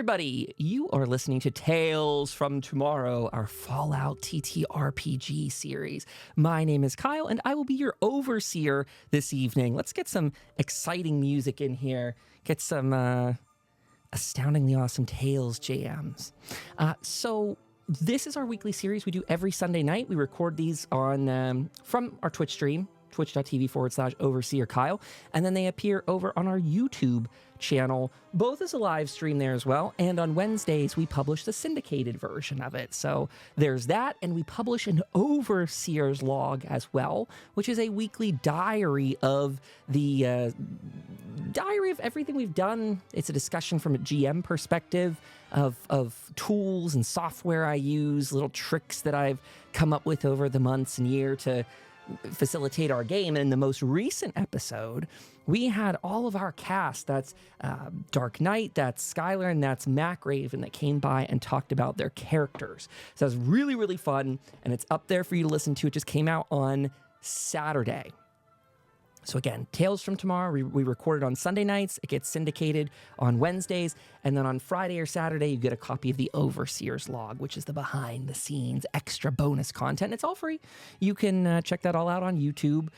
Everybody, you are listening to Tales from Tomorrow, our Fallout TTRPG series. My name is Kyle, and I will be your overseer this evening. Let's get some exciting music in here. Get some astoundingly awesome Tales jams. So this is our weekly series we do every Sunday night. We record these on from our Twitch stream, twitch.tv/overseer Kyle, and then they appear over on our YouTube channel, both as a live stream there as well, and on Wednesdays we publish the syndicated version of it. So there's that, and we publish an Overseer's Log as well, which is a weekly diary of the diary of everything we've done. It's a discussion from a GM perspective of tools and software I use, little tricks that I've come up with over the months and year to facilitate our game. And in the most recent episode, we had all of our cast. That's Dark Knight, that's Skylar, and that's Mac Raven that came by and talked about their characters. So it was really, really fun, and it's up there for you to listen to. It just came out on Saturday. So again, Tales from Tomorrow, we record it on Sunday nights. It gets syndicated on Wednesdays. And then on Friday or Saturday, you get a copy of the Overseer's Log, which is the behind-the-scenes extra bonus content. It's all free. You can check that all out on YouTube.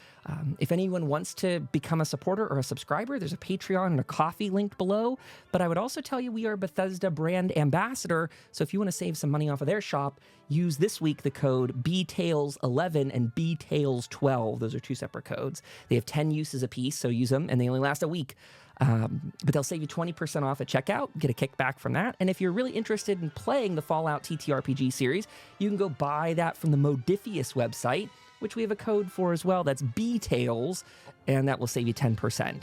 If anyone wants to become a supporter or a subscriber, there's a Patreon and a Coffee linked below. But I would also tell you we are Bethesda brand ambassador. So if you want to save some money off of their shop, use this week the code BTales11 and BTales12. Those are two separate codes. They have 10 uses apiece, so use them, and they only last a week. But they'll save you 20% off at checkout, get a kickback from that. And if you're really interested in playing the Fallout TTRPG series, you can go buy that from the Modiphius website, which we have a code for as well. That's BTales, and that will save you 10%.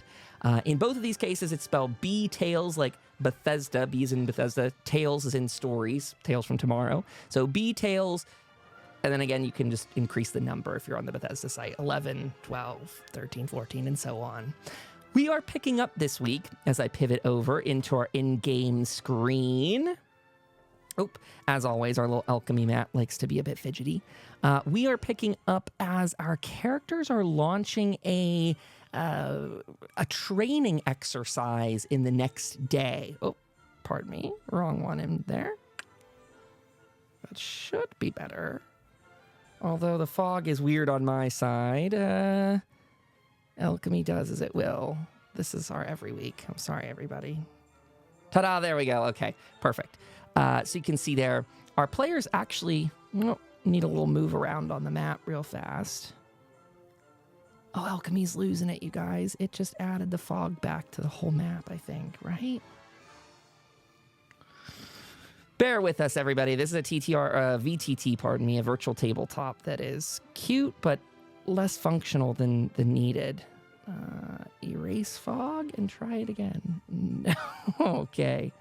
In both of these cases, it's spelled B-Tales, like Bethesda. B is in Bethesda. Tales is in stories. Tales from Tomorrow. So B-Tales, and then again, you can just increase the number if you're on the Bethesda site. 11, 12, 13, 14, and so on. We are picking up this week, as I pivot over into our in-game screen. Oh, as always, our little alchemy mat likes to be a bit fidgety. We are picking up as our characters are launching a training exercise in the next day. Oh, pardon me, wrong one in there. That should be better. Although the fog is weird on my side. Alchemy does as it will. This is our every week. I'm sorry, everybody. Ta-da, there we go. Okay, perfect. So you can see there, our players actually need a little move around on the map real fast. Oh, Alchemy's losing it, you guys. It just added the fog back to the whole map, I think, right? Bear with us, everybody. This is a VTT, pardon me, a virtual tabletop that is cute, but less functional than needed. Erase fog and try it again. No. Okay.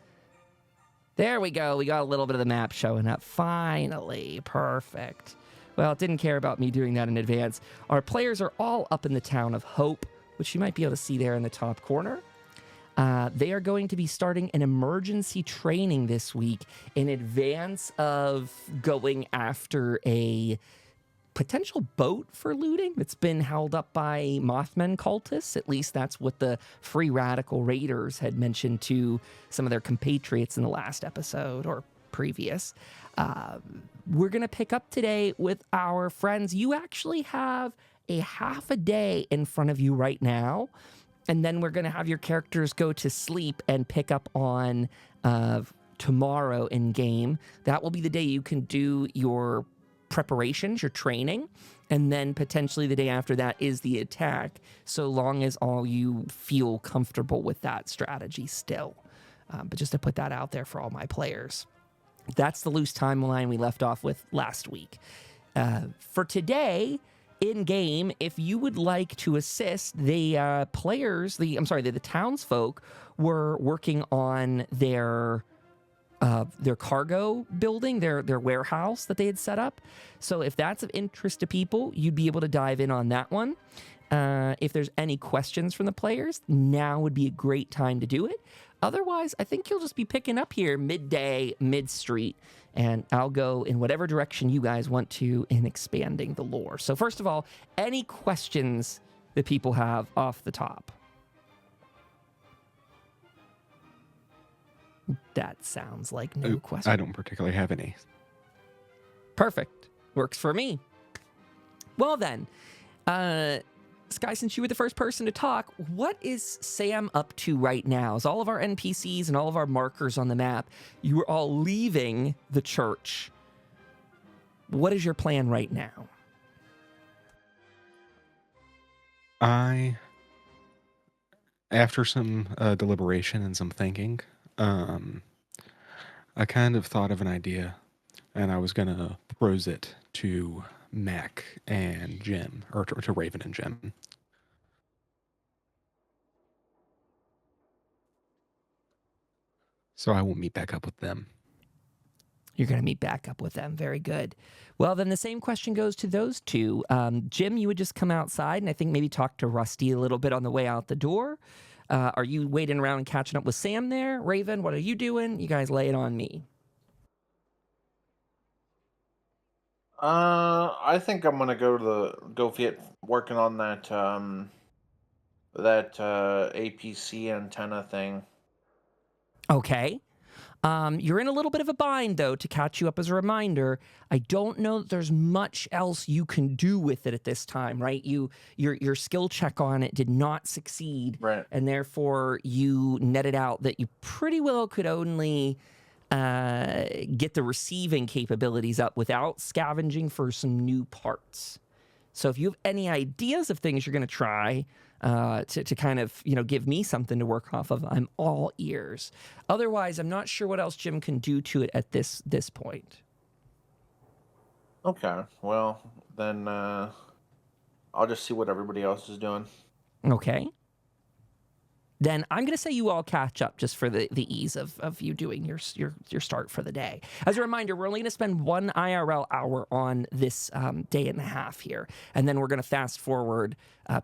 There we go. We got a little bit of the map showing up. Finally. Perfect. Well, it didn't care about me doing that in advance. Our players are all up in the town of Hope, which you might be able to see there in the top corner. They are going to be starting an emergency training this week in advance of going after a potential boat for looting that's been held up by Mothman cultists. At least that's what the Free Radical Raiders had mentioned to some of their compatriots in the last episode or previous. We're going to pick up today with our friends. You actually have a half a day in front of you right now, and then we're going to have your characters go to sleep and pick up on tomorrow in game. That will be the day you can do your preparations, your training, and then potentially the day after that is the attack, so long as all you feel comfortable with that strategy still. But just to put that out there for all my players. That's the loose timeline we left off with last week. For today, in game, if you would like to assist, the players, the townsfolk were working on their cargo building, their warehouse that they had set up. So if that's of interest to people, you'd be able to dive in on that one. If there's any questions from the players, now would be a great time to do it. Otherwise, I think you'll just be picking up here midday, mid-street, and I'll go in whatever direction you guys want to in expanding the lore. So first of all, any questions that people have off the top? That sounds like no question. I don't particularly have any. Perfect. Works for me. Well then, Sky, since you were the first person to talk, what is Sam up to right now? As all of our NPCs and all of our markers on the map, you are all leaving the church. What is your plan right now? After some deliberation and some thinking, I kind of thought of an idea, and I was going to propose it to Mac and Jim, or to Raven and Jim. So I will meet back up with them. You're going to meet back up with them. Very good. Well, then the same question goes to those two. Jim, you would just come outside and I think maybe talk to Rusty a little bit on the way out the door. Are you waiting around and catching up with Sam there? Raven, what are you doing? You guys lay it on me. I think I'm gonna go get working on that APC antenna thing. Okay. You're in a little bit of a bind, though, to catch you up as a reminder. I don't know that there's much else you can do with it at this time, right? Your skill check on it did not succeed, Right. and therefore you netted out that you pretty well could only get the receiving capabilities up without scavenging for some new parts. So if you have any ideas of things you're going to try to kind of, give me something to work off of, I'm all ears. Otherwise, I'm not sure what else Jim can do to it at this point. Okay. Well, then I'll just see what everybody else is doing. Okay. Then I'm going to say you all catch up just for the ease of you doing your start for the day. As a reminder, we're only going to spend 1 IRL hour on this day and a half here. And then we're going to fast forward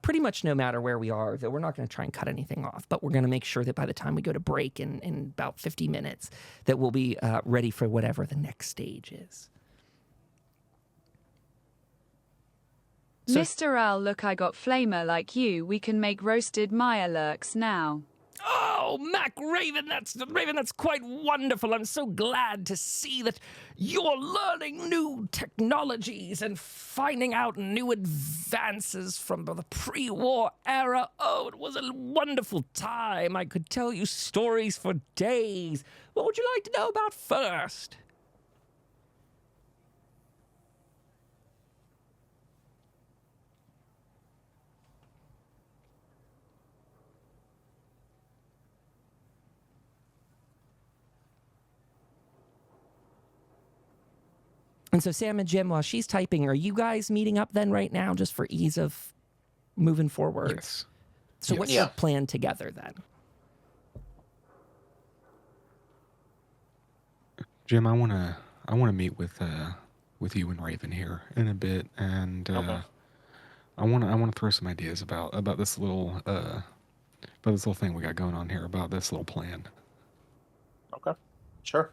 pretty much no matter where we are, though we're not going to try and cut anything off. But we're going to make sure that by the time we go to break in about 50 minutes, that we'll be ready for whatever the next stage is. So, Mr. L, look, I got flamer like you. We can make roasted Maya lurks now. Oh, Mac Raven, that's quite wonderful. I'm so glad to see that you're learning new technologies and finding out new advances from the pre-war era. Oh, it was a wonderful time. I could tell you stories for days. What would you like to know about first? And so Sam and Jim, while she's typing, are you guys meeting up then right now just for ease of moving forward? Yes. So yes. what's your plan together then? Jim, I wanna meet with you and Raven here in a bit, and Okay. I wanna throw some ideas about this little thing we got going on here, about this little plan. Okay. Sure.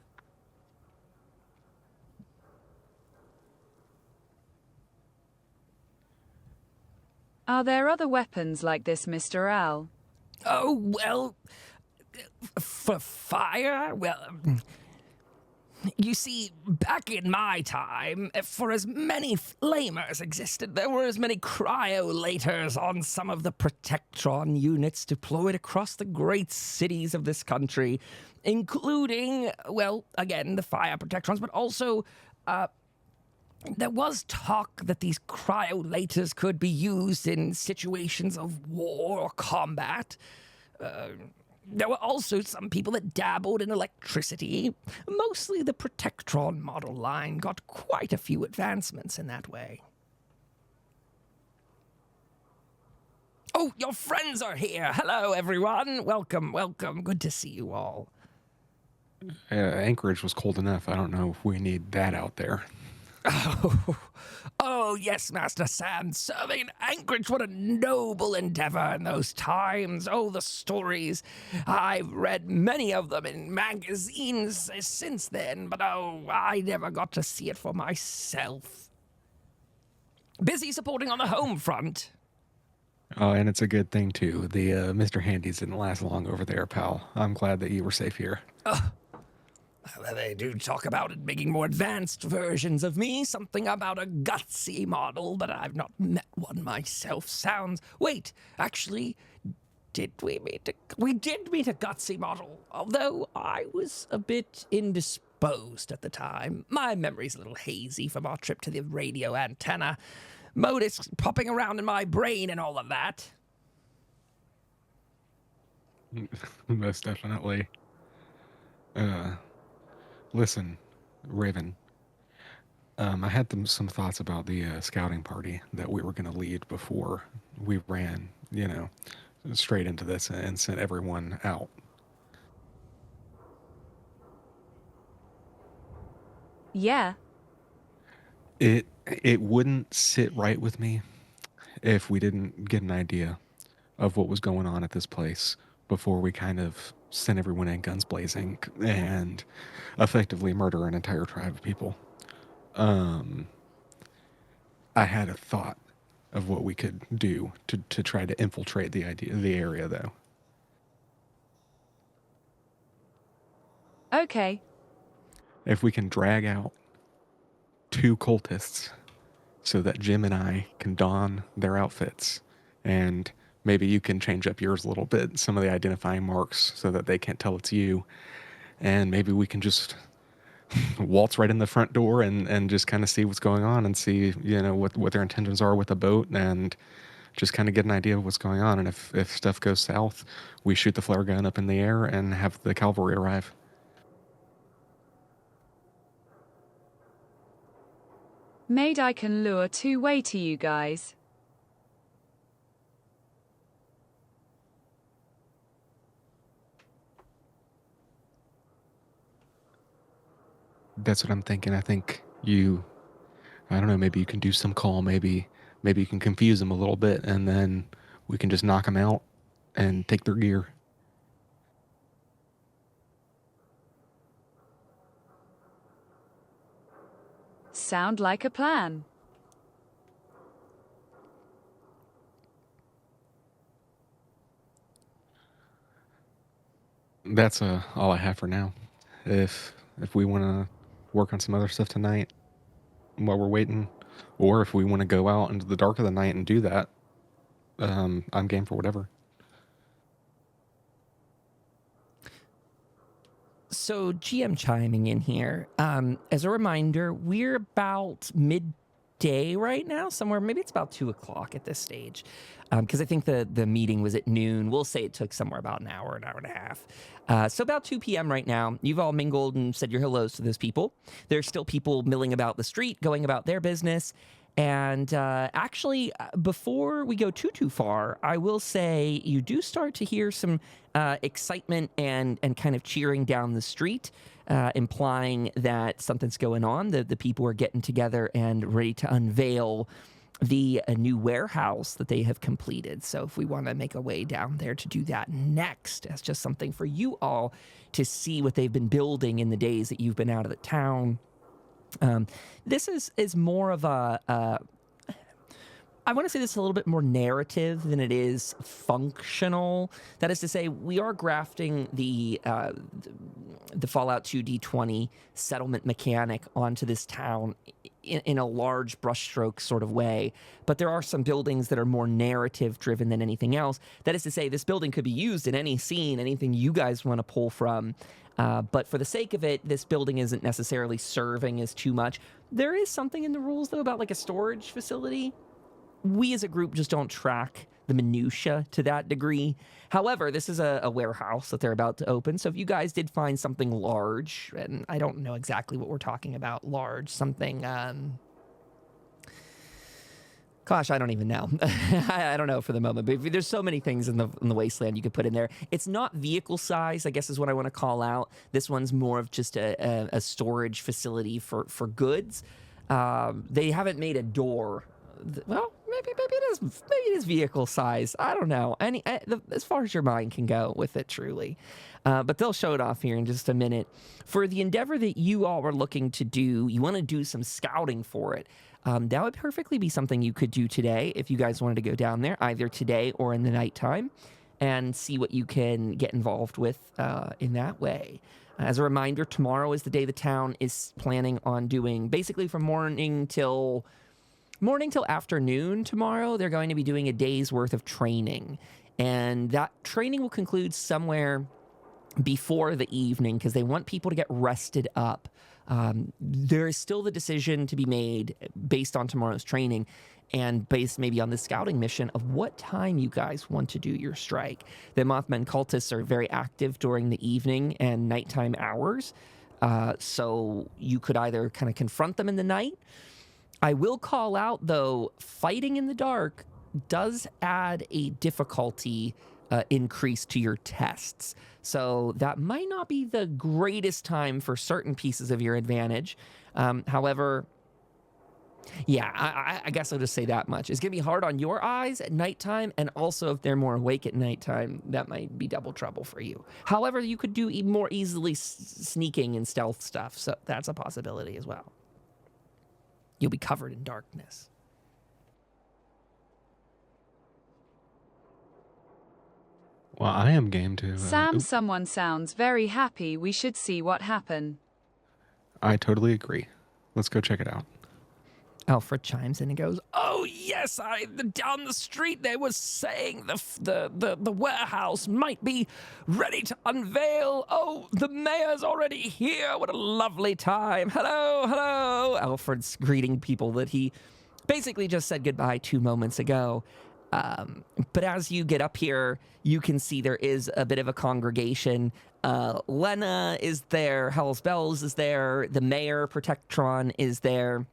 Are there other weapons like this, Mr. L? Oh, well, for fire? Well, you see, back in my time, for as many flamers existed, there were as many cryolators on some of the protectron units deployed across the great cities of this country, including, well, again, the fire protectrons, but also, there was talk that these cryolators could be used in situations of war or combat. There were also some people that dabbled in electricity. Mostly the Protectron model line got quite a few advancements in that way. Oh, your friends are here. Hello, everyone. Welcome, welcome. Good to see you all. Anchorage was cold enough. I don't know if we need that out there. Oh, yes, Master Sam, serving in Anchorage, what a noble endeavor in those times. Oh, the stories. I've read many of them in magazines since then, but oh, I never got to see it for myself. Busy supporting on the home front. Oh, and it's a good thing, too. The Mr. Handies didn't last long over there, pal. I'm glad that you were safe here. They do talk about it making more advanced versions of me, something about a gutsy model, but I've not met one myself. Wait, actually, did we meet we did meet a gutsy model, although I was a bit indisposed at the time. My memory's a little hazy from our trip to the radio antenna. Modis popping around in my brain and all of that. Most definitely. Listen, Raven. I had some thoughts about the scouting party that we were going to lead before we ran, straight into this and sent everyone out. Yeah. It wouldn't sit right with me if we didn't get an idea of what was going on at this place before we kind of sent everyone in guns blazing and effectively murder an entire tribe of people. I had a thought of what we could do to try to infiltrate the area, though. Okay. If we can drag out 2 cultists so that Jim and I can don their outfits, and maybe you can change up yours a little bit, some of the identifying marks so that they can't tell it's you, and maybe we can just waltz right in the front door and just kind of see what's going on and see, what their intentions are with the boat, and just kind of get an idea of what's going on. And if stuff goes south, we shoot the flare gun up in the air and have the cavalry arrive. Maid I can lure 2-way to you guys. That's what I'm thinking. I think I don't know, maybe you can do some call, maybe you can confuse them a little bit, and then we can just knock them out and take their gear. Sound like a plan. That's all I have for now. If we want to work on some other stuff tonight while we're waiting, or if we want to go out into the dark of the night and do that, I'm game for whatever. So GM chiming in here. As a reminder, we're about midday right now, somewhere. Maybe it's about 2 o'clock at this stage, because I think the meeting was at noon. We'll say it took somewhere about an hour and a half. So about 2 p.m. right now. You've all mingled and said your hellos to those people. There's still people milling about the street, going about their business. And actually, before we go too far, I will say you do start to hear some excitement and kind of cheering down the street, implying that something's going on. The people are getting together and ready to unveil the new warehouse that they have completed. So if we want to make a way down there to do that next, as just something for you all to see what they've been building in the days that you've been out of the town. This is more of I want to say this is a little bit more narrative than it is functional. That is to say, we are grafting the Fallout 2 D20 settlement mechanic onto this town in a large brushstroke sort of way. But there are some buildings that are more narrative driven than anything else. That is to say, this building could be used in any scene, anything you guys want to pull from. But for the sake of it, this building isn't necessarily serving as too much. There is something in the rules, though, about like a storage facility. We as a group just don't track the minutia to that degree. However, this is a warehouse that they're about to open. So if you guys did find something large, and I don't know exactly what we're talking about, large, something, gosh, I don't even know. I don't know for the moment, but there's so many things in the wasteland you could put in there. It's not vehicle size, I guess is what I want to call out. This one's more of just a storage facility for goods. They haven't made a door. Well, maybe it is vehicle size. I don't know. As far as your mind can go with it, truly. But they'll show it off here in just a minute. For the endeavor that you all are looking to do, you want to do some scouting for it. That would perfectly be something you could do today if you guys wanted to go down there, either today or in the nighttime, and see what you can get involved with in that way. As a reminder, tomorrow is the day the town is planning on doing, basically from morning till afternoon tomorrow, they're going to be doing a day's worth of training. And that training will conclude somewhere before the evening because they want people to get rested up. There is still the decision to be made based on tomorrow's training and based maybe on the scouting mission of what time you guys want to do your strike. The Mothman cultists are very active during the evening and nighttime hours. So you could either kind of confront them in the night. I will call out, though, fighting in the dark does add a difficulty increase to your tests. So that might not be the greatest time for certain pieces of your advantage. However, yeah, I guess I'll just say that much. It's going to be hard on your eyes at nighttime, and also if they're more awake at nighttime, that might be double trouble for you. However, you could do more easily sneaking and stealth stuff, so that's a possibility as well. You'll be covered in darkness. Well, I am game to... Sam, someone sounds very happy. We should see what happened. I totally agree. Let's go check it out. Alfred chimes in and goes, "Oh yes, down the street they were saying the warehouse might be ready to unveil. Oh, the mayor's already here. What a lovely time. Hello, hello." Alfred's greeting people that he basically just said goodbye 2 moments ago. But as you get up here, you can see there is a bit of a congregation. Lena is there, Hell's Bells is there, the mayor, Protectron, is there.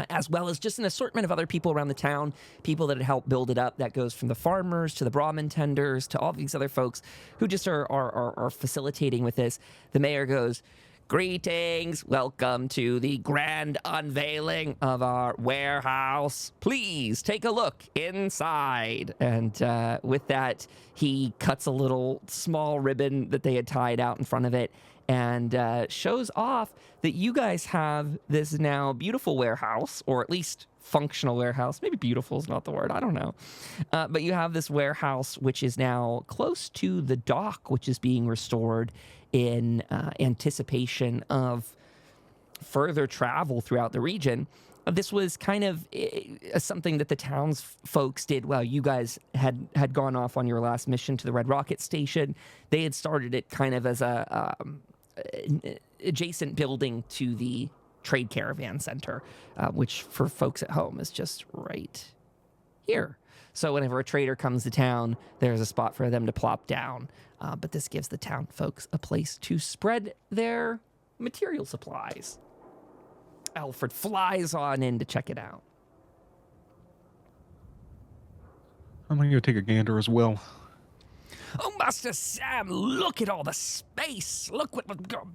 As well as just an assortment of other people around the town, people that had helped build it up. That goes from the farmers to the Brahmin tenders to all these other folks who just are facilitating with this. The mayor goes, "Greetings, welcome to the grand unveiling of our warehouse. Please take a look inside." And with that, he cuts a little small ribbon that they had tied out in front of it and shows off that you guys have this now beautiful warehouse, or at least functional warehouse. Maybe beautiful is not the word, I don't know. But you have this warehouse which is now close to the dock, which is being restored in anticipation of further travel throughout the region. This was kind of something that the town's folks did while you guys had gone off on your last mission to the Red Rocket Station. They had started it kind of as a adjacent building to the Trade Caravan Center, which for folks at home is just right here. So whenever a trader comes to town, there's a spot for them to plop down. But this gives the town folks a place to spread their material supplies. Alfred flies on in to check it out. I'm going to go take a gander as well. "Oh, Master Sam, look at all the space. Look what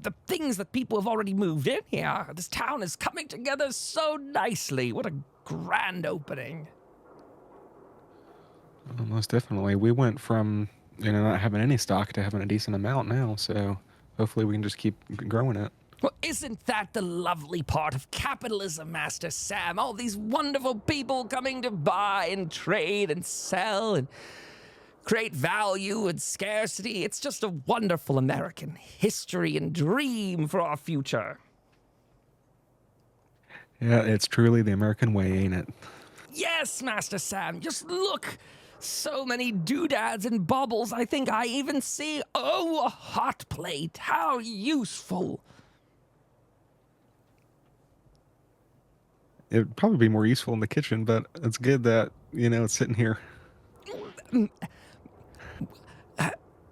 the things that people have already moved in here. This town is coming together so nicely. What a grand opening." Most definitely. We went from not having any stock to having a decent amount now, so hopefully we can just keep growing it. Well, isn't that the lovely part of capitalism, Master Sam? All these wonderful people coming to buy and trade and sell and create value and scarcity. It's just a wonderful American history and dream for our future. Yeah, it's truly the American way, ain't it? Yes, Master Sam, just look. So many doodads and baubles. I think I even see, a hot plate. How useful. It would probably be more useful in the kitchen, but it's good that, it's sitting here.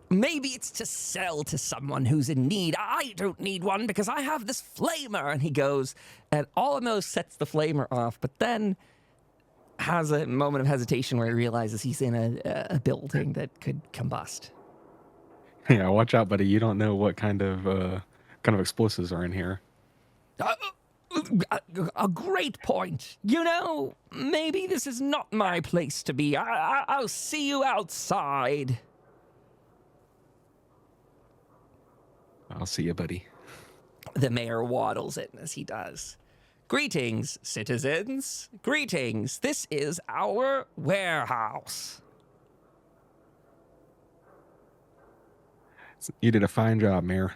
Maybe it's to sell to someone who's in need. I don't need one because I have this flamer. And he goes and almost sets the flamer off, but then has a moment of hesitation where he realizes he's in a building that could combust. Yeah, watch out, buddy. You don't know what kind of explosives are in here. A great point. You know, maybe this is not my place to be. I'll see you outside. I'll see you, buddy. The mayor waddles in as he does. Greetings, citizens. Greetings. This is our warehouse. You did a fine job, Mayor.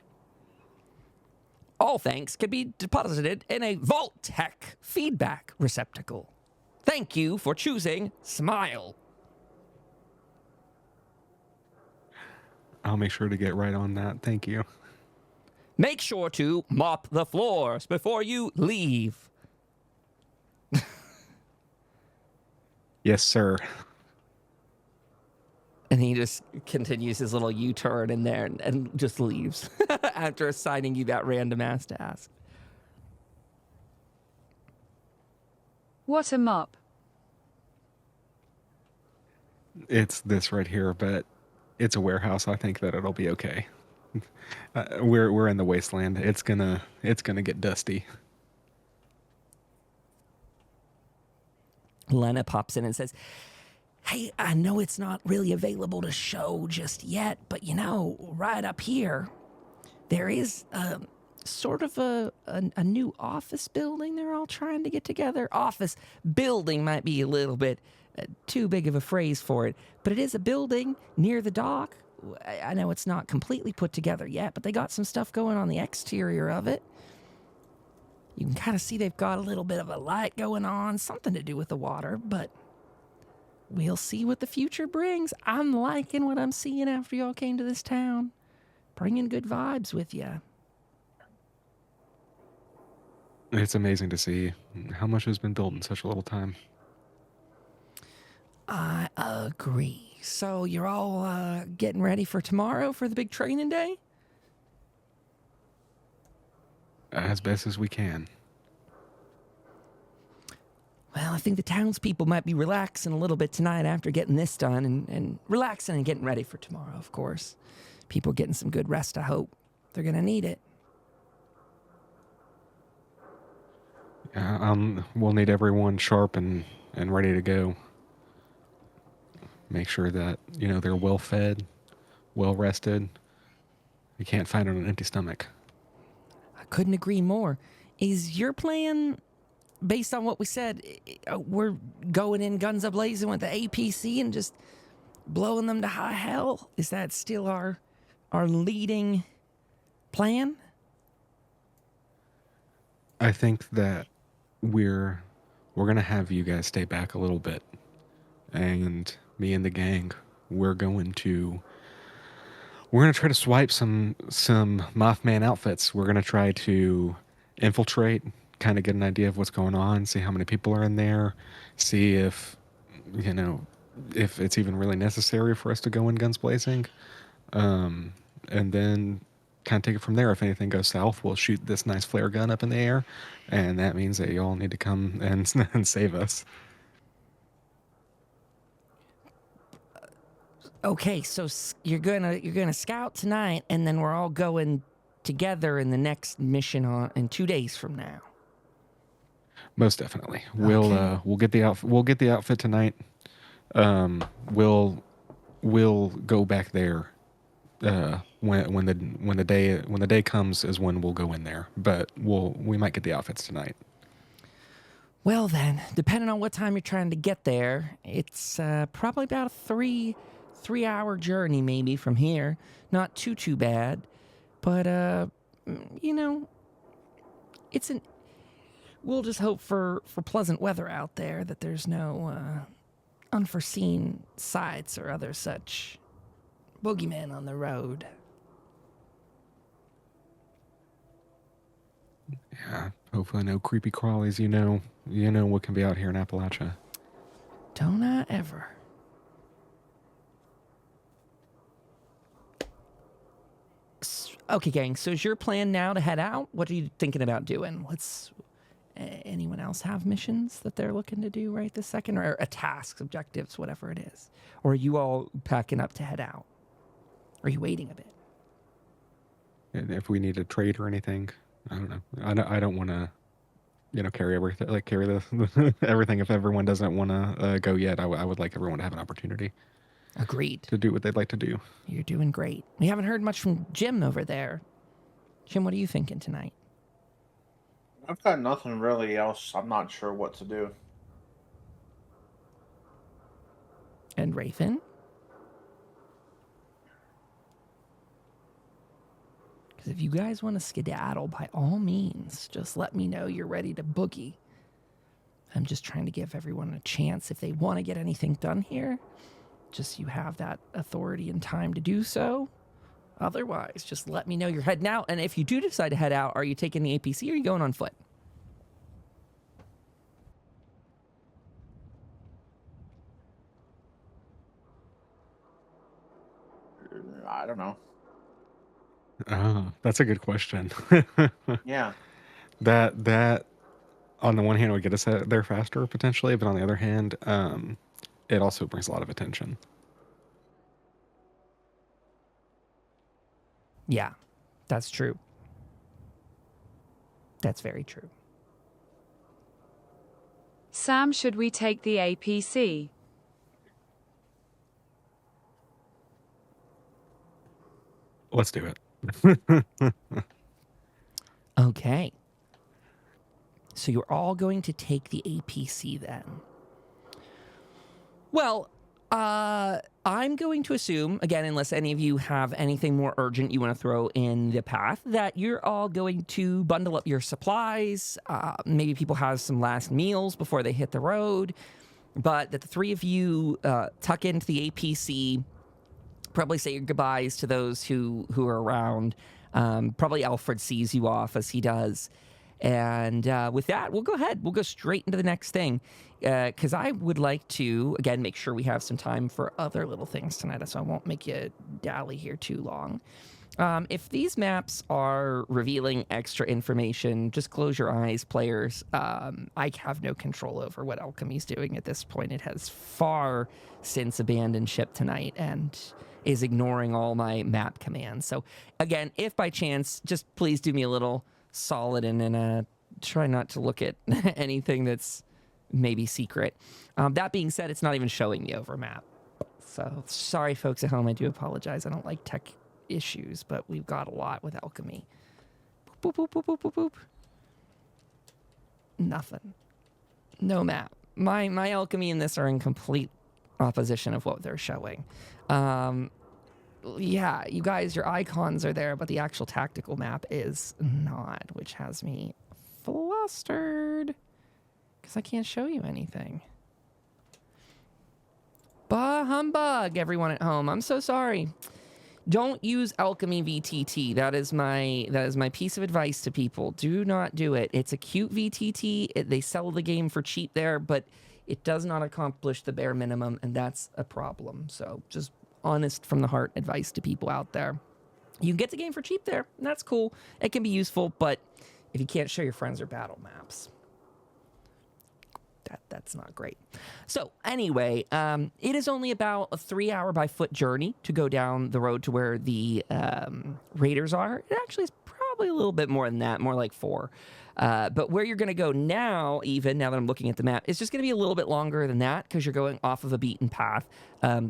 All thanks can be deposited in a vault-tec feedback receptacle. Thank you for choosing Smile. I'll make sure to get right on that. Thank you. Make sure to mop the floors before you leave. Yes, sir. And he just continues his little U-turn in there and just leaves after assigning you that random ass task. What a mop. It's this right here, but it's a warehouse. I think that it'll be okay. We're in the wasteland. It's gonna get dusty. Lena pops in and says, "Hey, I know it's not really available to show just yet, but you know, right up here, there is sort of a new office building they're all trying to get together. Office building might be a little bit too big of a phrase for it, but it is a building near the dock. I know it's not completely put together yet, but they got some stuff going on the exterior of it. You can kind of see they've got a little bit of a light going on, something to do with the water, but we'll see what the future brings. I'm liking what I'm seeing after y'all came to this town. Bringing good vibes with you." It's amazing to see how much has been built in such a little time. I agree. So you're all getting ready for tomorrow for the big training day? As best as we can. Well, I think the townspeople might be relaxing a little bit tonight after getting this done and relaxing and getting ready for tomorrow, of course. People getting some good rest, I hope. They're going to need it. We'll need everyone sharp and ready to go. Make sure that, they're well fed, well rested. You can't fight on an empty stomach. I couldn't agree more. Is your plan, based on what we said, we're going in guns a-blazing with the APC and just blowing them to high hell? Is that still our leading plan? I think that we're going to have you guys stay back a little bit. And me and the gang, we're going to try to swipe some Mothman outfits. We're going to try to infiltrate, kind of get an idea of what's going on, see how many people are in there, see if it's even really necessary for us to go in guns blazing. And then kind of take it from there. If anything goes south, we'll shoot this nice flare gun up in the air, and that means that you all need to come and save us. Okay, so you're gonna scout tonight, and then we're all going together in the next mission in 2 days from now. Most definitely, we'll get the outfit tonight. We'll go back there. When the day comes is when we'll go in there, but we might get the outfits tonight. Well then, depending on what time you're trying to get there, it's probably about a 3-hour journey maybe from here. Not too bad, but we'll just hope for pleasant weather out there, that there's no unforeseen sights or other such boogeyman on the road. Yeah, hopefully no creepy crawlies. You know what can be out here in Appalachia. Don't I ever. Okay, gang, so is your plan now to head out? What are you thinking about doing? Anyone else have missions that they're looking to do right this second? Or tasks, objectives, whatever it is? Or are you all packing up to head out? Or are you waiting a bit? And if we need to trade or anything, I don't know. I don't want to carry everything, like carry the everything. If everyone doesn't want to go yet, I would like everyone to have an opportunity Agreed. to do what they'd like to do. You're doing great. We haven't heard much from Jim over there. Jim, what are you thinking tonight? I've got nothing really else. I'm not sure what to do. And Raven? Because if you guys want to skedaddle, by all means, just let me know you're ready to boogie. I'm just trying to give everyone a chance if they want to get anything done here. Just you have that authority and time to do so. Otherwise, just let me know you're heading out. And if you do decide to head out, are you taking the APC or are you going on foot? I don't know. Oh, that's a good question. Yeah. That on the one hand would get us there faster potentially, but on the other hand, it also brings a lot of attention. Yeah, that's true. That's very true. Sam, should we take the APC? Let's do it. Okay. So you're all going to take the APC then. Well, I'm going to assume, again, unless any of you have anything more urgent you want to throw in the path, that you're all going to bundle up your supplies. Maybe people have some last meals before they hit the road. But that the three of you tuck into the APC, probably say your goodbyes to those who are around. Probably Alfred sees you off as he does. And with that, we'll go ahead. We'll go straight into the next thing. Because I would like to, again, make sure we have some time for other little things tonight. So I won't make you dally here too long. If these maps are revealing extra information, just close your eyes, players. I have no control over what Alchemy's doing at this point. It has far since abandoned ship tonight and is ignoring all my map commands. So again, if by chance, just please do me a little solid and try not to look at anything that's maybe secret. That being said, it's not even showing the over map. So sorry, folks at home. I do apologize. I don't like tech issues, but we've got a lot with alchemy. Boop, boop, boop, boop, boop, boop. Nothing. No map. My alchemy and this are in complete opposition of what they're showing. Yeah, you guys, your icons are there, but the actual tactical map is not, which has me flustered because I can't show you anything. Bah humbug, everyone at home. I'm so sorry. Don't use alchemy VTT. That is my piece of advice to people. Do not do it. It's a cute VTT. They sell the game for cheap there, but it does not accomplish the bare minimum, and that's a problem. So just honest from the heart advice to people out there. You can get the game for cheap there, and that's cool. It can be useful, but if you can't show your friends your battle maps, that's not great. So anyway, it is only about a 3-hour by foot journey to go down the road to where the raiders are. It actually is probably a little bit more than that, more like 4. But where you're going to go now, even now that I'm looking at the map, it's just going to be a little bit longer than that because you're going off of a beaten path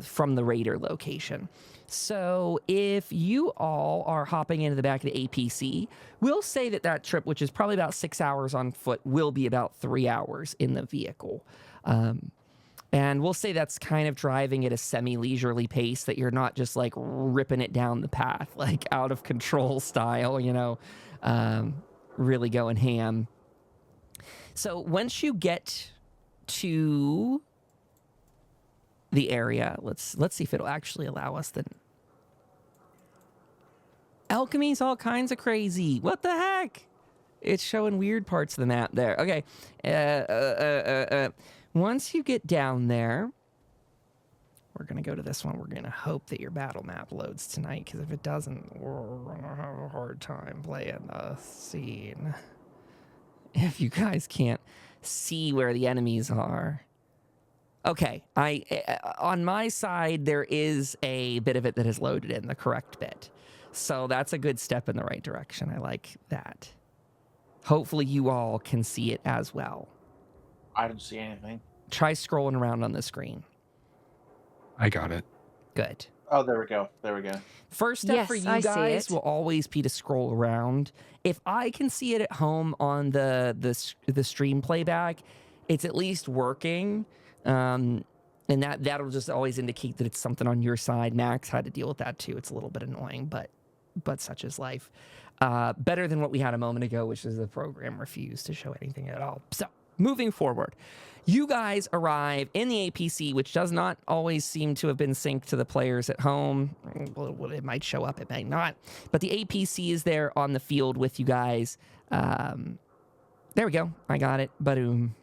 from the raider location. So if you all are hopping into the back of the APC, we'll say that trip, which is probably about 6 hours on foot, will be about 3 hours in the vehicle. And we'll say that's kind of driving at a semi-leisurely pace, that you're not just like ripping it down the path, like out of control style, really going ham. So once you get to the area, let's see if it'll actually allow us the alchemy's all kinds of crazy. What the heck? It's showing weird parts of the map there. Okay. Once you get down there, we're going to go to this one. We're going to hope that your battle map loads tonight, because if it doesn't, we're going to have a hard time playing the scene. If you guys can't see where the enemies are. Okay, on my side, there is a bit of it that is loaded in, the correct bit. So that's a good step in the right direction. I like that. Hopefully you all can see it as well. I don't see anything. Try scrolling around on the screen. I got it. Good. Oh, there we go. There we go. First step Yes, for you I see guys it. will always be to scroll around. If I can see it at home on the stream playback, it's at least working. And that'll just always indicate that it's something on your side. Max had to deal with that too. It's a little bit annoying, but such is life. Better than what we had a moment ago, which is the program refused to show anything at all. So moving forward, you guys arrive in the APC, which does not always seem to have been synced to the players at home. Well, it might show up, it might not. But the APC is there on the field with you guys. There we go. I got it. Boom.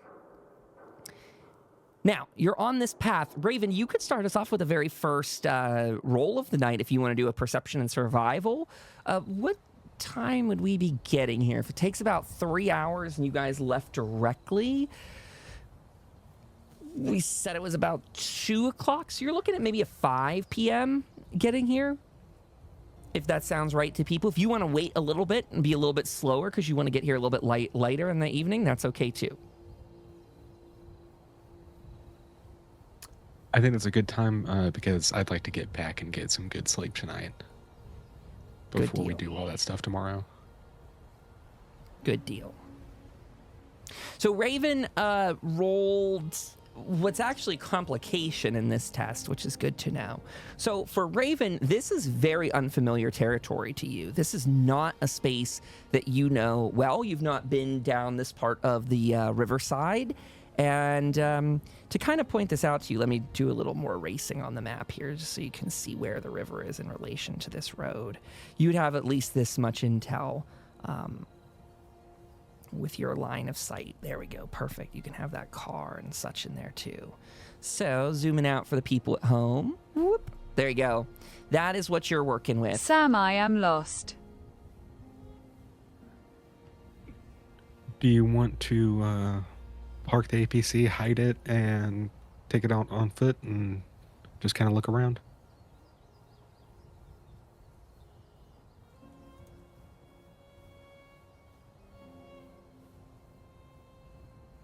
Now, you're on this path. Raven, you could start us off with the very first roll of the night if you want to do a perception and survival. What time would we be getting here? If it takes about 3 hours and you guys left directly, we said it was about 2 o'clock, so you're looking at maybe a 5 p.m. getting here, if that sounds right to people. If you want to wait a little bit and be a little bit slower because you want to get here a little bit later in the evening, that's okay too. I think it's a good time because I'd like to get back and get some good sleep tonight before we do all that stuff tomorrow. Good deal. So Raven rolled what's actually complication in this test, which is good to know. So for Raven, this is very unfamiliar territory to you. This is not a space that you know well. You've not been down this part of the riverside. And to kind of point this out to you, let me do a little more racing on the map here just so you can see where the river is in relation to this road. You'd have at least this much intel with your line of sight. There we go. Perfect. You can have that car and such in there too. So zooming out for the people at home. Whoop. There you go. That is what you're working with. Sam, I am lost. Do you want to park the APC, hide it, and take it out on foot and just kind of look around?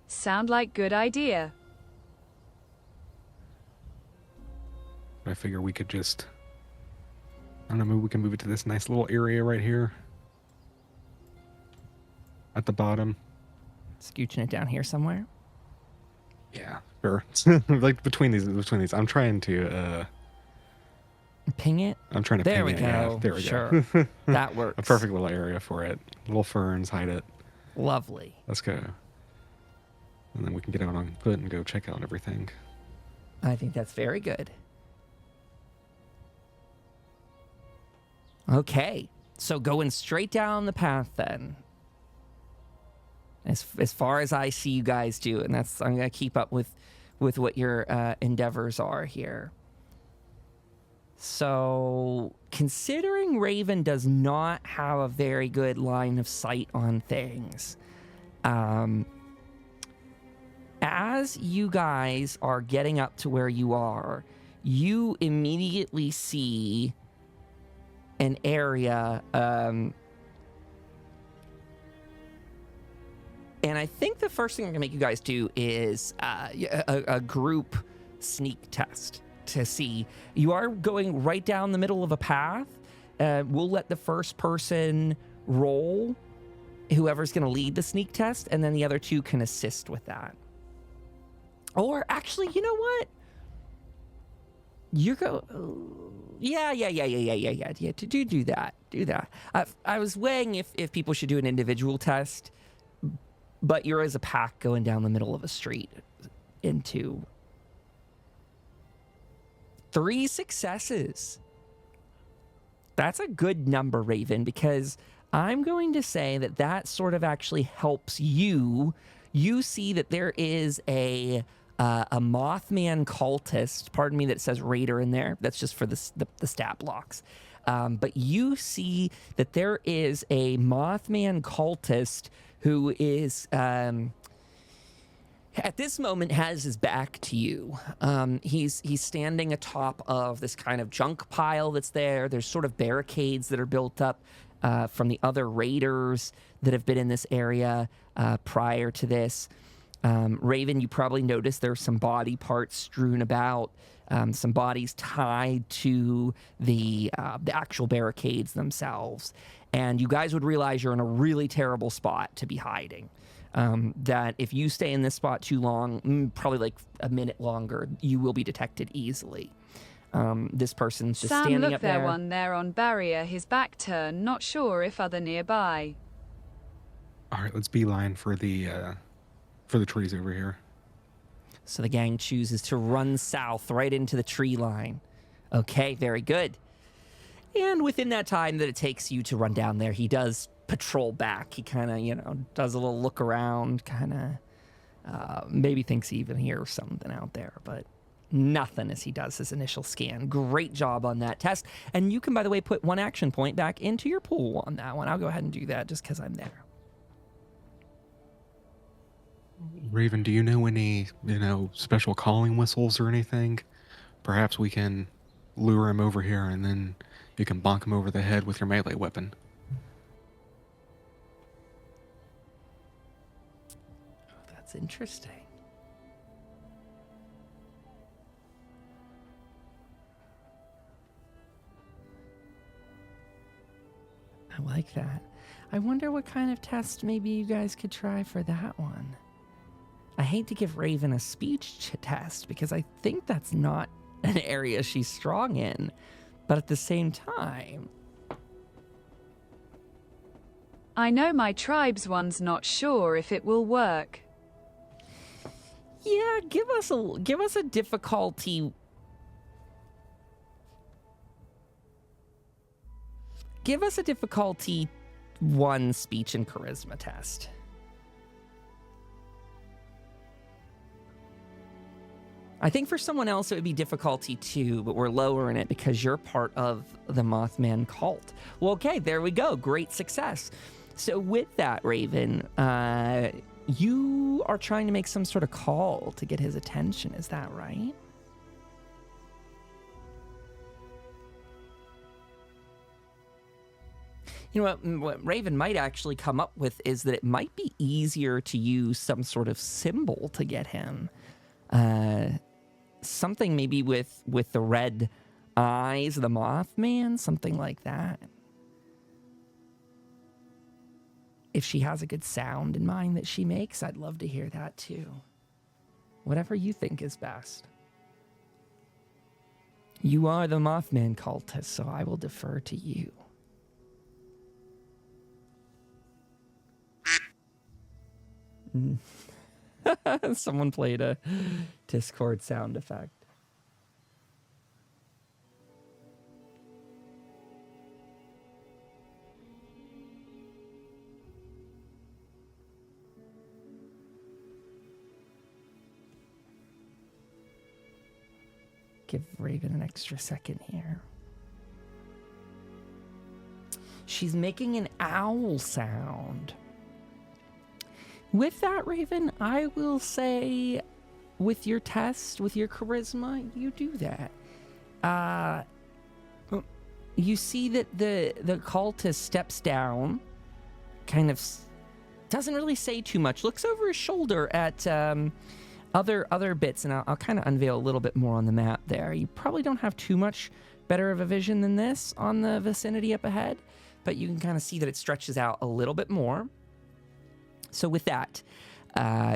Sound like good idea. I figure we could just, I don't know, maybe we can move it to this nice little area right here at the bottom. Scooching it down here somewhere. Yeah, sure. Like between these. I'm trying to Ping it. I'm trying to There ping we it. go. Yeah, there we Sure. go. That works. A perfect little area for it. Little ferns, hide it. Lovely. Let's go. And then we can get out on foot and go check out everything. I think that's very good. Okay. So going straight down the path then. As far as I see you guys do, and that's, I'm going to keep up with what your endeavors are here. So, considering Raven does not have a very good line of sight on things, as you guys are getting up to where you are, you immediately see an area, and I think the first thing I'm going to make you guys do is a group sneak test to see. You are going right down the middle of a path. We'll let the first person roll, whoever's going to lead the sneak test, and then the other two can assist with that. Or actually, you know what? You go... Yeah. Do that. Do that. I was weighing if people should do an individual test, but you're as a pack going down the middle of a street into 3 successes. That's a good number, Raven, because I'm going to say that sort of actually helps you. You see that there is a Mothman cultist, pardon me, that says Raider in there. That's just for the stat blocks. But you see that there is a Mothman cultist who is, at this moment, has his back to you. He's standing atop of this kind of junk pile that's there. There's sort of barricades that are built up from the other raiders that have been in this area prior to this. Raven, you probably noticed there's some body parts strewn about, some bodies tied to the actual barricades themselves. And you guys would realize you're in a really terrible spot to be hiding. That if you stay in this spot too long, probably like a minute longer, you will be detected easily. This person's just standing Sam, look up there. one there on barrier, his back turned, not sure if other nearby. All right, let's beeline for the trees over here. So the gang chooses to run south right into the tree line. Okay, very good. And within that time that it takes you to run down there, he does patrol back. He kind of, does a little look around, kind of maybe thinks he even hears something out there, but nothing as he does his initial scan. Great job on that test. And you can, by the way, put 1 action point back into your pool on that one. I'll go ahead and do that just because I'm there. Raven, do you know any, special calling whistles or anything? Perhaps we can lure him over here and then you can bonk him over the head with your melee weapon. Oh, that's interesting. I like that. I wonder what kind of test maybe you guys could try for that one. I hate to give Raven a speech test because I think that's not an area she's strong in. But at the same time... I know my tribe's one's not sure if it will work. Yeah, give us a difficulty... Give us a difficulty 1 speech and charisma test. I think for someone else it would be difficulty 2, but we're lowering it because you're part of the Mothman cult. Well, okay, there we go. Great success. So with that, Raven, you are trying to make some sort of call to get his attention. Is that right? You know what Raven might actually come up with is that it might be easier to use some sort of symbol to get him. Something maybe with the red eyes, the Mothman, something like that. If she has a good sound in mind that she makes, I'd love to hear that too. Whatever you think is best. You are the Mothman cultist, so I will defer to you. Someone played a Discord sound effect. Give Raven an extra second here. She's making an owl sound. With that, Raven, I will say with your test, with your charisma, you do that. You see that the cultist steps down, kind of doesn't really say too much, looks over his shoulder at other bits, and I'll kind of unveil a little bit more on the map there. You probably don't have too much better of a vision than this on the vicinity up ahead, but you can kind of see that it stretches out a little bit more. So with that,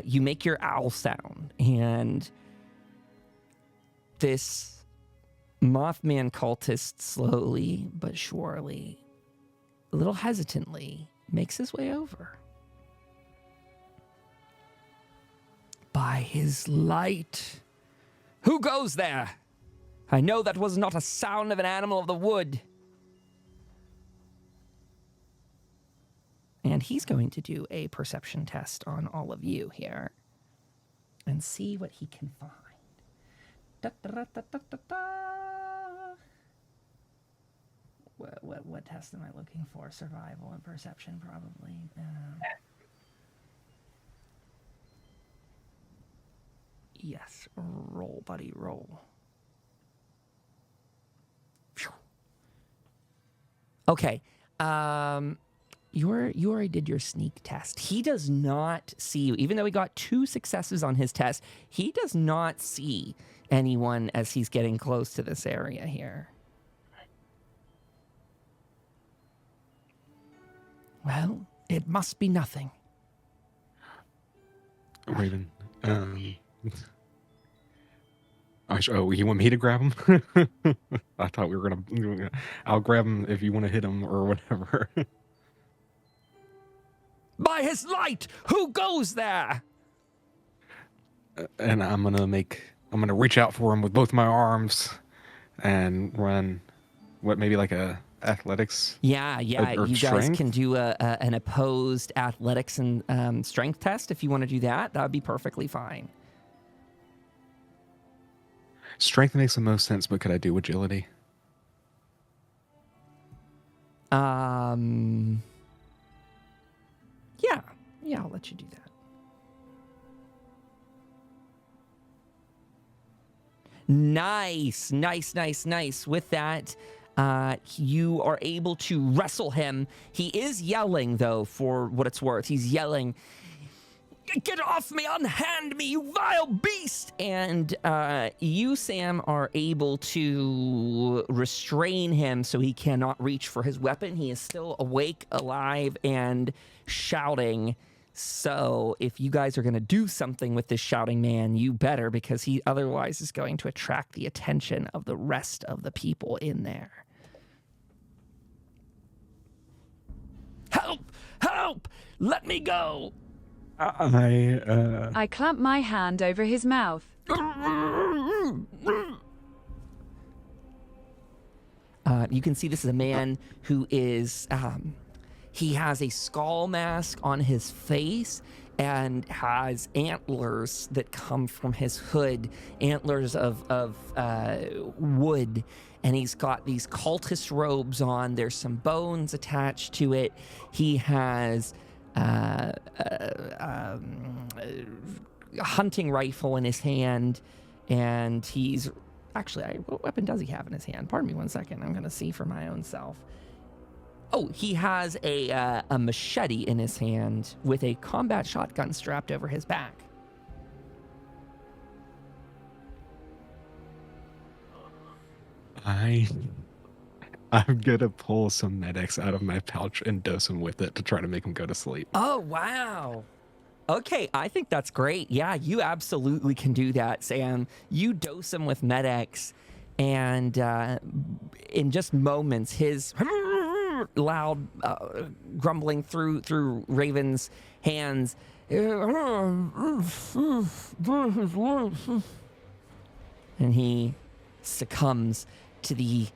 you make your owl sound, and this Mothman cultist slowly but surely, a little hesitantly, makes his way over. By his light. Who goes there? I know that was not a sound of an animal of the wood. And he's going to do a perception test on all of you here and see what he can find. What test am I looking for? Survival and perception, probably. Yes, roll, buddy, roll. Phew. Okay. You already did your sneak test. He does not see you. Even though he got 2 successes on his test, he does not see anyone as he's getting close to this area here. Well, it must be nothing. Raven. You want me to grab him? I thought we were gonna. I'll grab him if you want to hit him or whatever. By his light, who goes there? And I'm gonna reach out for him with both my arms, and run. Maybe like a athletics? Yeah. Or You guys strength? can do an opposed athletics and strength test if you want to do that. That would be perfectly fine. Strength makes the most sense, but could I do agility? Yeah, I'll let you do that. Nice. With that, you are able to wrestle him. He is yelling, though, for what it's worth. He's yelling, "Get off me! Unhand me, you vile beast!" And you, Sam, are able to restrain him so he cannot reach for his weapon. He is still awake, alive, and shouting. So if you guys are going to do something with this shouting man, you better, because he otherwise is going to attract the attention of the rest of the people in there. Help! Help! Let me go! I clamp my hand over his mouth. You can see this is a man who is, he has a skull mask on his face and has antlers that come from his hood, antlers of wood. And he's got these cultist robes on. There's some bones attached to it. He has a hunting rifle in his hand, and he's actually, what weapon does he have in his hand? Pardon me 1 second. I'm going to see for my own self. Oh, he has a machete in his hand with a combat shotgun strapped over his back. I'm gonna pull some medics out of my pouch and dose them with it to try to make them go to sleep. Oh, wow. Okay, I think that's great. Yeah, you absolutely can do that, Sam. You dose him with medics, and in just moments, his loud grumbling through Raven's hands, and he succumbs to the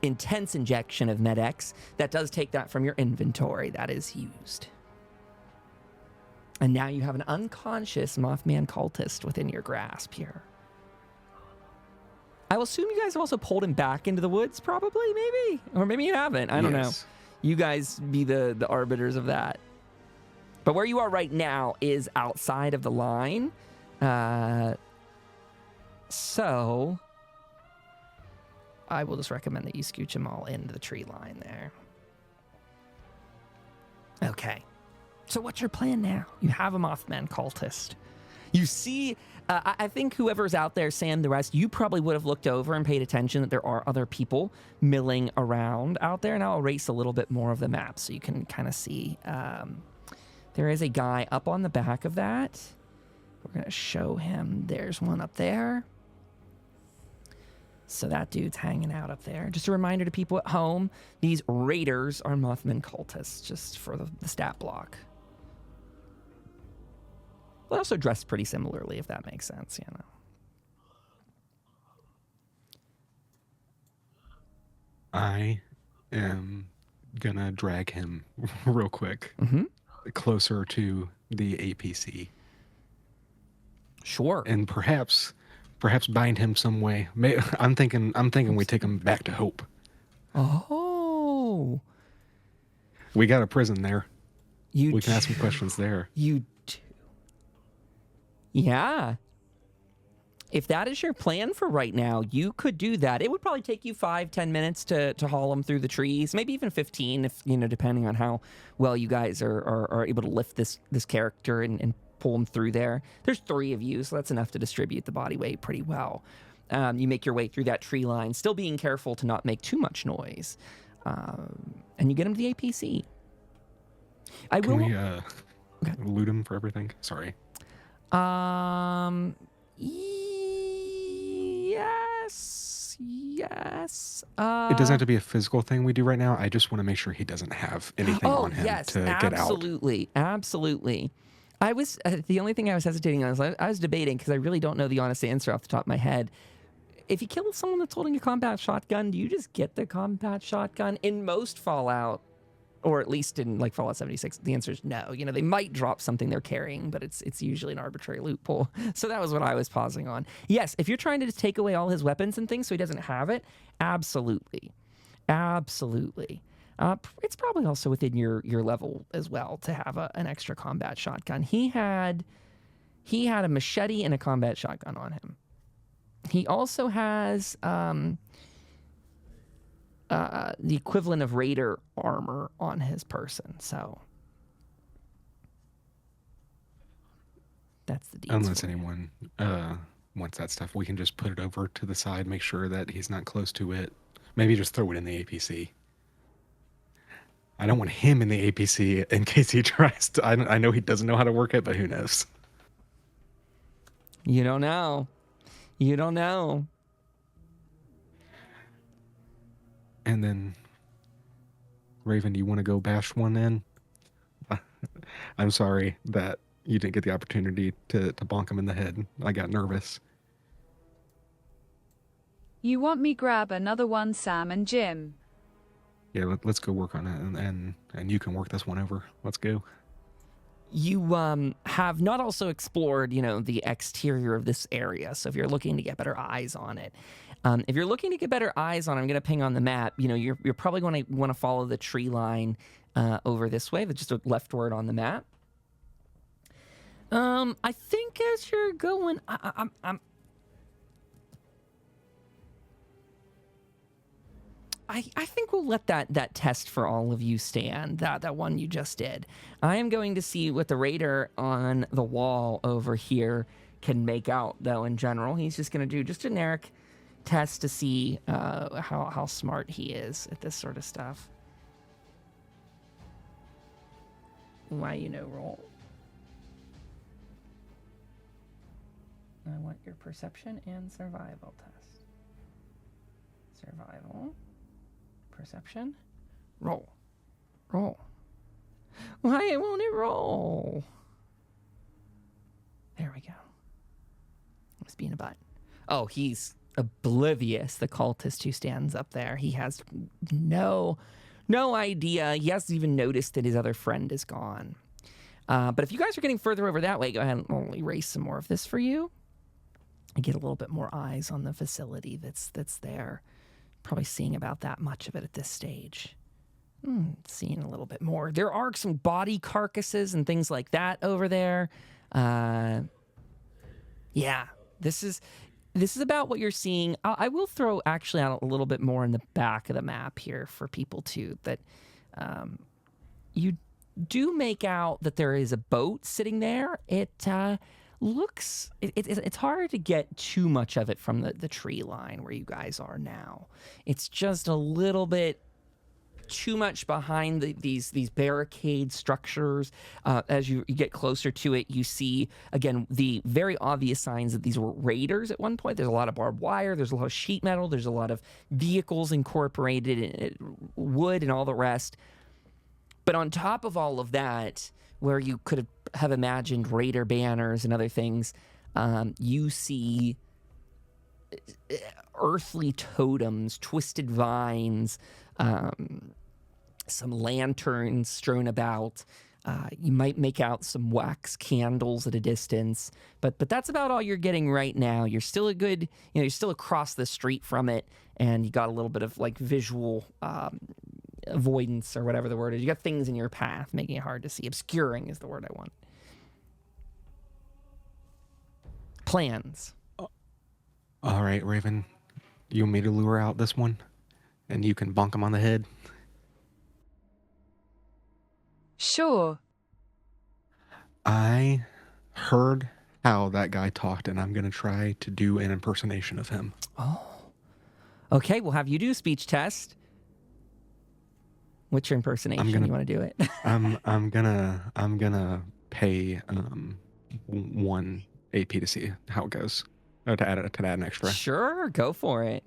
intense injection of Med-X. That does take that from your inventory. That is used. And now you have an unconscious Mothman cultist within your grasp here. I will assume you guys have also pulled him back into the woods, probably, maybe? Or maybe you haven't. I don't know. You guys be the arbiters of that. But where you are right now is outside of the line. So I will just recommend that you scooch them all into the tree line there. Okay. So what's your plan now? You have a Mothman cultist. You see, I think whoever's out there, Sam, the rest, you probably would have looked over and paid attention that there are other people milling around out there. And I'll erase a little bit more of the map so you can kind of see. There is a guy up on the back of that. We're going to show him. There's one up there. So that dude's hanging out up there. Just a reminder to people at home, these raiders are Mothman cultists, just for the stat block. But also dressed pretty similarly, if that makes sense, you know. I am gonna drag him real quick closer to the APC. Sure. And perhaps bind him some way. I'm thinking we take him back to Hope. Oh. We got a prison there. We can ask some questions there. You do. Yeah. if that is your plan for right now, you could do that. It would probably take you 5-10 minutes to haul him through the trees, maybe even 15, if depending on how well you guys are able to lift this character and pull him through there. There's 3 of you, so that's enough to distribute the body weight pretty well. You make your way through that tree line, still being careful to not make too much noise, and you get him to the APC. Can we loot him for everything? Sorry. Yes. It doesn't have to be a physical thing we do right now. I just want to make sure he doesn't have anything on him to get out. Absolutely. I was the only thing I was hesitating on is I was debating because I really don't know the honest answer off the top of my head. If you kill someone that's holding a combat shotgun, do you just get the combat shotgun? In most Fallout, or at least in like Fallout 76, the answer is no. They might drop something they're carrying, but it's usually an arbitrary loophole. So that was what I was pausing on. Yes, if you're trying to just take away all his weapons and things so he doesn't have it, absolutely. It's probably also within your level as well to have an extra combat shotgun. He had a machete and a combat shotgun on him. He also has the equivalent of raider armor on his person, so that's the deal. Unless anyone wants that stuff, we can just put it over to the side, make sure that he's not close to it. Maybe just throw it in the APC. I don't want him in the APC in case he tries to. I know he doesn't know how to work it, but who knows? You don't know. And then, Raven, do you want to go bash one in? I'm sorry that you didn't get the opportunity to bonk him in the head. I got nervous. You want me grab another one, Sam and Jim? Yeah, let's go work on it, and you can work this one over. Let's go. You have not also explored, the exterior of this area. So if you're looking to get better eyes on it, I'm going to ping on the map. You're probably going to want to follow the tree line over this way. That's just a leftward on the map. I think as you're going, I think we'll let that test for all of you stand, that one you just did. I am going to see what the raider on the wall over here can make out, though, in general. He's just going to do just generic tests to see how smart he is at this sort of stuff. Why roll. I want your perception and survival test. Survival. Perception. Roll. Why won't it roll? There we go. Must be in a butt. Oh, he's oblivious, the cultist who stands up there. He has no idea. He hasn't even noticed that his other friend is gone. But if you guys are getting further over that way, go ahead and I'll erase some more of this for you. I get a little bit more eyes on the facility that's there. Probably seeing about that much of it at this stage. Seeing a little bit more. There are some body carcasses and things like that over there. Yeah, this is about what you're seeing. I will throw actually out a little bit more in the back of the map here for people too. That you do make out that there is a boat sitting there. It looks it's hard to get too much of it from the tree line where you guys are now. It's just a little bit too much behind these barricade structures. As you get closer to it, you see again the very obvious signs that these were raiders at one point. There's a lot of barbed wire, there's a lot of sheet metal, there's a lot of vehicles incorporated in wood and all the rest. But on top of all of that, where you could have imagined raider banners and other things, you see earthly totems, twisted vines, some lanterns strewn about. You might make out some wax candles at a distance, but that's about all you're getting right now. You're still you're still across the street from it, and you got a little bit of like visual avoidance or whatever the word is. You got things in your path making it hard to see. Obscuring is the word I want. Plans. All right, Raven. You want me to lure out this one? And you can bonk him on the head? Sure. I heard how that guy talked, and I'm going to try to do an impersonation of him. Oh. Okay, we'll have you do a speech test. What's your impersonation? You want to do it? I'm gonna pay 1 AP to see how it goes. Or to add an extra. Sure, go for it.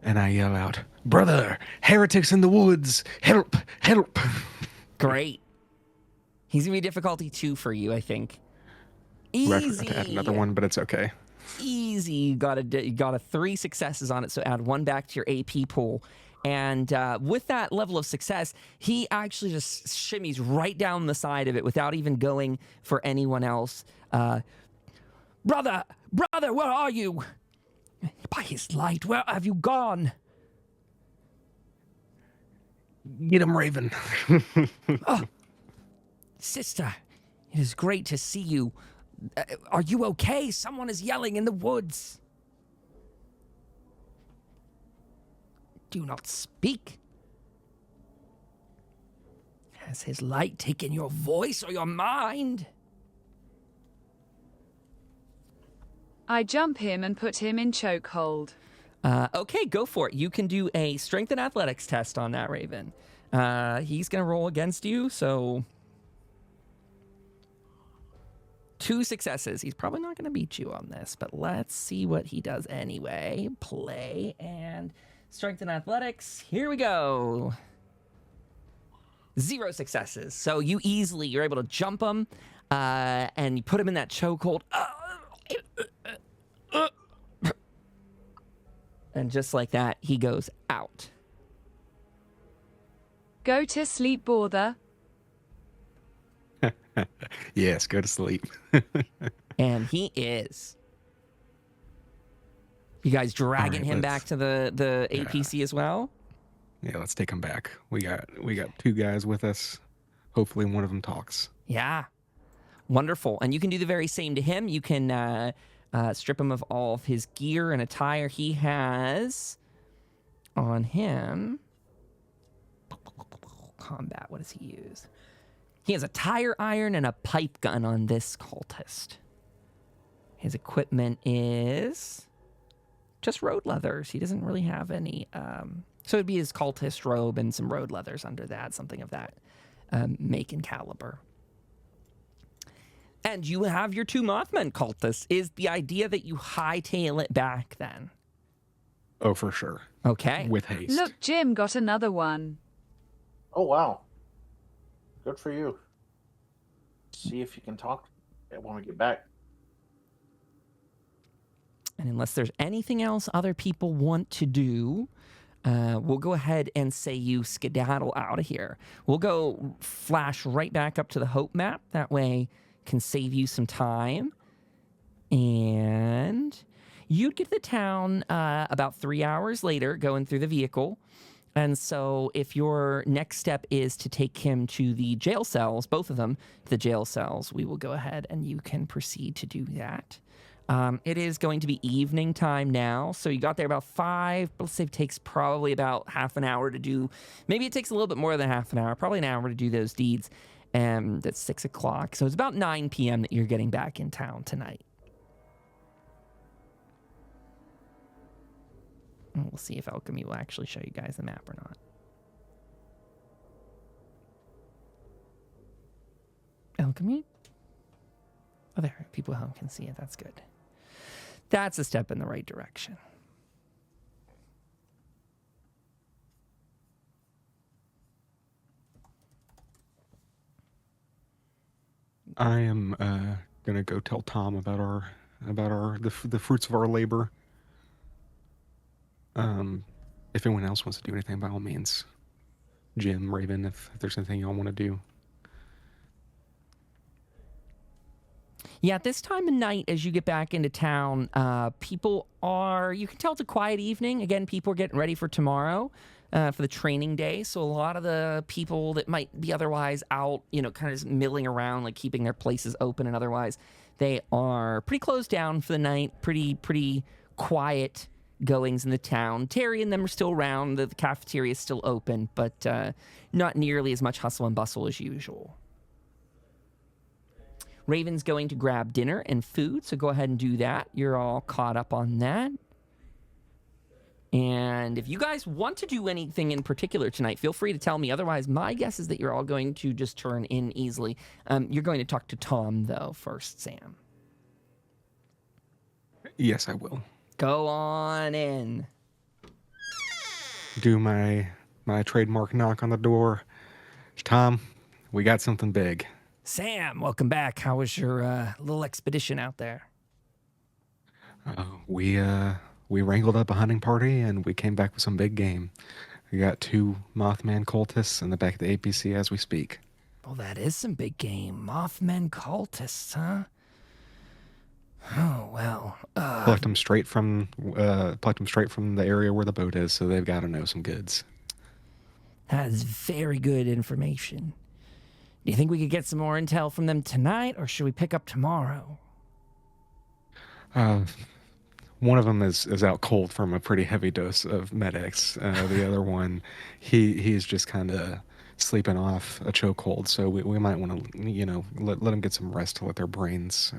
And I yell out, "Brother, heretics in the woods! Help! Help!" Great. He's gonna be difficulty 2 for you, I think. I Easy. forgot to add another one, but it's okay. Easy. You got a 3 successes on it, so add 1 back to your AP pool. And with that level of success, he actually just shimmies right down the side of it without even going for anyone else. Brother, where are you? By his light, where have you gone? Get him, Raven. Sister, it is great to see you. Are you okay? Someone is yelling in the woods. Do not speak. Has his light taken your voice or your mind? I jump him and put him in chokehold. Okay, go for it. You can do a strength and athletics test on that, Raven. He's going to roll against you, so 2 successes. He's probably not going to beat you on this, but let's see what he does anyway. Play and strength and athletics. Here we go. 0 successes. So you're able to jump him, and you put him in that chokehold. And just like that, he goes out. Go to sleep, bother. Yes, go to sleep. And he is. You guys dragging All right, him back to the APC as well? Yeah, let's take him back. We got 2 guys with us. Hopefully one of them talks. Yeah. Wonderful. And you can do the very same to him. You can strip him of all of his gear and attire. He has on him combat. What does he use? He has a tire iron and a pipe gun on this cultist. His equipment is just road leathers. He doesn't really have any. So it'd be his cultist robe and some road leathers under that, something of that make and caliber. And you have your 2 Mothman cultists. Is the idea that you hightail it back then? Oh, for sure. Okay. With haste. Look, Jim got another one. Oh, wow. Good for you. See if you can talk when we get back. And unless there's anything else other people want to do, we'll go ahead and say you skedaddle out of here. We'll go flash right back up to the Hope map. That way can save you some time. And you'd get to the town about 3 hours later, going through the vehicle. And so if your next step is to take him to the jail cells, both of them, to the jail cells, we will go ahead and you can proceed to do that. It is going to be evening time now, so you got there about 5. Let's say it takes probably about half an hour to do. Maybe it takes a little bit more than half an hour, probably an hour to do those deeds. And that's 6 o'clock, so it's about 9 p.m. that you're getting back in town tonight. And we'll see if Alchemy will actually show you guys the map or not. Alchemy? Oh, there. People at home can see it. That's good. That's a step in the right direction. I am gonna go tell Tom about the fruits of our labor. If anyone else wants to do anything, by all means. Jim, Raven, if there's anything y'all want to do. Yeah, at this time of night, as you get back into town, people are, you can tell it's a quiet evening. Again, people are getting ready for tomorrow, for the training day. So a lot of the people that might be otherwise out, kind of just milling around, like keeping their places open and otherwise, they are pretty closed down for the night, pretty quiet goings in the town. Terry and them are still around. The cafeteria is still open, but not nearly as much hustle and bustle as usual. Raven's going to grab dinner and food, so go ahead and do that. You're all caught up on that. And if you guys want to do anything in particular tonight, feel free to tell me. Otherwise, my guess is that you're all going to just turn in easily. You're going to talk to Tom, though, first, Sam. Yes, I will. Go on in. Do my trademark knock on the door. Tom, we got something big. Sam, welcome back. How was your little expedition out there? We wrangled up a hunting party and we came back with some big game. We got 2 Mothman cultists in the back of the APC as we speak. Well, that is some big game. Mothman cultists, huh? Oh, well. Plucked them straight from the area where the boat is, so they've got to know some goods. That is very good information. Do you think we could get some more intel from them tonight, or should we pick up tomorrow? One of them is out cold from a pretty heavy dose of Med-X. The other one, he's just kind of sleeping off a chokehold. So we might want to, let them get some rest to let their brains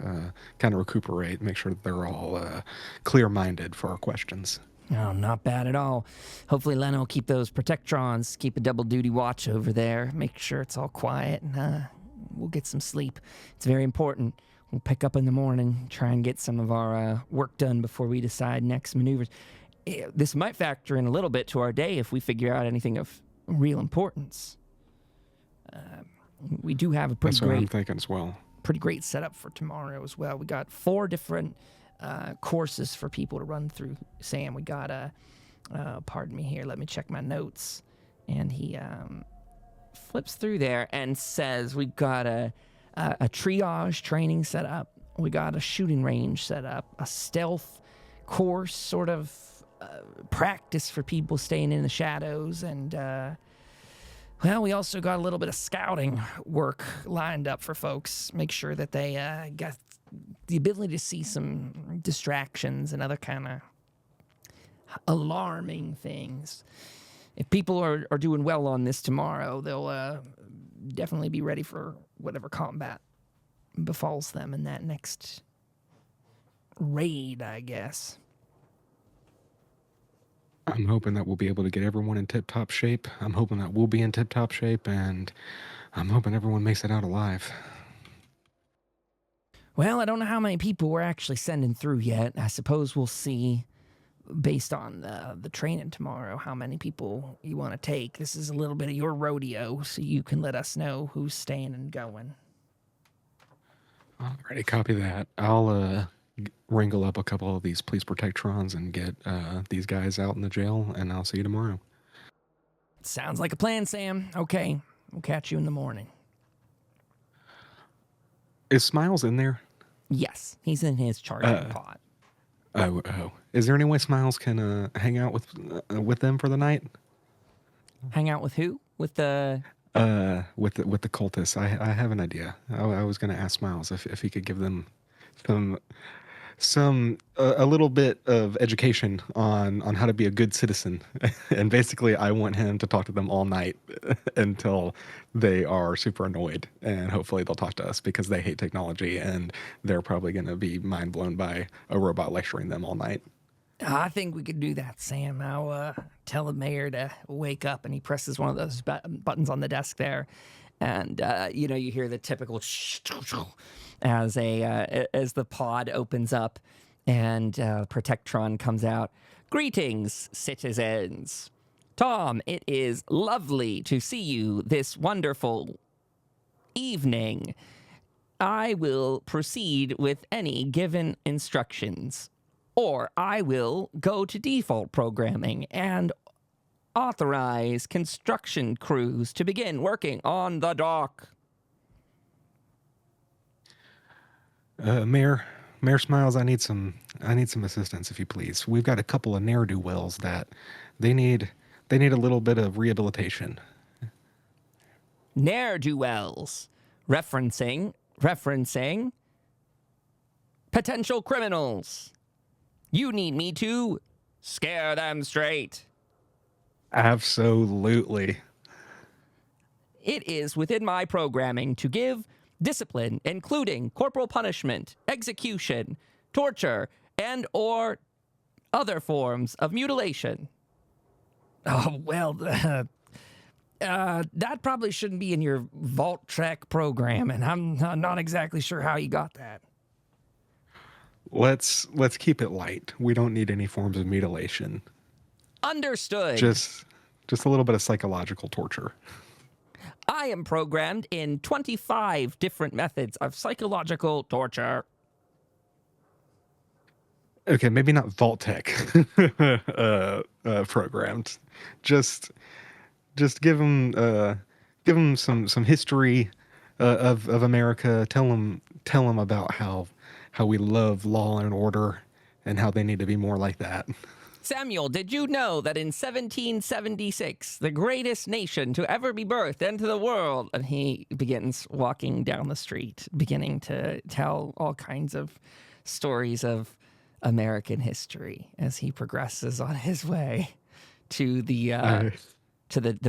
kind of recuperate, make sure that they're all clear-minded for our questions. Oh, not bad at all. Hopefully Len will keep those protectrons, keep a double-duty watch over there, make sure it's all quiet, and we'll get some sleep. It's very important. We'll pick up in the morning, try and get some of our work done before we decide next maneuvers. This might factor in a little bit to our day if we figure out anything of real importance. We do have a That's what I'm thinking as well. Pretty great setup for tomorrow as well. We got 4 different courses for people to run through. Sam, we got pardon me here, let me check my notes. And he flips through there and says we've got a triage training set up, we got a shooting range set up, a stealth course, sort of practice for people staying in the shadows, and well, we also got a little bit of scouting work lined up for folks, make sure that they got the ability to see some distractions and other kind of alarming things. If people are doing well on this tomorrow, they'll definitely be ready for whatever combat befalls them in that next raid, I guess. I'm hoping that we'll be able to get everyone in tip-top shape. I'm hoping that we'll be in tip-top shape, and I'm hoping everyone makes it out alive. Well, I don't know how many people we're actually sending through yet. I suppose we'll see, based on the training tomorrow, how many people you want to take. This is a little bit of your rodeo, so you can let us know who's staying and going. Alrighty, copy that. I'll wrangle up a couple of these police protectrons and get these guys out in the jail, and I'll see you tomorrow. Sounds like a plan, Sam. Okay, we'll catch you in the morning. Is Smiles in there? Yes, he's in his charging pod. Oh. Is there any way Smiles can hang out with them for the night? Hang out with who? With the cultists. I have an idea. I was going to ask Smiles if he could give them a little bit of education on how to be a good citizen. And basically I want him to talk to them all night until they are super annoyed, and hopefully they'll talk to us because they hate technology and they're probably going to be mind blown by a robot lecturing them all night. I think we could do that, Sam. I'll tell the mayor to wake up, and he presses one of those buttons on the desk there, and you hear the typical as the pod opens up, and Protectron comes out. Greetings, citizens. Tom, it is lovely to see you this wonderful evening. I will proceed with any given instructions, or I will go to default programming and authorize construction crews to begin working on the dock. Mayor Smiles, I need some assistance, if you please. We've got a couple of ne'er-do-wells that they need a little bit of rehabilitation. Ne'er-do-wells. Referencing potential criminals. You need me to scare them straight. Absolutely. It is within my programming to give discipline, including corporal punishment, execution, torture, and or other forms of mutilation. Oh, well, that probably shouldn't be in your vault-tec program, and I'm not exactly sure how you got that. Let's keep it light. We don't need any forms of mutilation. Understood. Just a little bit of psychological torture. I am programmed in 25 different methods of psychological torture. Okay, maybe not vault-tec programmed. Just give them some history of America. Tell them about how we love law and order and how they need to be more like that. Samuel, did you know that in 1776, the greatest nation to ever be birthed into the world, and he begins walking down the street, beginning to tell all kinds of stories of American history as he progresses on his way to the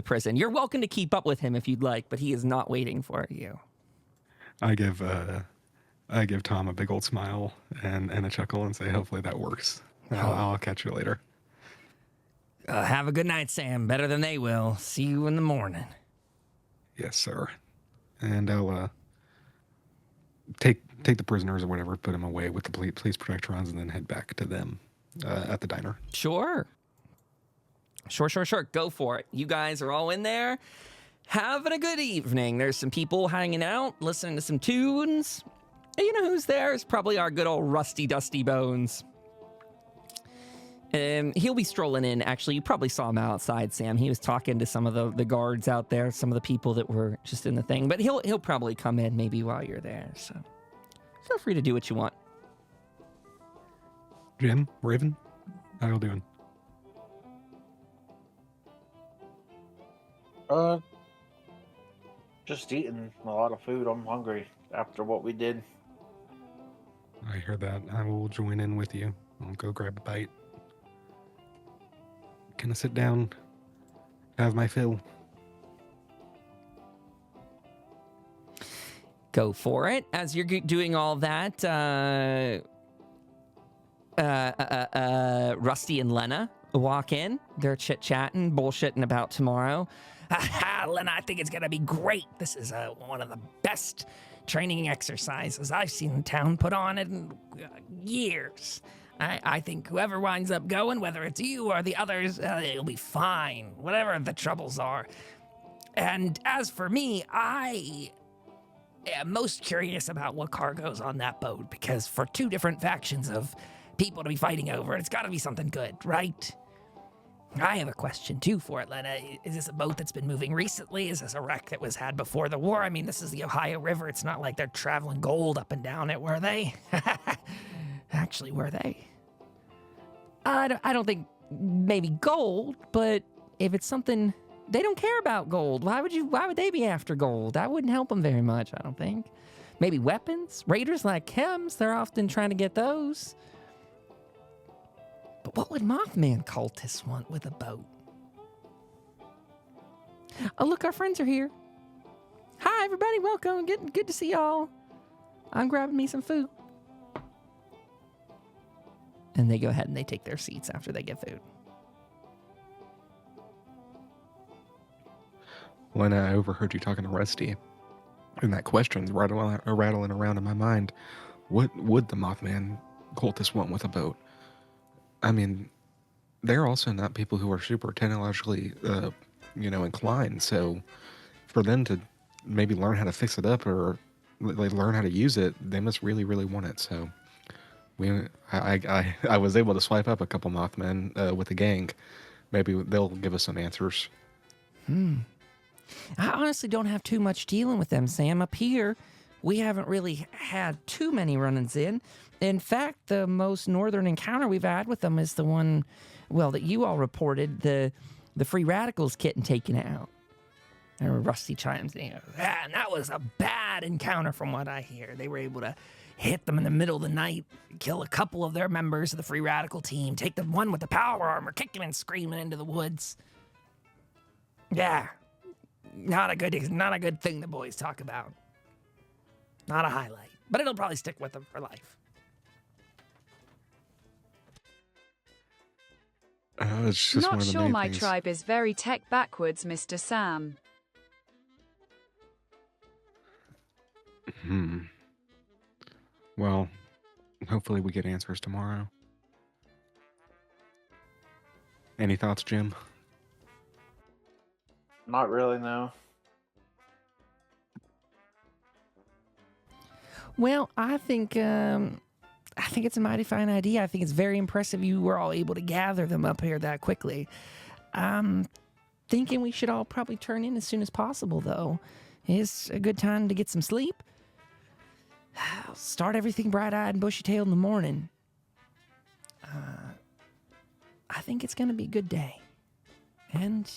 prison. You're welcome to keep up with him if you'd like, but he is not waiting for you. I give Tom a big old smile and a chuckle and say, hopefully that works. I'll catch you later. Have a good night, Sam. Better than they will. See you in the morning. Yes, sir. And I'll take the prisoners or whatever, put them away with the police protectrons, and then head back to them at the diner. Sure. Go for it. You guys are all in there having a good evening. There's some people hanging out, listening to some tunes. And you know who's there? It's probably our good old Rusty Dusty Bones. He'll be strolling in. Actually, you probably saw him outside, Sam. He was talking to some of the guards out there, some of the people that were just in the thing. But he'll probably come in maybe while you're there. So feel free to do what you want. Jim, Raven, how y'all doing? Just eating a lot of food. I'm hungry after what we did. I hear that. I will join in with you. I'll go grab a bite. Can I sit down? Have my fill? Go for it. As you're doing all that, Rusty and Lena walk in. They're chit-chatting, bullshitting about tomorrow. Lena, I think it's going to be great. This is one of the best training exercises I've seen the town put on in years. I think whoever winds up going, whether it's you or the others, it'll be fine, whatever the troubles are. And as for me, I am most curious about what cargo's on that boat, because for two different factions of people to be fighting over, it's got to be something good, right? I have a question, too, for it, Lena. Is this a boat that's been moving recently? Is this a wreck that was had before the war? I mean, this is the Ohio River. It's not like they're traveling gold up and down it, were they? Actually, were they? I don't think maybe gold, but if it's something... They don't care about gold. Why would they be after gold? That wouldn't help them very much, I don't think. Maybe weapons? Raiders like chems, they're often trying to get those. But what would Mothman cultists want with a boat? Oh, look, our friends are here. Hi, everybody. Welcome. Good to see y'all. I'm grabbing me some food. And they go ahead and they take their seats after they get food. When I overheard you talking to Rusty, and that question's rattling around in my mind, what would the Mothman cultists want with a boat? I mean, they're also not people who are super technologically, inclined. So for them to maybe learn how to fix it up or like learn how to use it, they must really, really want it. So I was able to swipe up a couple Mothmen with the gang. Maybe they'll give us some answers. I honestly don't have too much dealing with them, Sam. Up here, we haven't really had too many run-ins in. In fact, the most northern encounter we've had with them is the one, well, that you all reported, the free radicals getting taken out. And Rusty chimes in, he goes, and that was a bad encounter from what I hear. They were able to hit them in the middle of the night, kill a couple of their members of the free radical team, take the one with the power armor, kick him and screaming into the woods. Yeah, not a good thing the boys talk about. Not a highlight, but it'll probably stick with them for life. It's just one Not of the sure many my things. tribe is very tech backwards, Mr. Sam. Well, hopefully we get answers tomorrow. Any thoughts, Jim? Not really, no. Well, I think it's a mighty fine idea. I think it's very impressive you were all able to gather them up here that quickly. I'm thinking we should all probably turn in as soon as possible, though. It's a good time to get some sleep. Start everything bright-eyed and bushy-tailed in the morning. I think it's going to be a good day. And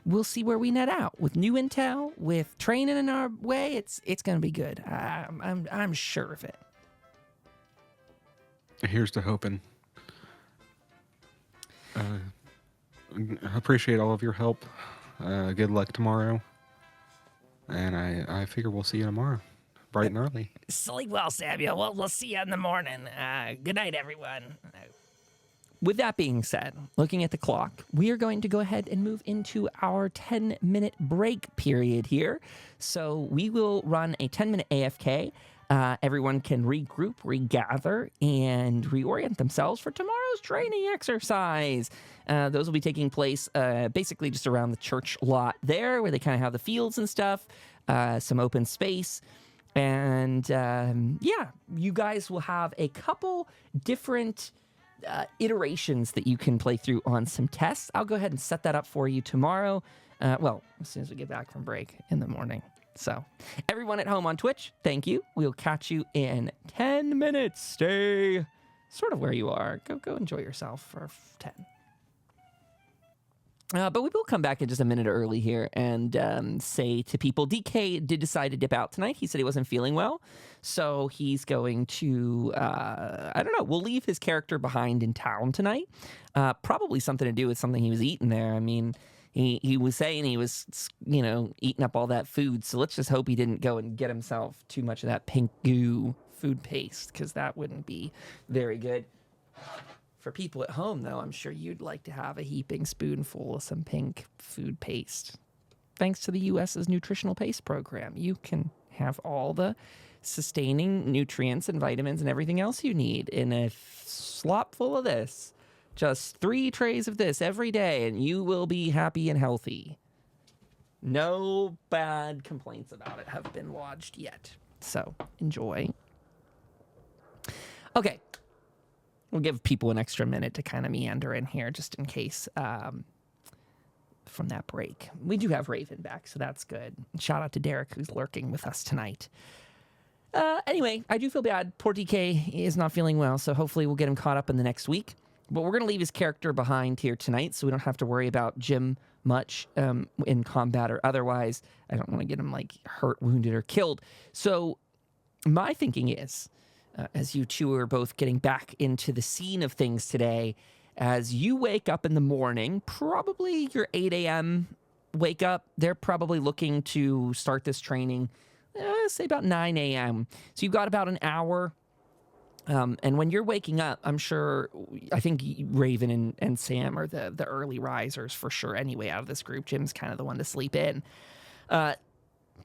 we'll see where we net out. With new intel, with training in our way, it's going to be good. I'm sure of it. Here's to hoping. I appreciate all of your help. Good luck tomorrow. And I figure we'll see you tomorrow, bright and early. Sleep well, Samuel. We'll see you in the morning. Good night, everyone. With that being said, looking at the clock, we are going to go ahead and move into our 10-minute break period here. So we will run a 10-minute AFK. Everyone can regroup, regather, and reorient themselves for tomorrow's training exercise. Those will be taking place basically just around the church lot there, where they kind of have the fields and stuff, some open space. And yeah, you guys will have a couple different iterations that you can play through on some tests. I'll go ahead and set that up for you tomorrow. Well, as soon as we get back from break in the morning. So, everyone at home on Twitch, thank you. We'll catch you in 10 minutes. Stay sort of where you are. Go enjoy yourself for 10. But we will come back in just a minute early here and say to people, DK did decide to dip out tonight. He said he wasn't feeling well. So he's going to, I don't know, we'll leave his character behind in town tonight. Probably something to do with something he was eating there. I mean, he was saying he was, eating up all that food. So let's just hope he didn't go and get himself too much of that pink goo food paste, because that wouldn't be very good. For people at home, though, I'm sure you'd like to have a heaping spoonful of some pink food paste. Thanks to the U.S.'s Nutritional Paste Program, you can have all the sustaining nutrients and vitamins and everything else you need in a slop full of this. Just 3 trays of this every day, and you will be happy and healthy. No bad complaints about it have been lodged yet. So, enjoy. Okay. We'll give people an extra minute to kind of meander in here just in case from that break. We do have Raven back, so that's good. Shout out to Derek, who's lurking with us tonight. Anyway, I do feel bad. Poor DK is not feeling well, so hopefully we'll get him caught up in the next week. But we're going to leave his character behind here tonight, so we don't have to worry about Jim much in combat or otherwise. I don't want to get him hurt, wounded, or killed. So my thinking is, as you two are both getting back into the scene of things today, as you wake up in the morning, probably your 8 a.m. wake up, they're probably looking to start this training, say about 9 a.m. So you've got about an hour. And when you're waking up, I think Raven and Sam are the early risers for sure anyway out of this group. Jim's kind of the one to sleep in. I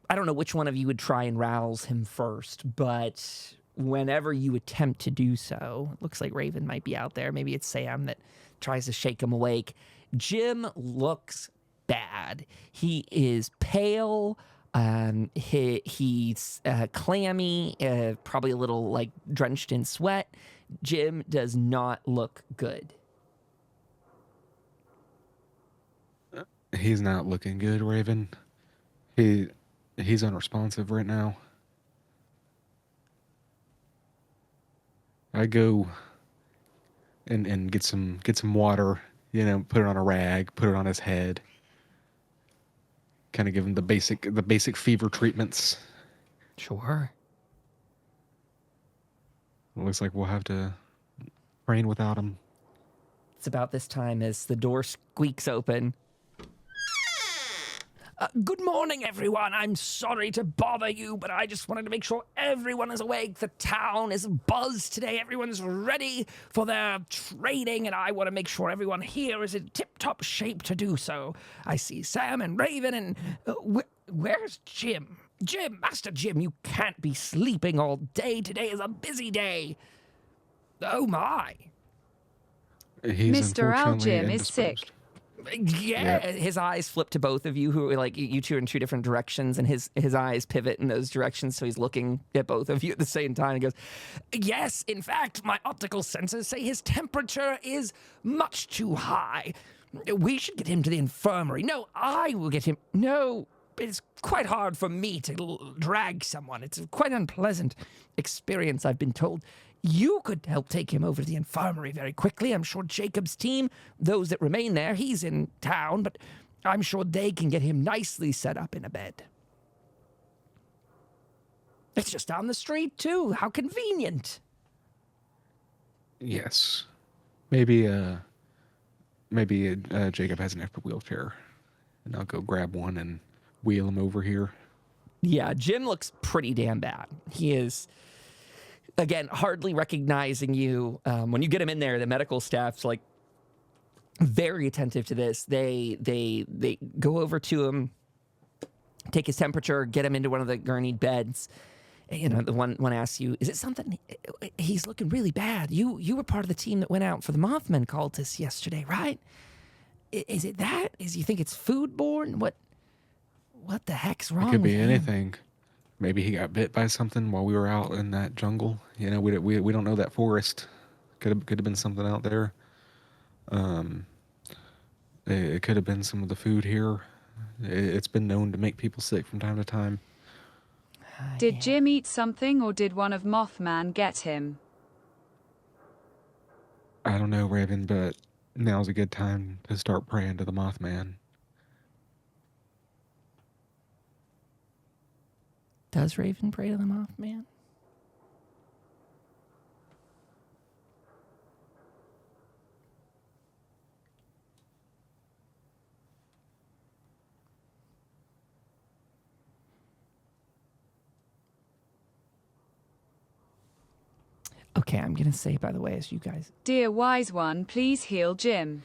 don't know which one of you would try and rouse him first, but whenever you attempt to do so, it looks like Raven might be out there. Maybe it's Sam that tries to shake him awake. Jim looks bad. He is pale. He's clammy, probably a little drenched in sweat. Jim does not look good. He's not looking good, Raven. He's unresponsive right now. I go and get some water, put it on a rag, put it on his head, kind of give him the basic fever treatments. Sure. It looks like we'll have to train without him. It's about this time as the door squeaks open. Good morning, everyone. I'm sorry to bother you, but I just wanted to make sure everyone is awake. The town is buzzed today. Everyone's ready for their training, and I want to make sure everyone here is in tip-top shape to do so. I see Sam and Raven, and where's Jim? Master Jim, you can't be sleeping all day. Today is a busy day. Oh, my. He's Mr. Al unfortunately Jim is indisposed. sick. Yeah, Yep. his eyes flip to both of you, who are like, you two are in two different directions, and his eyes pivot in those directions, so he's looking at both of you at the same time and goes, yes, in fact, my optical sensors say his temperature is much too high. We should get him to the infirmary. No, I will get him. No, it's quite hard for me to drag someone. It's a quite unpleasant experience, I've been told. You could help take him over to the infirmary very quickly. I'm sure Jacob's team, those that remain there, he's in town, but I'm sure they can get him nicely set up in a bed. It's just down the street, too. How convenient. Yes. Maybe Jacob has an extra wheelchair, and I'll go grab one and wheel him over here. Yeah, Jim looks pretty damn bad. He is, again, hardly recognizing you. When you get him in there, the medical staff's like very attentive to this. They go over to him, take his temperature, get him into one of the gurneyed beds. The one asks you, is it something? He's looking really bad. You were part of the team that went out for the Mothman cultists yesterday, right? Is it that? You think it's foodborne? What the heck's wrong? It could be with him? anything. Maybe he got bit by something while we were out in that jungle. We don't know that forest. Could have been something out there. It could have been some of the food here. It's been known to make people sick from time to time. Did Jim eat something, or did one of Mothman get him? I don't know, Raven, but now's a good time to start praying to the Mothman. Does Raven pray to the Mothman? Okay, I'm going to say, by the way, as you guys... Dear wise one, please heal Jim.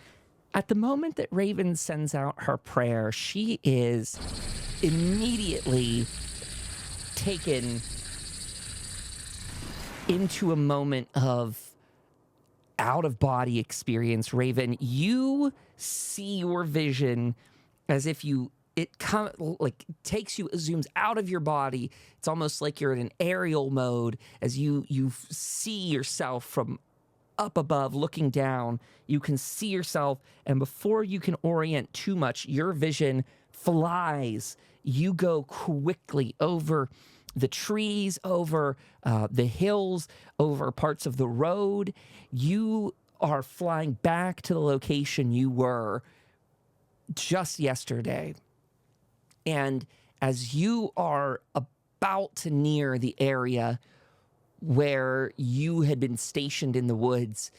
At the moment that Raven sends out her prayer, she is immediately taken into a moment of out-of-body experience. Raven, you see your vision as if it takes you, zooms out of your body. It's almost like you're in an aerial mode as you see yourself from up above looking down. You can see yourself, and before you can orient too much, your vision flies. You go quickly over the trees, over the hills, over parts of the road. You are flying back to the location you were just yesterday. And as you are about to near the area where you had been stationed in the woods,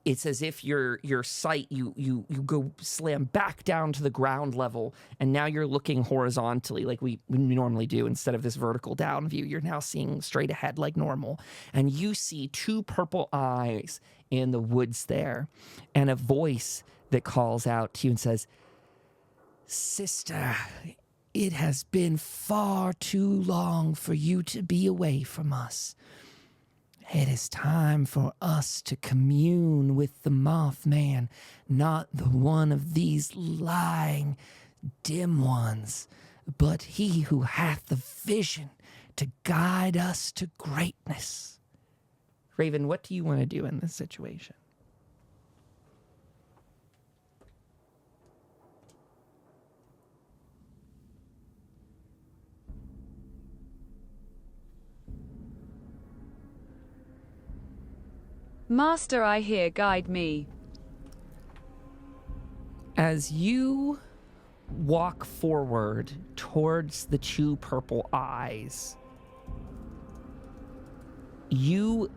it's as if your sight, you go slam back down to the ground level, and now you're looking horizontally like we normally do. Instead of this vertical down view, you're now seeing straight ahead like normal. And you see two purple eyes in the woods there, and a voice that calls out to you and says, "Sister, it has been far too long for you to be away from us. It is time for us to commune with the Mothman, not the one of these lying, dim ones, but he who hath the vision to guide us to greatness." Raven, what do you want to do in this situation? Master, I hear, guide me. As you walk forward towards the two purple eyes, you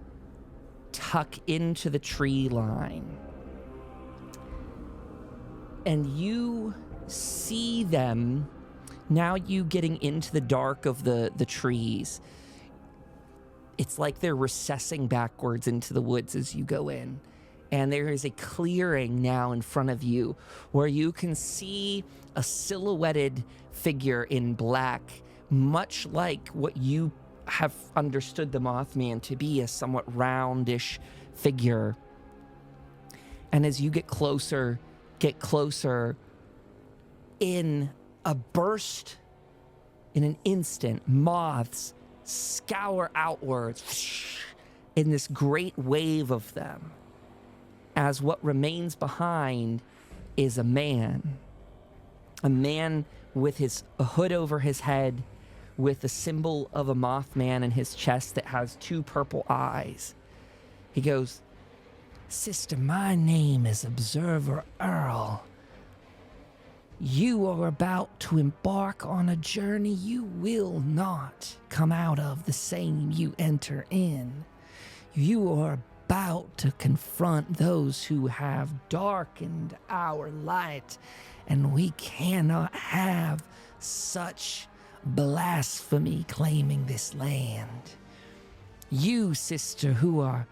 tuck into the tree line, and you see them. Now you getting into the dark of the trees. It's like they're recessing backwards into the woods as you go in. And there is a clearing now in front of you where you can see a silhouetted figure in black, much like what you have understood the Mothman to be, a somewhat roundish figure. And as you get closer, in a burst, in an instant, moths scour outwards in this great wave of them, as what remains behind is a man with a hood over his head, with a symbol of a Mothman in his chest that has two purple eyes. He goes, "Sister, my name is Observer Errol. You are about to embark on a journey you will not come out of the same you enter in. You are about to confront those who have darkened our light, and we cannot have such blasphemy claiming this land. You, sister, who are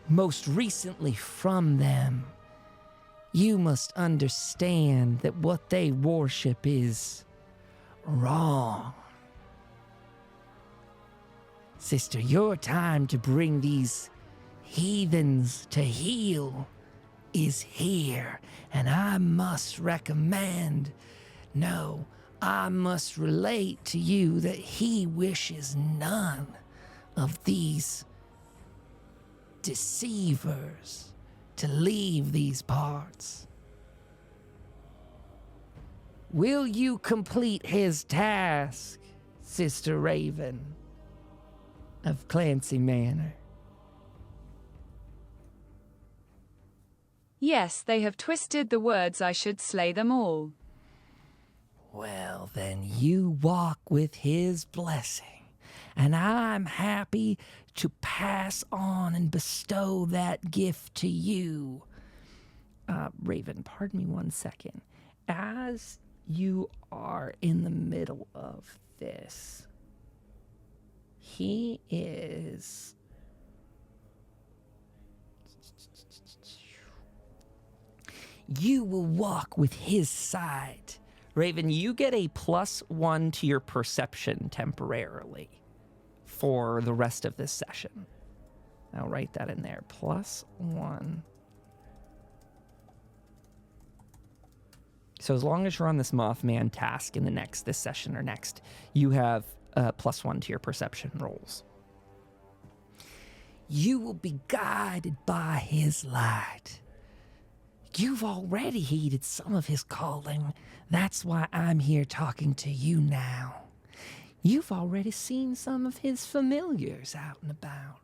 most recently from them, you must understand that what they worship is wrong. Sister, your time to bring these heathens to heel is here, and I must recommend, no, I must relate to you that he wishes none of these deceivers to leave these parts. Will you complete his task, Sister Raven of Clancy Manor?" Yes, they have twisted the words. I should slay them all. Well, then you walk with his blessing, and I'm happy to pass on and bestow that gift to you. Raven, pardon me 1 second. As you are in the middle of this, he is... You will walk with his side. Raven, you get a +1 to your perception temporarily for the rest of this session. I'll write that in there. +1. So as long as you're on this Mothman task in this session or next, you have +1 to your perception rolls. You will be guided by his light. You've already heeded some of his calling. That's why I'm here talking to you now. You've already seen some of his familiars out and about.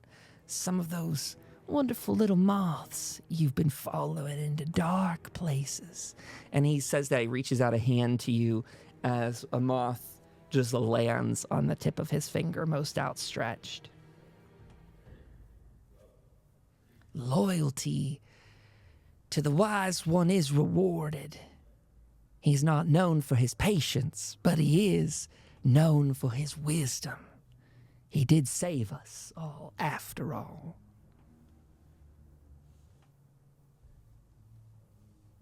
Some of those wonderful little moths you've been following into dark places. And he says that he reaches out a hand to you as a moth just lands on the tip of his finger, most outstretched. Loyalty to the wise one is rewarded. He's not known for his patience, but he is known for his wisdom. He did save us all, after all.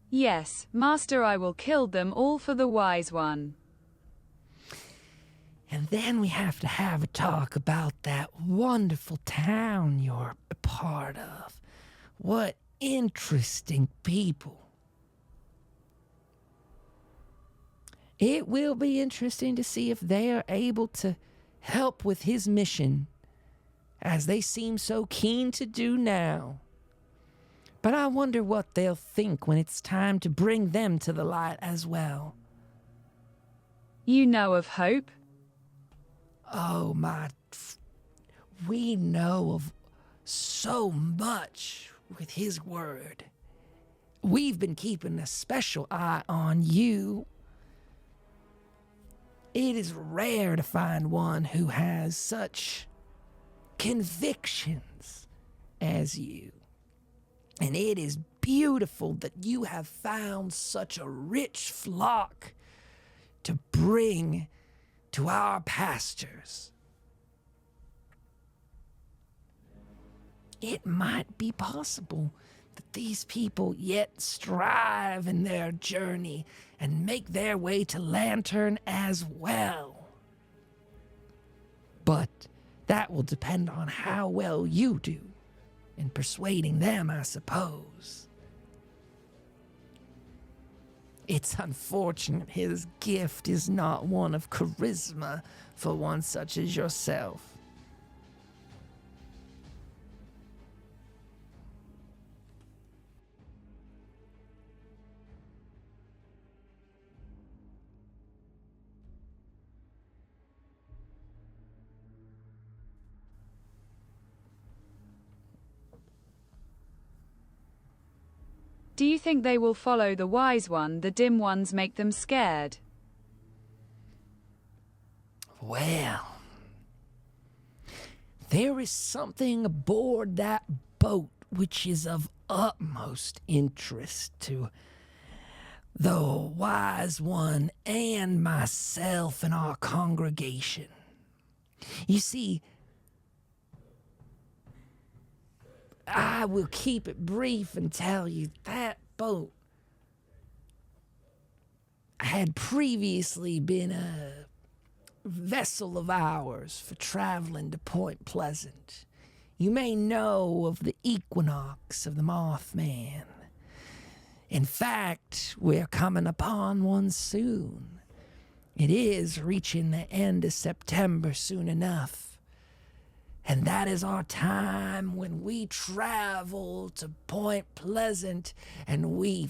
Yes, Master, I will kill them all for the wise one. And then we have to have a talk about that wonderful town you're a part of. What interesting people. It will be interesting to see if they are able to help with his mission, as they seem so keen to do now. But I wonder what they'll think when it's time to bring them to the light as well. You know of Hope? Oh, we know of so much with his word. We've been keeping a special eye on you. It is rare to find one who has such convictions as you. And it is beautiful that you have found such a rich flock to bring to our pastures. It might be possible that these people yet strive in their journey and make their way to Lantern as well. But that will depend on how well you do in persuading them, I suppose. It's unfortunate his gift is not one of charisma for one such as yourself. Do you think they will follow the wise one? The dim ones make them scared. Well, there is something aboard that boat which is of utmost interest to the wise one and myself and our congregation. You see, I will keep it brief and tell you that boat had previously been a vessel of ours for traveling to Point Pleasant. You may know of the equinox of the Mothman. In fact, we're coming upon one soon. It is reaching the end of September soon enough. And that is our time when we travel to Point Pleasant and we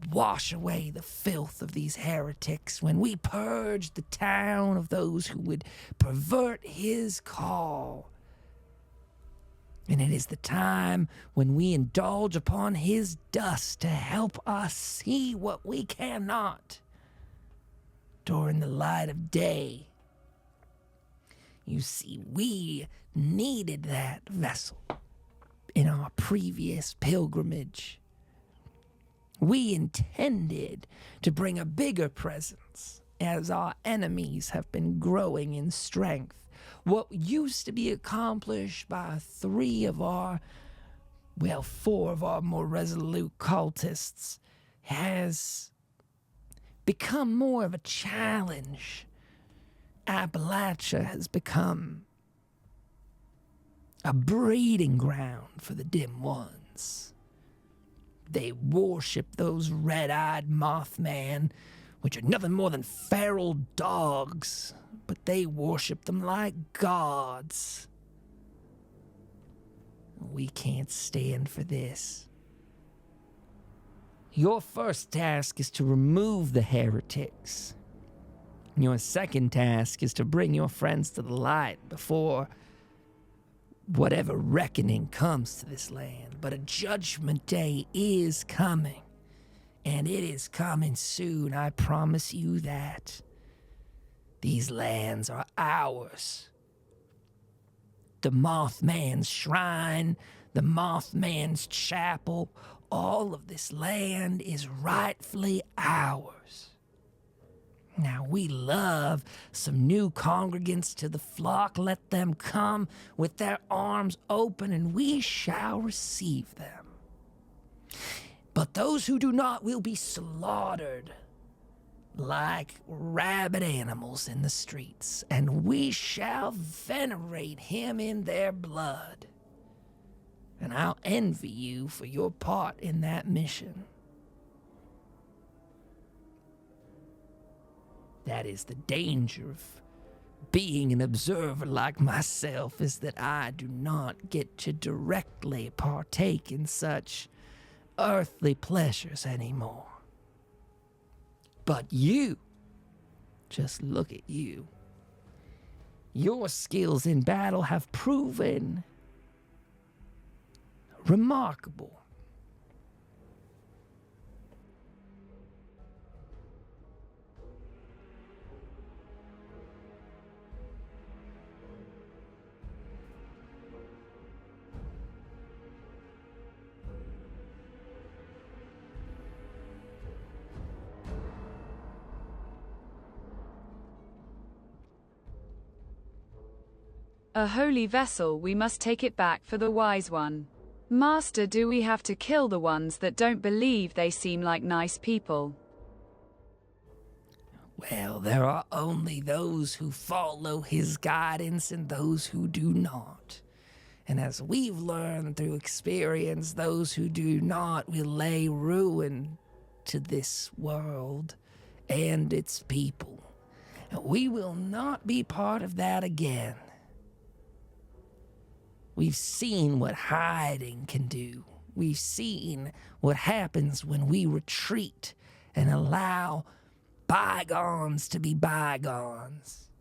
wash away the filth of these heretics, when we purge the town of those who would pervert his call. And it is the time when we indulge upon his dust to help us see what we cannot during the light of day. You see, we needed that vessel in our previous pilgrimage. We intended to bring a bigger presence as our enemies have been growing in strength. What used to be accomplished by four of our more resolute cultists has become more of a challenge. Appalachia has become a breeding ground for the dim ones. They worship those red-eyed Mothman, which are nothing more than feral dogs, but they worship them like gods. We can't stand for this. Your first task is to remove the heretics. Your second task is to bring your friends to the light before whatever reckoning comes to this land. But a judgment day is coming, and it is coming soon, I promise you that. These lands are ours. The Mothman's shrine, the Mothman's chapel, all of this land is rightfully ours. Now, we love some new congregants to the flock. Let them come with their arms open, and we shall receive them. But those who do not will be slaughtered like rabid animals in the streets, and we shall venerate him in their blood. And I'll envy you for your part in that mission. That is the danger of being an observer like myself, is that I do not get to directly partake in such earthly pleasures anymore. But you, just look at you. Your skills in battle have proven Remarkable. A holy vessel, we must take it back for the wise one. Master, do we have to kill the ones that don't believe they seem like nice people? Well, there are only those who follow his guidance and those who do not. And as we've learned through experience, those who do not will lay ruin to this world and its people. And we will not be part of that again. We've seen what hiding can do. We've seen what happens when we retreat and allow bygones to be bygones.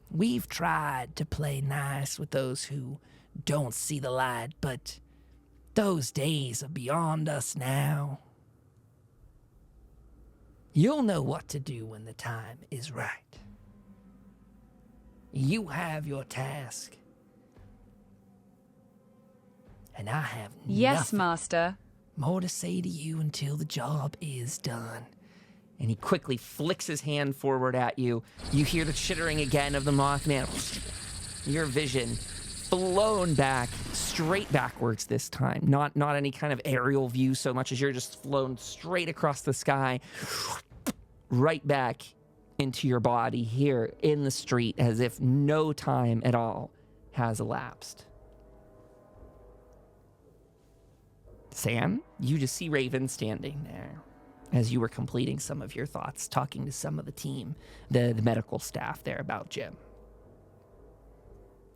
We've tried to play nice with those who don't see the light, but those days are beyond us now. You'll know what to do when the time is right. You have your task. And I have Yes, nothing Master. more to say to you until the job is done. And he quickly flicks his hand forward at you. You hear the chittering again of the Mothman. Your vision flown back, straight backwards this time. Not any kind of aerial view so much as you're just flown straight across the sky, right back into your body here in the street as if no time at all has elapsed. Sam, you just see Raven standing there as you were completing some of your thoughts, talking to some of the team, the medical staff there about Jim.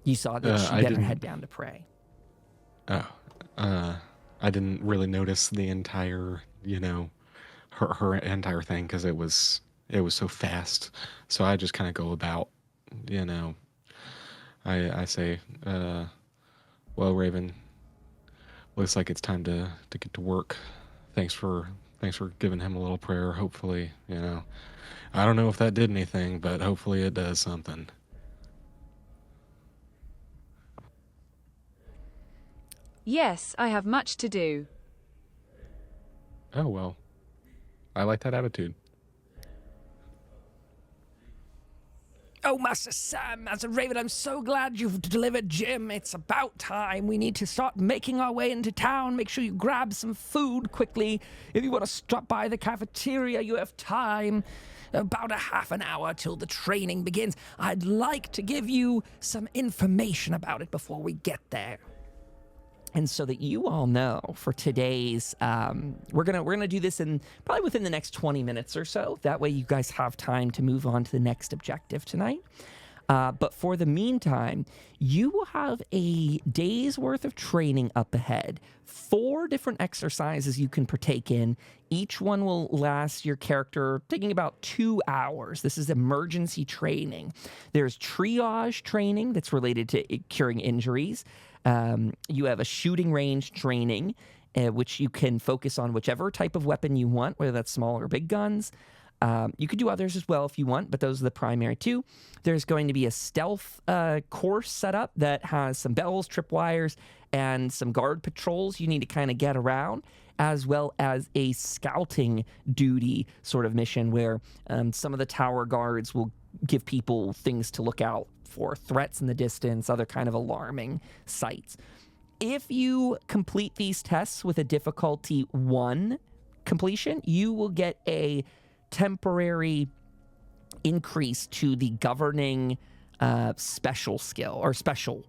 You saw that she bent her head down to pray. Oh, I didn't really notice the entire, her entire thing because it was so fast. So I just kind of go about, I say, well, Raven, looks like it's time to get to work. Thanks for giving him a little prayer. Hopefully, I don't know if that did anything, but hopefully it does something. Yes, I have much to do. Oh, well, I like that attitude. Oh, Master Sam, Master Raven, I'm so glad you've delivered Jim. It's about time. We need to start making our way into town. Make sure you grab some food quickly. If you want to stop by the cafeteria, you have time. About a half an hour till the training begins. I'd like to give you some information about it before we get there. And so that you all know, for today's, we're gonna do this in probably within the next 20 minutes or so. That way you guys have time to move on to the next objective tonight. But for the meantime, you will have a day's worth of training up ahead. 4 different exercises you can partake in. Each one will last your character taking about 2 hours. This is emergency training. There's triage training that's related to curing injuries. You have a shooting range training, which you can focus on whichever type of weapon you want, whether that's small or big guns. You could do others as well if you want, but those are the primary 2. There's going to be a stealth course set up that has some bells, tripwires, and some guard patrols you need to kind of get around, as well as a scouting duty sort of mission where some of the tower guards will give people things to look out for, threats in the distance, other kind of alarming sights. If you complete these tests with a difficulty 1 completion, you will get a temporary increase to the governing special skill, or special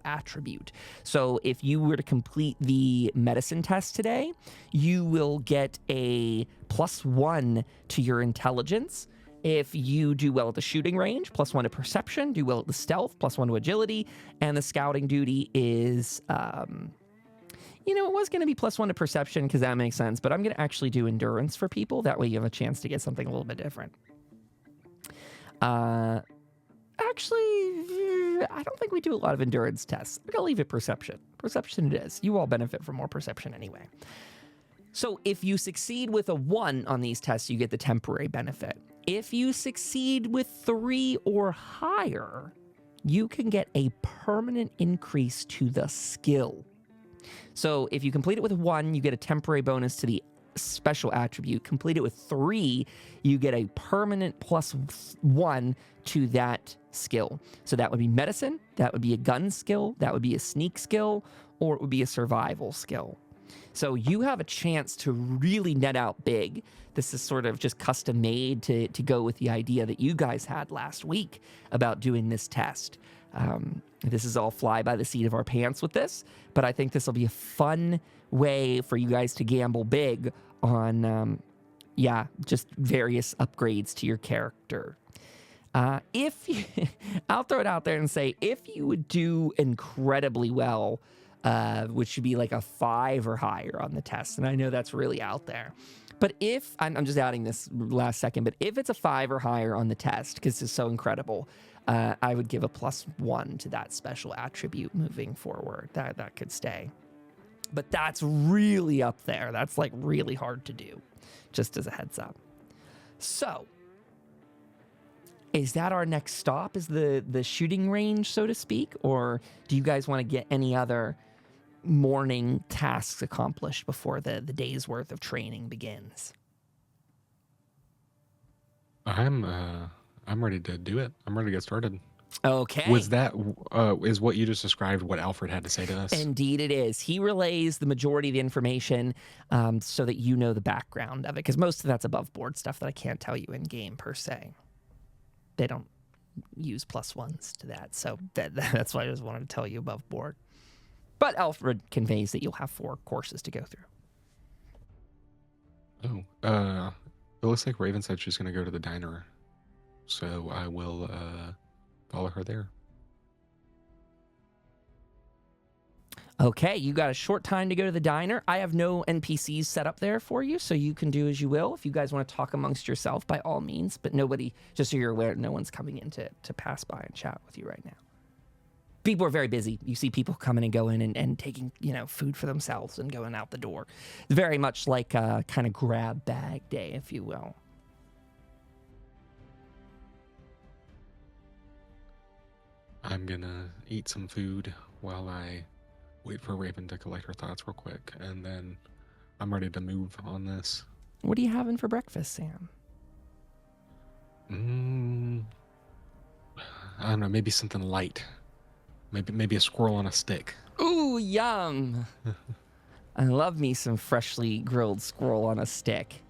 attribute. So if you were to complete the medicine test today, you will get a +1 to your intelligence. If you do well at the shooting range, +1 to perception, do well at the stealth, +1 to agility, and the scouting duty is, it was going to be +1 to perception because that makes sense, but I'm going to actually do endurance for people. That way you have a chance to get something a little bit different. Actually, I don't think we do a lot of endurance tests. I'm going to leave it perception. Perception it is. You all benefit from more perception anyway. So if you succeed with a 1 on these tests, you get the temporary benefit. If you succeed with 3 or higher, you can get a permanent increase to the skill. So if you complete it with a 1, you get a temporary bonus to the special attribute. Complete it with 3, you get a permanent +1 to that skill. So that would be medicine, that would be a gun skill, that would be a sneak skill, or it would be a survival skill. So you have a chance to really net out big. This is sort of just custom made to go with the idea that you guys had last week about doing this test. This is all fly by the seat of our pants with this, but I think this will be a fun way for you guys to gamble big on, just various upgrades to your character. I'll throw it out there and say, if you would do incredibly well, which should be like a 5 or higher on the test, and I know that's really out there, but if, I'm just adding this last second, but if it's a 5 or higher on the test, because it's so incredible, I would give a +1 to that special attribute moving forward. That could stay. But that's really up there. That's like really hard to do, just as a heads up. So, is that our next stop? Is the shooting range, so to speak? Or do you guys want to get any other morning tasks accomplished before the day's worth of training begins? I'm ready to do it. I'm ready to get started. Okay. Was that is what you just described what Alfred had to say to us? Indeed it is. He relays the majority of the information so that you know the background of it, because most of that's above board stuff that I can't tell you in game per se. They don't use +1s to that, so that's why I just wanted to tell you above board. But Alfred conveys that you'll have 4 courses to go through. Oh, it looks like Raven said she's going to go to the diner, so I will follow her there. Okay, you got a short time to go to the diner. I have no NPCs set up there for you, so you can do as you will. If you guys want to talk amongst yourself, by all means, but nobody, just so you're aware, no one's coming in to pass by and chat with you right now. People are very busy. You see people coming and going and taking, food for themselves and going out the door. Very much like a kind of grab bag day, if you will. I'm going to eat some food while I wait for Raven to collect her thoughts real quick, and then I'm ready to move on this. What are you having for breakfast, Sam? I don't know, maybe something light. Maybe a squirrel on a stick. Ooh, yum! I love me some freshly grilled squirrel on a stick.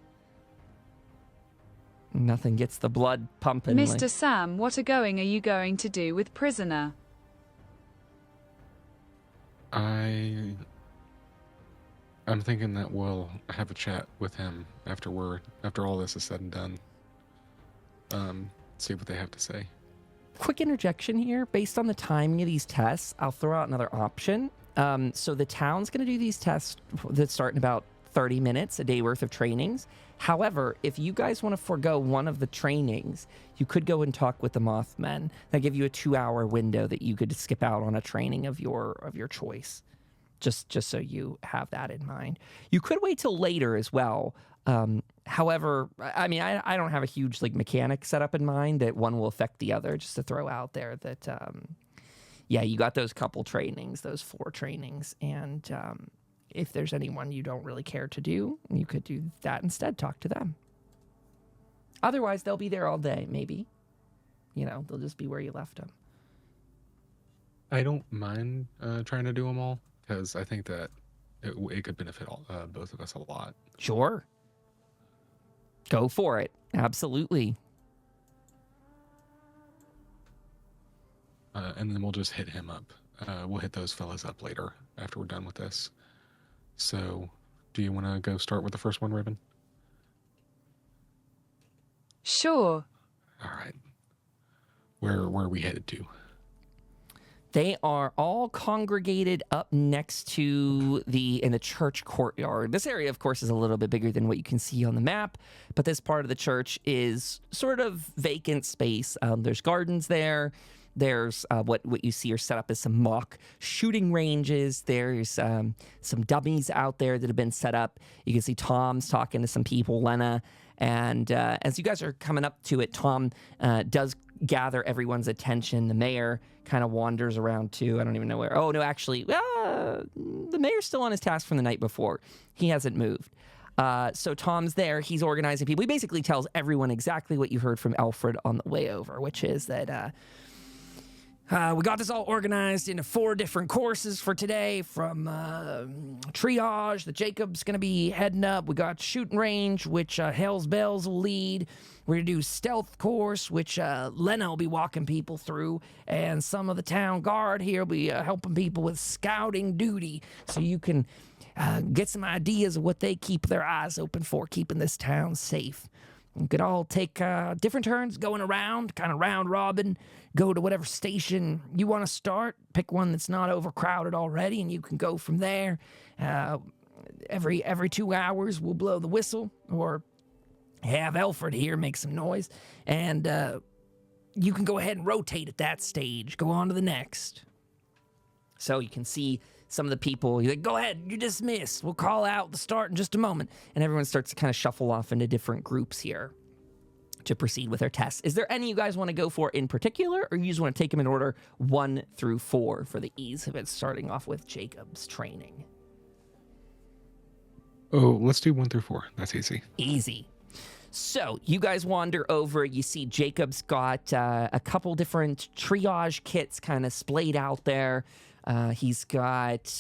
Nothing gets the blood pumping. Mr. Sam, what are you going to do with prisoner? I'm thinking that we'll have a chat with him after all this is said and done. See what they have to say. Quick interjection here. Based on the timing of these tests, I'll throw out another option. So the town's going to do these tests that start in about 30 minutes, a day worth of trainings. However, if you guys want to forego one of the trainings, you could go and talk with the Mothman. They give you a 2-hour window that you could skip out on a training of your choice. Just so you have that in mind. You could wait till later as well. However, I mean, I don't have a huge mechanic set up in mind that one will affect the other. Just to throw out there that, you got those couple trainings, those 4 trainings, and if there's anyone you don't really care to do, you could do that instead. Talk to them. Otherwise, they'll be there all day. Maybe, they'll just be where you left them. I don't mind trying to do them all, because I think that it could benefit both of us a lot. Sure. Go for it. Absolutely. And then we'll just hit him up. We'll hit those fellas up later after we're done with this. So, do you want to go start with the first one, Raven? Sure. All right. Where are we headed to? They are all congregated up next to in the church courtyard. This area, of course, is a little bit bigger than what you can see on the map, but this part of the church is sort of vacant space. There's gardens there. There's what you see are set up as some mock shooting ranges. There's some dummies out there that have been set up. You can see Tom's talking to some people, Lena. And as you guys are coming up to it, Tom does gather everyone's attention. The mayor kind of wanders around too. I don't even know where. Oh, no, actually, the mayor's still on his task from the night before. He hasn't moved. So Tom's there. He's organizing people. He basically tells everyone exactly what you heard from Alfred on the way over, which is that we got this all organized into 4 different courses for today, from triage that Jacob's going to be heading up. We got shooting range, which Hell's Bells will lead. We're going to do stealth course, which Lena will be walking people through. And some of the town guard here will be helping people with scouting duty, so you can get some ideas of what they keep their eyes open for, keeping this town safe. You could all take different turns going around, kind of round robin, go to whatever station you want to start, pick one that's not overcrowded already, and you can go from there. Every 2 hours, we'll blow the whistle, or have Alfred here make some noise, and you can go ahead and rotate at that stage, go on to the next. So you can see some of the people, you're like, go ahead, you're dismissed. We'll call out the start in just a moment. And everyone starts to kind of shuffle off into different groups here to proceed with their tests. Is there any you guys want to go for in particular, or you just want to take them in order 1 through 4 for the ease of it, starting off with Jacob's training? Oh, let's do 1 through 4. That's easy. Easy. So you guys wander over. You see Jacob's got a couple different triage kits kind of splayed out there. He's got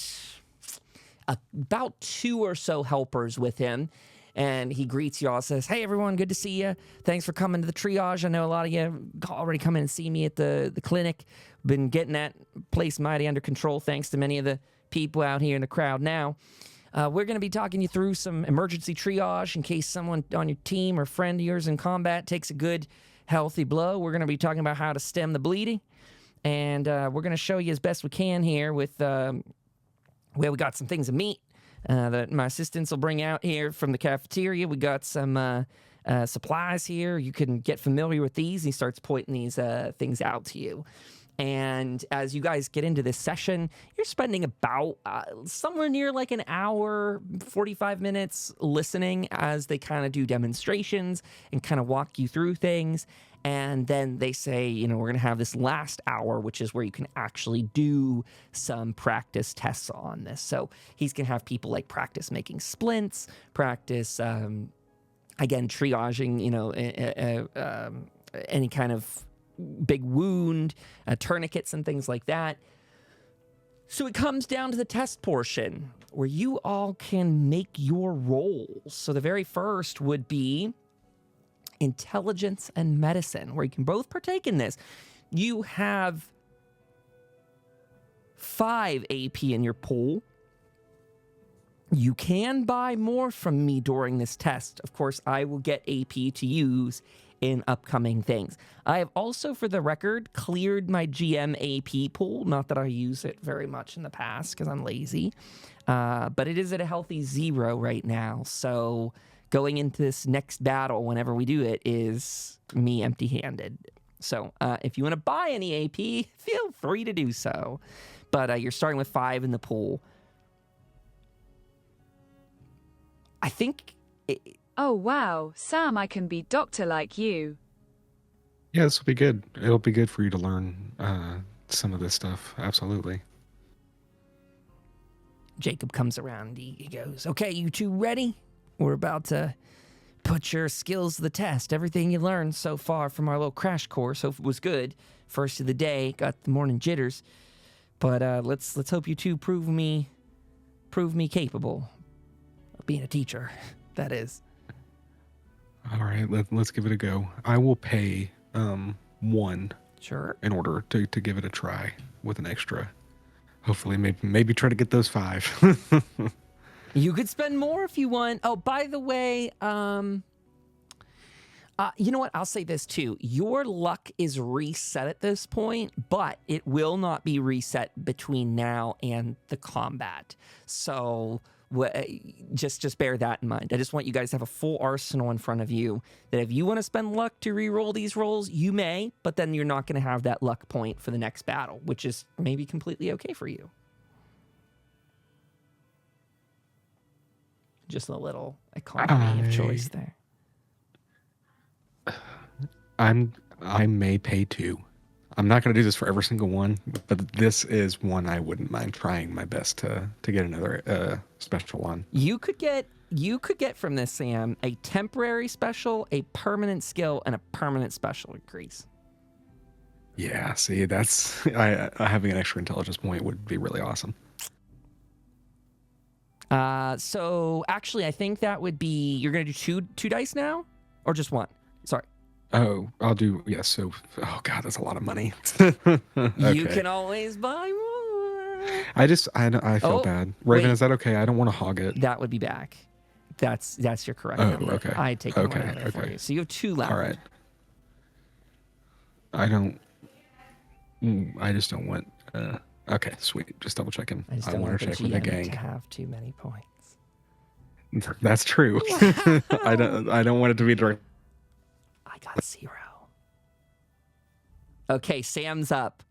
about 2 or so helpers with him, and he greets you all, says, hey, everyone, good to see you. Thanks for coming to the triage. I know a lot of you already come in and see me at the clinic. Been getting that place mighty under control thanks to many of the people out here in the crowd now. We're going to be talking you through some emergency triage in case someone on your team or friend of yours in combat takes a good, healthy blow. We're going to be talking about how to stem the bleeding. And we're going to show you as best we can here with, we got some things of meat that my assistants will bring out here from the cafeteria. We got some supplies here. You can get familiar with these. He starts pointing these things out to you. And as you guys get into this session, you're spending about somewhere near like an hour, 45 minutes listening as they kind of do demonstrations and kind of walk you through things. And then they say, we're going to have this last hour, which is where you can actually do some practice tests on this. So he's going to have people like practice making splints, practice, again, triaging, any kind of big wound, tourniquets and things like that. So it comes down to the test portion where you all can make your rolls. So the very first would be intelligence and medicine, where you can both partake in this. You have 5 AP in your pool. You can buy more from me during this test. Of course, I will get AP to use in upcoming things. I have also, for the record, cleared my GM AP pool. Not that I use it very much in the past because I'm lazy, but it is at a healthy 0 right now. So going into this next battle, whenever we do it, is me empty-handed. So if you want to buy any AP, feel free to do so. But you're starting with 5 in the pool. I think... Oh, wow. Sam, I can be doctor like you. Yeah, this will be good. It'll be good for you to learn some of this stuff. Absolutely. Jacob comes around. He goes, okay, you two ready? We're about to put your skills to the test. Everything you learned so far from our little crash course, hope it was good. First of the day, got the morning jitters. But let's hope you two prove me capable of being a teacher. That is. All right, let's give it a go. I will pay 1 Sure. in order to give it a try with an extra. Hopefully, maybe try to get those 5. You could spend more if you want. Oh, by the way, You know what? I'll say this too. Your luck is reset at this point, but it will not be reset between now and the combat. So just bear that in mind. I just want you guys to have a full arsenal in front of you that if you want to spend luck to re-roll these rolls, you may, but then you're not going to have that luck point for the next battle, which is maybe completely okay for you. Just a little economy of choice there. I may pay 2. I'm not going to do this for every single one, but this is one I wouldn't mind trying my best to get another special on. You could get from this, Sam, a temporary special, a permanent skill, and a permanent special increase. Yeah, see, that's having an extra intelligence point would be really awesome. So actually, I think that would be, you're going to do two dice now, or just one? Sorry. Oh, I'll do, yes. So, oh God, that's a lot of money. Okay. You can always buy more. I feel bad. Raven, wait. Is that okay? I don't want to hog it. That would be back. That's your correct number. Okay. I had taken one out of there for you. So you have 2 left. All right. I just don't want, okay, sweet. Just double checking. I just I don't want want to the check with the GM gang. to have too many points. That's true. I don't want it to be direct. I got 0. Okay, Sam's up.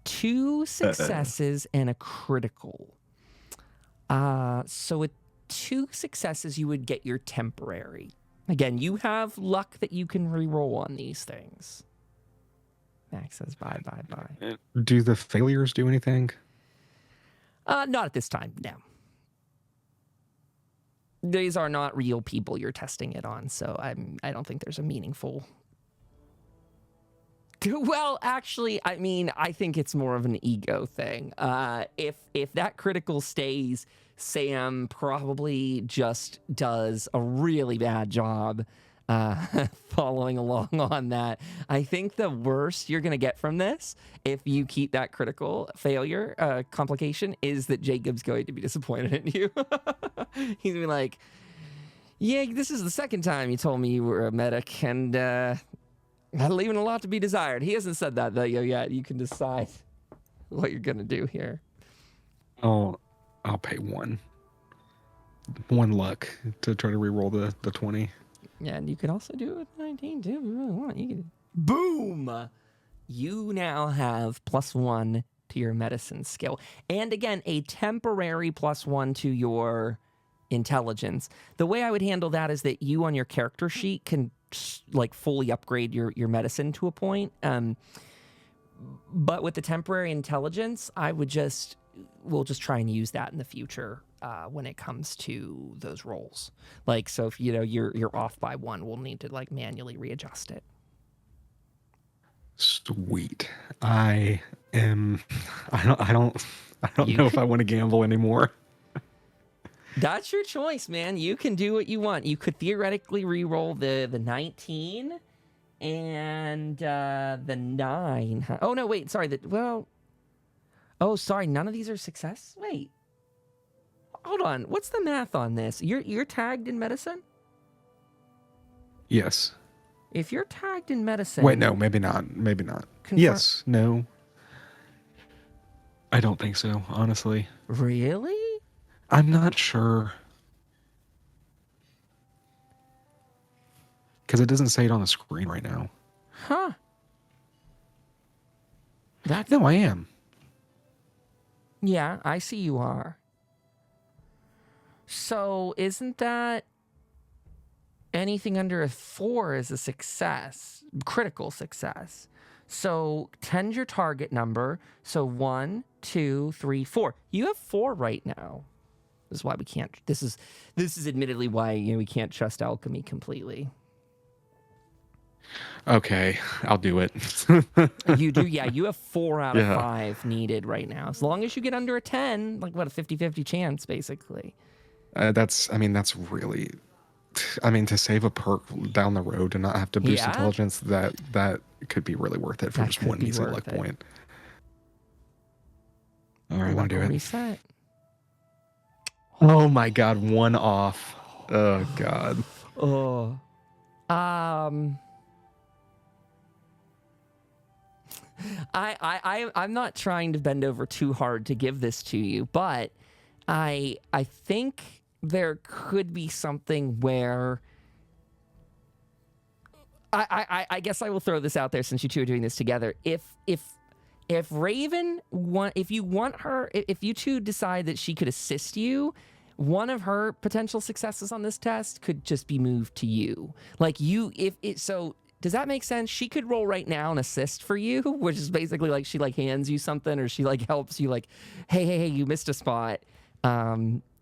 2 successes and a critical. So with 2 successes, you would get your temporary. Again, you have luck that you can re-roll on these things. Max says bye. Do the failures do anything? Not at this time, no. These are not real people you're testing it on, so I don't think there's a meaningful... Well, actually, I mean, I think it's more of an ego thing. If that critical stays, Sam probably just does a really bad job following along on that. I think the worst you're going to get from this, if you keep that critical failure complication, is that Jacob's going to be disappointed in you. He's going to be like, yeah, this is the second time you told me you were a medic, and leaving a lot to be desired. He hasn't said that, though, yet. You can decide what you're going to do here. I'll pay 1 luck to try to re-roll the 20. Yeah, and you could also do it with 19 too if you really want. You can... Boom! You now have +1 to your medicine skill. And again, a temporary +1 to your intelligence. The way I would handle that is that you on your character sheet can like fully upgrade your medicine to a point. But with the temporary intelligence, we'll just try and use that in the future. When it comes to those rolls, like, so if you're off by 1, we'll need to like manually readjust it. Sweet. I don't know if I want to gamble anymore. That's your choice, man. You can do what you want. You could theoretically re-roll the 19 and the 9. Oh no, wait, sorry. Oh, sorry. None of these are success. Wait. Hold on. What's the math on this? You're tagged in medicine? Yes. If you're tagged in medicine... Wait, no, maybe not. Yes, no. I don't think so, honestly. Really? I'm not sure. Because it doesn't say it on the screen right now. Huh. No, I am. Yeah, I see you are. So isn't that anything under a 4 is a success, critical success? So 10's your target number. So 1, 2, 3, 4. You have 4 right now. This is why we can't. This is admittedly why we can't trust alchemy completely. Okay, I'll do it. You do, yeah. You have 4 out of 5 needed right now. As long as you get under a 10, like what, a 50-50 chance, basically. That's really, to save a perk down the road and not have to boost intelligence, that could be really worth it for just one easy luck point. All right, I'm gonna do it. Reset. Oh my God, 1 off. Oh God. Oh. I'm not trying to bend over too hard to give this to you, but I think there could be something where I guess I will throw this out there since you two are doing this together. If Raven if you two decide that she could assist you, one of her potential successes on this test could just be moved to you. Like so does that make sense? She could roll right now and assist for you, which is basically like she like hands you something or she like helps you like, hey, you missed a spot,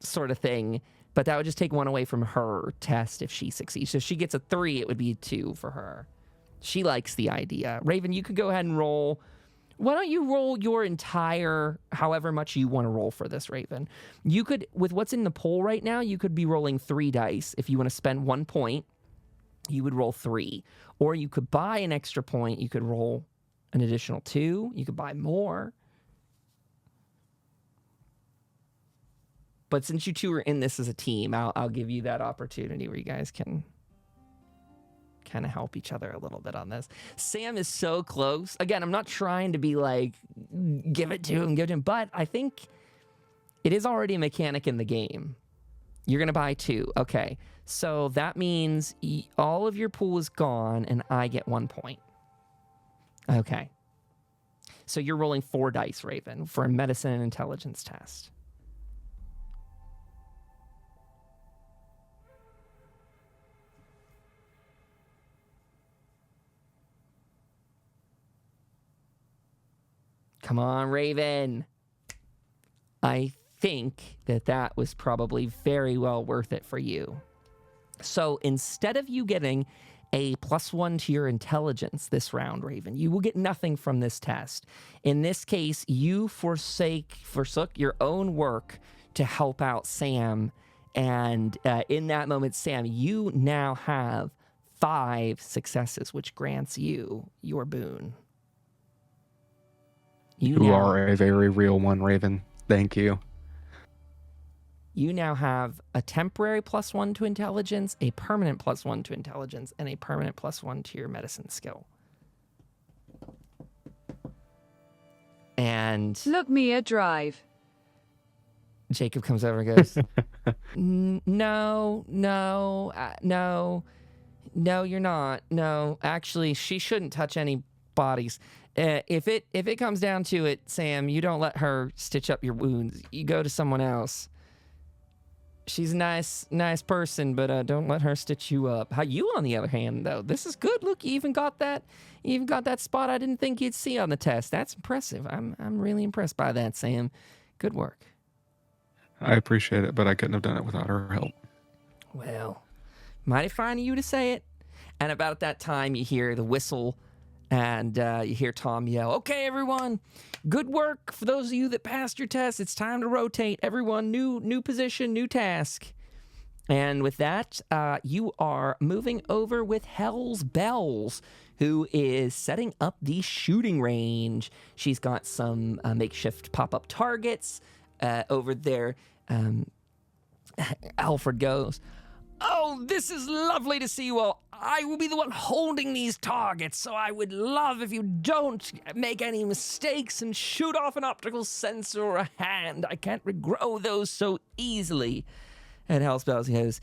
sort of thing. But that would just take one away from her test if she succeeds. So if she gets a 3, it would be 2 for her. She likes the idea. Raven, you could go ahead and roll. Why don't you roll your entire, however much you want to roll for this, Raven? You could, with what's in the poll right now, you could be rolling 3 dice. If you want to spend 1 point, you would roll 3. Or you could buy an extra point. You could roll an additional 2. You could buy more. But since you two are in this as a team, I'll give you that opportunity where you guys can kind of help each other a little bit on this. Sam is so close. Again, I'm not trying to be like, give it to him, but I think it is already a mechanic in the game. You're going to buy 2. Okay. So that means all of your pool is gone and I get 1 point. Okay. So you're rolling 4 dice, Raven, for a medicine and intelligence test. Come on, Raven. I think that was probably very well worth it for you. So instead of you getting a +1 to your intelligence this round, Raven, you will get nothing from this test. In this case, you forsook your own work to help out Sam. And in that moment, Sam, you now have 5 successes, which grants you your boon. You are a very real one, Raven. Thank you. You now have a temporary +1 to intelligence, a permanent +1 to intelligence, and a permanent +1 to your medicine skill. And Look me a drive. Jacob comes over and goes, No, you're not. No, actually, she shouldn't touch any bodies. If it comes down to it, Sam, you don't let her stitch up your wounds. You go to someone else. She's a nice person, but don't let her stitch you up. How you, on the other hand, though, this is good. Look, you even got that spot I didn't think you'd see on the test. That's impressive. I'm really impressed by that, Sam. Good work. I appreciate it, but I couldn't have done it without her help. Well, mighty fine of you to say it. And about at that time, you hear the whistle. And you hear Tom yell, "Okay, everyone, good work. For those of you that passed your test, it's time to rotate. Everyone, new position, new task." And with that, you are moving over with Hell's Bells, who is setting up the shooting range. She's got some makeshift pop-up targets over there. Alfred goes, "Oh, this is lovely to see you all. I will be the one holding these targets, so I would love if you don't make any mistakes and shoot off an optical sensor or a hand. I can't regrow those so easily." And Hellspells goes,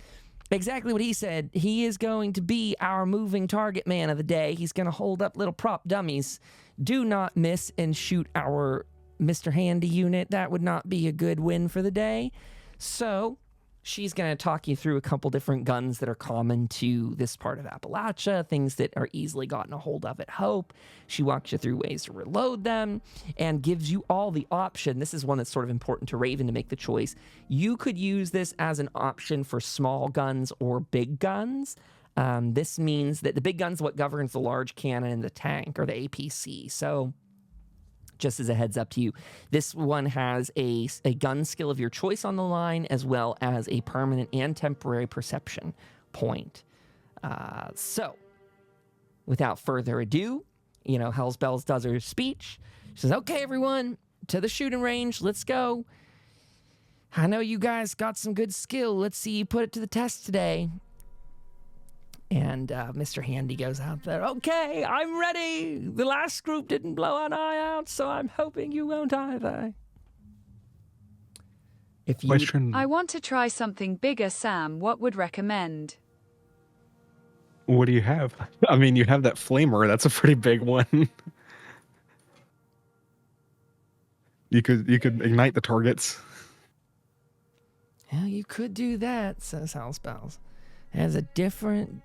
"Exactly what he said. He is going to be our moving target man of the day. He's going to hold up little prop dummies. Do not miss and shoot our Mr. Handy unit. That would not be a good win for the day." So she's going to talk you through a couple different guns that are common to this part of Appalachia, things that are easily gotten a hold of at Hope. She walks you through ways to reload them and gives you all the option. This is one that's sort of important to Raven to make the choice. You could use this as an option for small guns or big guns. This means that the big gun's what governs the large cannon and the tank, or the APC. So just as a heads up to you, this one has a gun skill of your choice on the line, as well as a permanent and temporary perception point. So, without further ado, Hell's Bells does her speech. She says, "Okay, everyone, to the shooting range. Let's go. I know you guys got some good skill. Let's see you put it to the test today." And Mr. Handy goes out there. Okay, I'm ready. The last group didn't blow an eye out, so I'm hoping you won't either. If you Question. I want to try something bigger, Sam. What would recommend? What do you have? I mean, you have that flamer. That's a pretty big one. You could ignite the targets. Yeah, you could do that, says Housebells. It has a different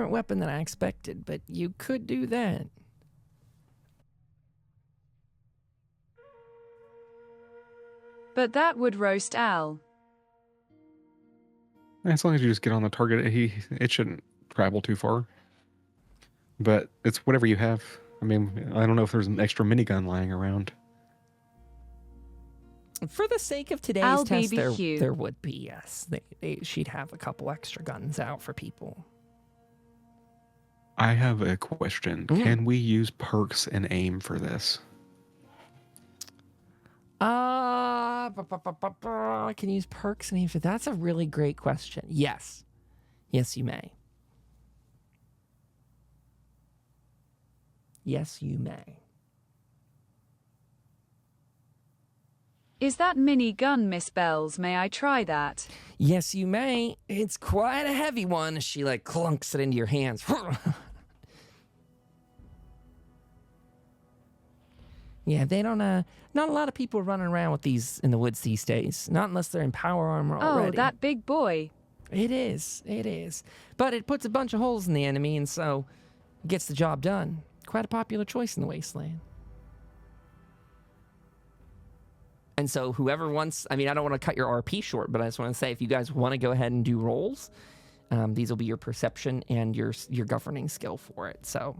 weapon than I expected, but you could do that. But that would roast Al. As long as you just get on the target, it shouldn't travel too far. But it's whatever you have. I mean, I don't know if there's an extra minigun lying around. For the sake of today's I'll test, BBQ. there would be, yes. She'd have a couple extra guns out for people. I have a question. Can we use perks and aim for this? I can use perks and aim for that's a really great question. Yes. Yes, you may. Yes, you may. Is that mini gun, Miss Bells? May I try that? Yes, you may. It's quite a heavy one. She like clunks it into your hands. Yeah, they don't, not a lot of people running around with these in the woods these days. Not unless they're in power armor already. Oh, that big boy. It is. But it puts a bunch of holes in the enemy, and so it gets the job done. Quite a popular choice in the Wasteland. And so whoever wants, I mean, I don't want to cut your RP short, but I just want to say if you guys want to go ahead and do rolls, these will be your perception and your governing skill for it. So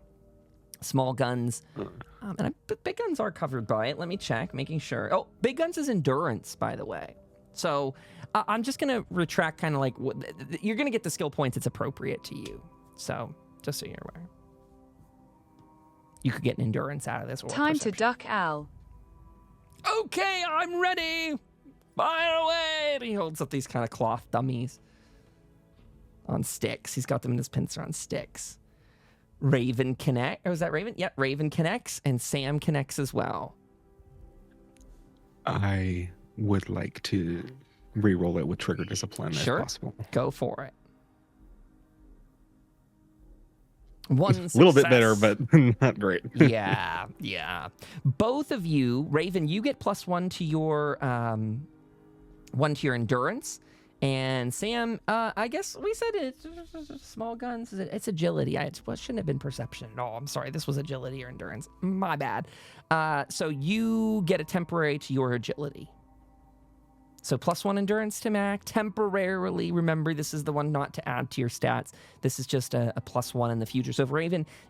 small guns, but big guns are covered by it. Let me check, making sure. Oh, big guns is endurance, by the way. So I'm just going to retract kind of like, you're going to get the skill points that's appropriate to you. So just so you're aware. You could get an endurance out of this. Or Time perception. to duck Al. Okay, I'm ready. Fire away. And he holds up these kind of cloth dummies on sticks. He's got them in his pincer on sticks. Raven connect. Oh, is that Raven? Yep, Raven connects, and Sam connects as well. I would like to re-roll it with trigger discipline Sure. if possible. Go for it. One A little bit better, success. but not great. Yeah. Both of you, Raven, you get +1 to your endurance, and Sam, I guess we said it's small guns. It's agility. It shouldn't have been perception at all. I'm sorry. This was agility or endurance. My bad. So you get a temporary to your agility. So +1 endurance to Mac temporarily. Remember, this is the one not to add to your stats. This is just a +1 in the future. So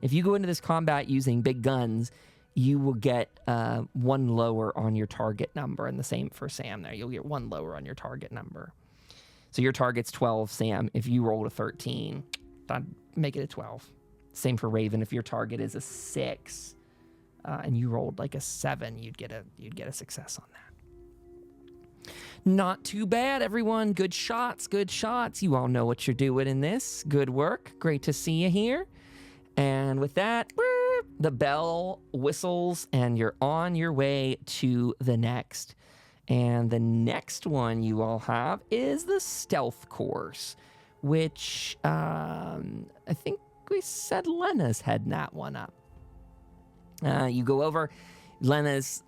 if you go into this combat using big guns, you will get 1 lower on your target number. And the same for Sam there. You'll get 1 lower on your target number. So your target's 12, Sam. If you rolled a 13, that'd make it a 12. Same for Raven. If your target is a 6 and you rolled like a 7, you'd get a success on that. Not too bad, everyone. Good shots. You all know what you're doing in this. Good work. Great to see you here. And with that, the bell whistles and you're on your way to the next. And the next one you all have is the stealth course, which I think we said Lena's heading that one up. You go over. Lena's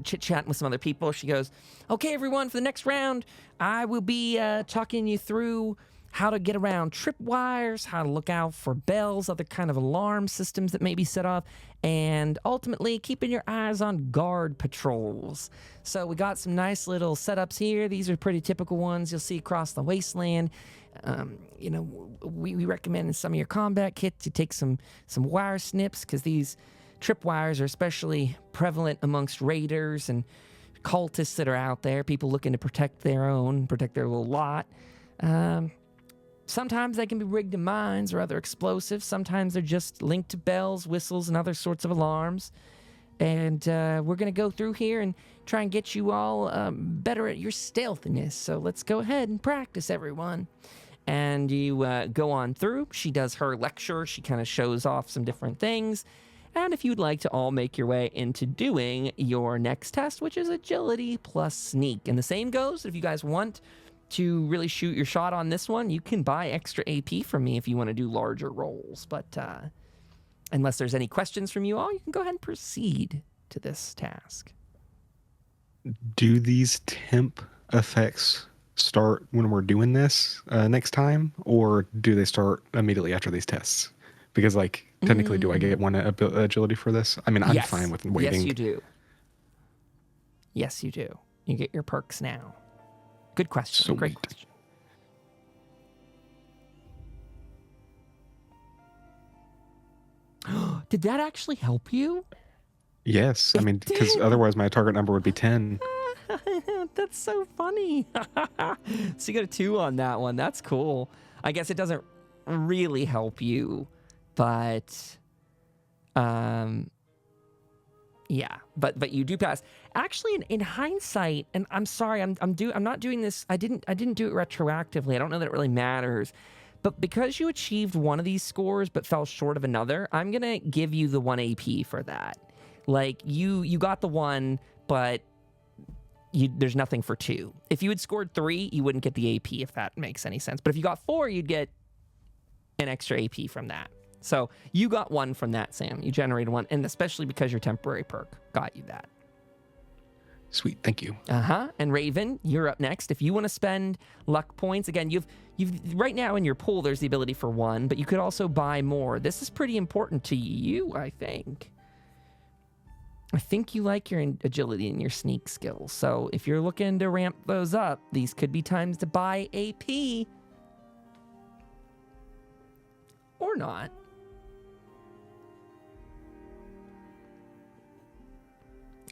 chit-chatting with some other people. She goes, okay, everyone, for the next round, I will be talking you through how to get around tripwires, how to look out for bells, other kind of alarm systems that may be set off, and ultimately keeping your eyes on guard patrols. So we got some nice little setups here. These are pretty typical ones you'll see across the Wasteland. We recommend in some of your combat kits you take some wire snips, because these tripwires are especially prevalent amongst raiders and cultists that are out there, people looking to protect their little lot. Sometimes they can be rigged to mines or other explosives. Sometimes they're just linked to bells, whistles, and other sorts of alarms. And we're going to go through here and try and get you all better at your stealthiness. So let's go ahead and practice, everyone. and you go on through. She does her lecture. She kind of shows off some different things. And if you'd like to all make your way into doing your next test, which is agility plus sneak. And the same goes if you guys want to really shoot your shot on this one, you can buy extra AP from me if you want to do larger rolls. But unless there's any questions from you all, you can go ahead and proceed to this task. Do these temp effects start when we're doing this next time, or do they start immediately after these tests? Because, like, technically, do I get one agility for this? I mean, I'm fine with waiting. Yes, you do. Yes, you do. You get your perks now. Good question. Sweet. Great question. Did that actually help you? Yes. I mean, because otherwise my target number would be 10. That's so funny. So you got a 2 on that one. That's cool. I guess it doesn't really help you, but yeah, but you do pass. Actually, in hindsight, and I'm sorry, I'm not doing this. I didn't do it retroactively. I don't know that it really matters. But because you achieved one of these scores but fell short of another, I'm gonna give you the 1 AP for that. Like you got the 1, but there's nothing for 2. If you had scored 3, you wouldn't get the AP, if that makes any sense. But if you got 4, you'd get an extra AP from that. So you got 1 from that, Sam. You generated 1, and especially because your temporary perk got you that. Sweet, thank you. And Raven, you're up next. If you want to spend luck points, again, you've right now in your pool, there's the ability for 1, but you could also buy more. This is pretty important to you, I think. I think you like your agility and your sneak skills. So if you're looking to ramp those up, these could be times to buy AP. Or not.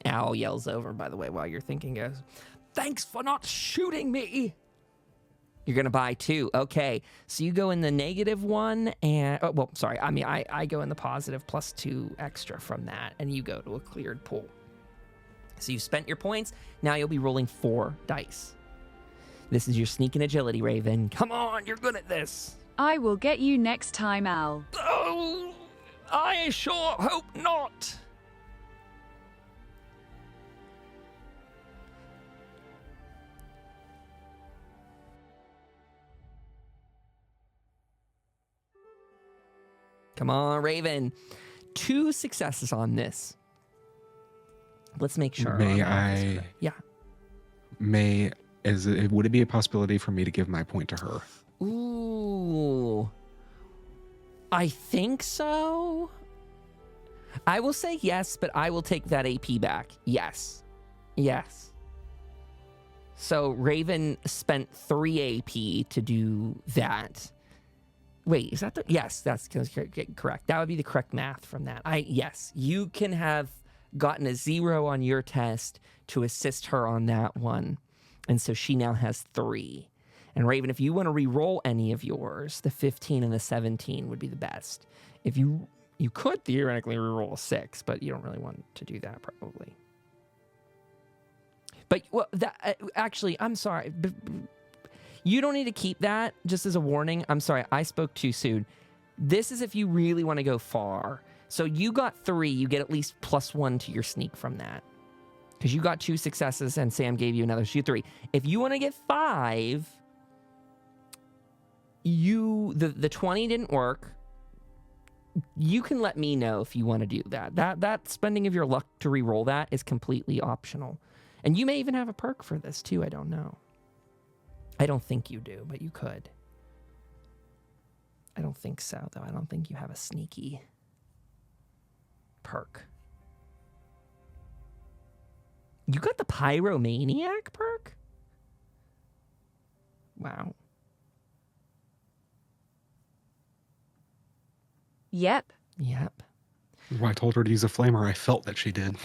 Owl yells over, by the way, while you're thinking, goes, "Thanks for not shooting me." You're going to buy 2. Okay. So you go in the -1 and, I go in the positive plus 2 extra from that, and you go to a cleared pool. So you spent your points. Now you'll be rolling 4 dice. This is your sneak and agility, Raven. Come on, you're good at this. I will get you next time, Al. Oh, I sure hope not. Come on, Raven. 2 successes on this. Let's make sure. Yeah. Would it be a possibility for me to give my point to her? Ooh. I think so. I will say yes, but I will take that AP back. Yes. Yes. So Raven spent 3 AP to do that. Wait, is that the... Yes, that's correct. That would be the correct math from that. Yes, you can have gotten a 0 on your test to assist her on that one. And so she now has 3. And Raven, if you want to re-roll any of yours, the 15 and the 17 would be the best. If you could theoretically re-roll a 6, but you don't really want to do that probably. But actually, I'm sorry. You don't need to keep that, just as a warning. I'm sorry, I spoke too soon. This is if you really want to go far. So you got 3, you get at least +1 to your sneak from that. Because you got 2 successes and Sam gave you another, so you 3. If you want to get 5, the 20 didn't work. You can let me know if you want to do that. That spending of your luck to re-roll that is completely optional. And you may even have a perk for this too, I don't know. I don't think you do, but you could. I don't think so, though. I don't think you have a sneaky perk. You got the Pyromaniac perk? Wow. Yep. When I told her to use a flamer, I felt that she did.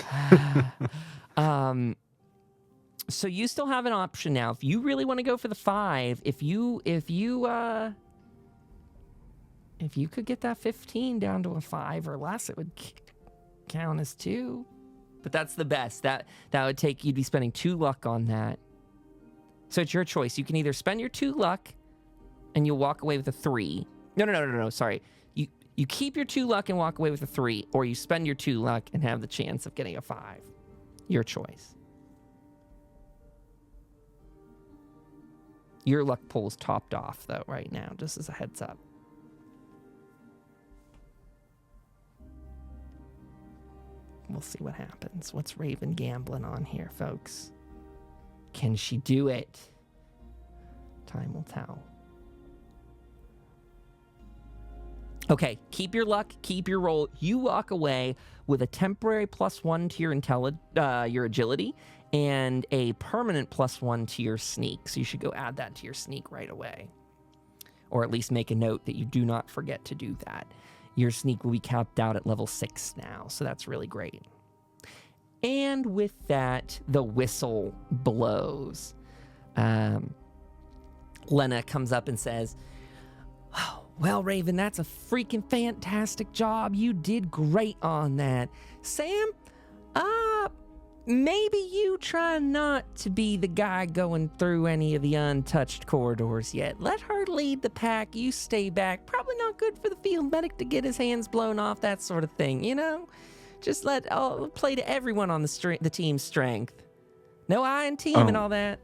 So you still have an option now. If you really want to go for the 5, if you could get that 15 down to a 5 or less, it would count as 2. But that's the best. That would take, you'd be spending 2 luck on that. So it's your choice. You can either spend your 2 luck and you'll walk away with a 3. No, sorry. You keep your 2 luck and walk away with a 3, or you spend your 2 luck and have the chance of getting a 5. Your choice. Your luck pool is topped off, though, right now, just as a heads up. We'll see what happens. What's Raven gambling on here, folks? Can she do it? Time will tell. Okay, keep your luck, keep your roll. You walk away with a temporary +1 to your agility and a permanent +1 to your sneak. So you should go add that to your sneak right away. Or at least make a note that you do not forget to do that. Your sneak will be capped out at level 6 now, so that's really great. And with that, the whistle blows. Lena comes up and says, "Oh, well, Raven, that's a freaking fantastic job. You did great on that. Sam, maybe you try not to be the guy going through any of the untouched corridors yet. Let her lead the pack. You stay back. Probably not good for the field medic to get his hands blown off, that sort of thing, you know? Just play to everyone on the team's strength. No I in team and all that."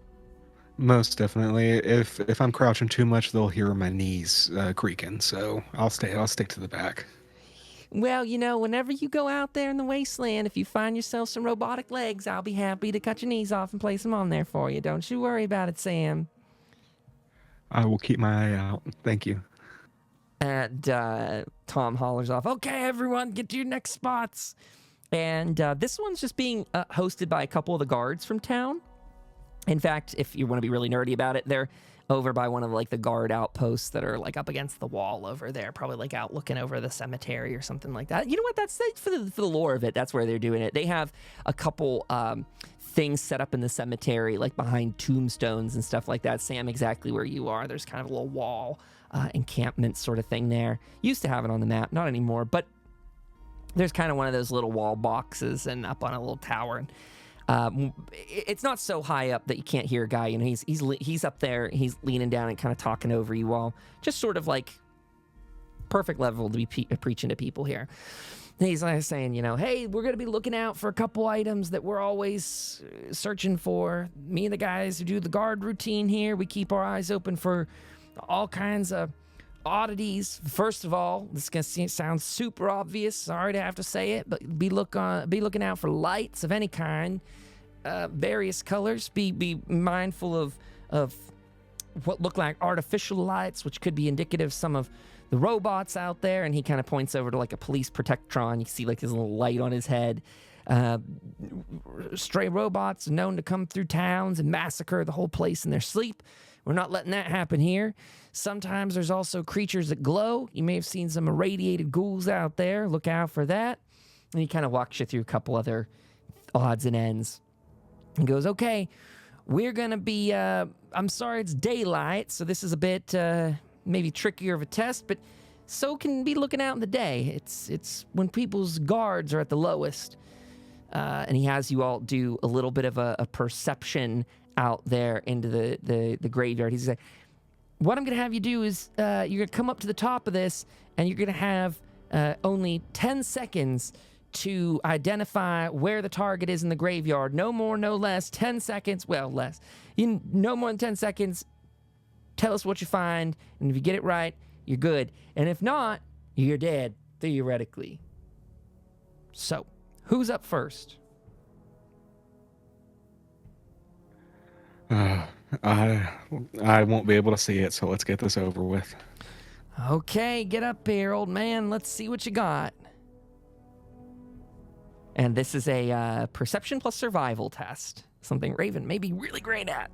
Most definitely. If I'm crouching too much, they'll hear my knees creaking. So I'll stick to the back. Well, you know, whenever you go out there in the wasteland, if you find yourself some robotic legs, I'll be happy to cut your knees off and place them on there for you. Don't you worry about it, Sam. I will keep my eye out. Thank you. And Tom hollers off, "Okay, everyone, get to your next spots." And this one's just being hosted by a couple of the guards from town. In fact, if you want to be really nerdy about it, they're over by one of like the guard outposts that are like up against the wall over there, probably like out looking over the cemetery or something like that. You know what? That's for the lore of it. That's where they're doing it. They have a couple things set up in the cemetery, like behind tombstones and stuff like that. Sam, exactly where you are. There's kind of a little wall encampment sort of thing there. Used to have it on the map, not anymore, but there's kind of one of those little wall boxes and up on a little tower. And it's not so high up that you can't hear a guy. You know, he's up there. He's leaning down and kind of talking over you all. Just sort of like perfect level to be preaching to people here. And he's like saying, you know, "Hey, we're going to be looking out for a couple items that we're always searching for. Me and the guys who do the guard routine here, we keep our eyes open for all kinds of oddities. First of all, this is going to sound super obvious. Sorry to have to say it, but be looking out for lights of any kind, various colors. Be mindful of what look like artificial lights, which could be indicative of some of the robots out there." And he kind of points over to like a police protectron. You see like his little light on his head. "Stray robots known to come through towns and massacre the whole place in their sleep. We're not letting that happen here. Sometimes there's also creatures that glow. You may have seen some irradiated ghouls out there. Look out for that." And he kind of walks you through a couple other odds and ends. He goes, "Okay, we're going to be, I'm sorry it's daylight, so this is a bit maybe trickier of a test, but so can be looking out in the day. It's when people's guards are at the lowest." And he has you all do a little bit of a perception out there into the graveyard. He's like, "What I'm going to have you do is you're going to come up to the top of this, and you're going to have only 10 seconds to identify where the target is in the graveyard. No more, no less. 10 seconds. Well, less. No more than 10 seconds. Tell us what you find, and if you get it right, you're good. And if not, you're dead, theoretically." So, who's up first? I won't be able to see it, so let's get this over with. Okay, get up here, old man. Let's see what you got. And this is a perception plus survival test. Something Raven may be really great at.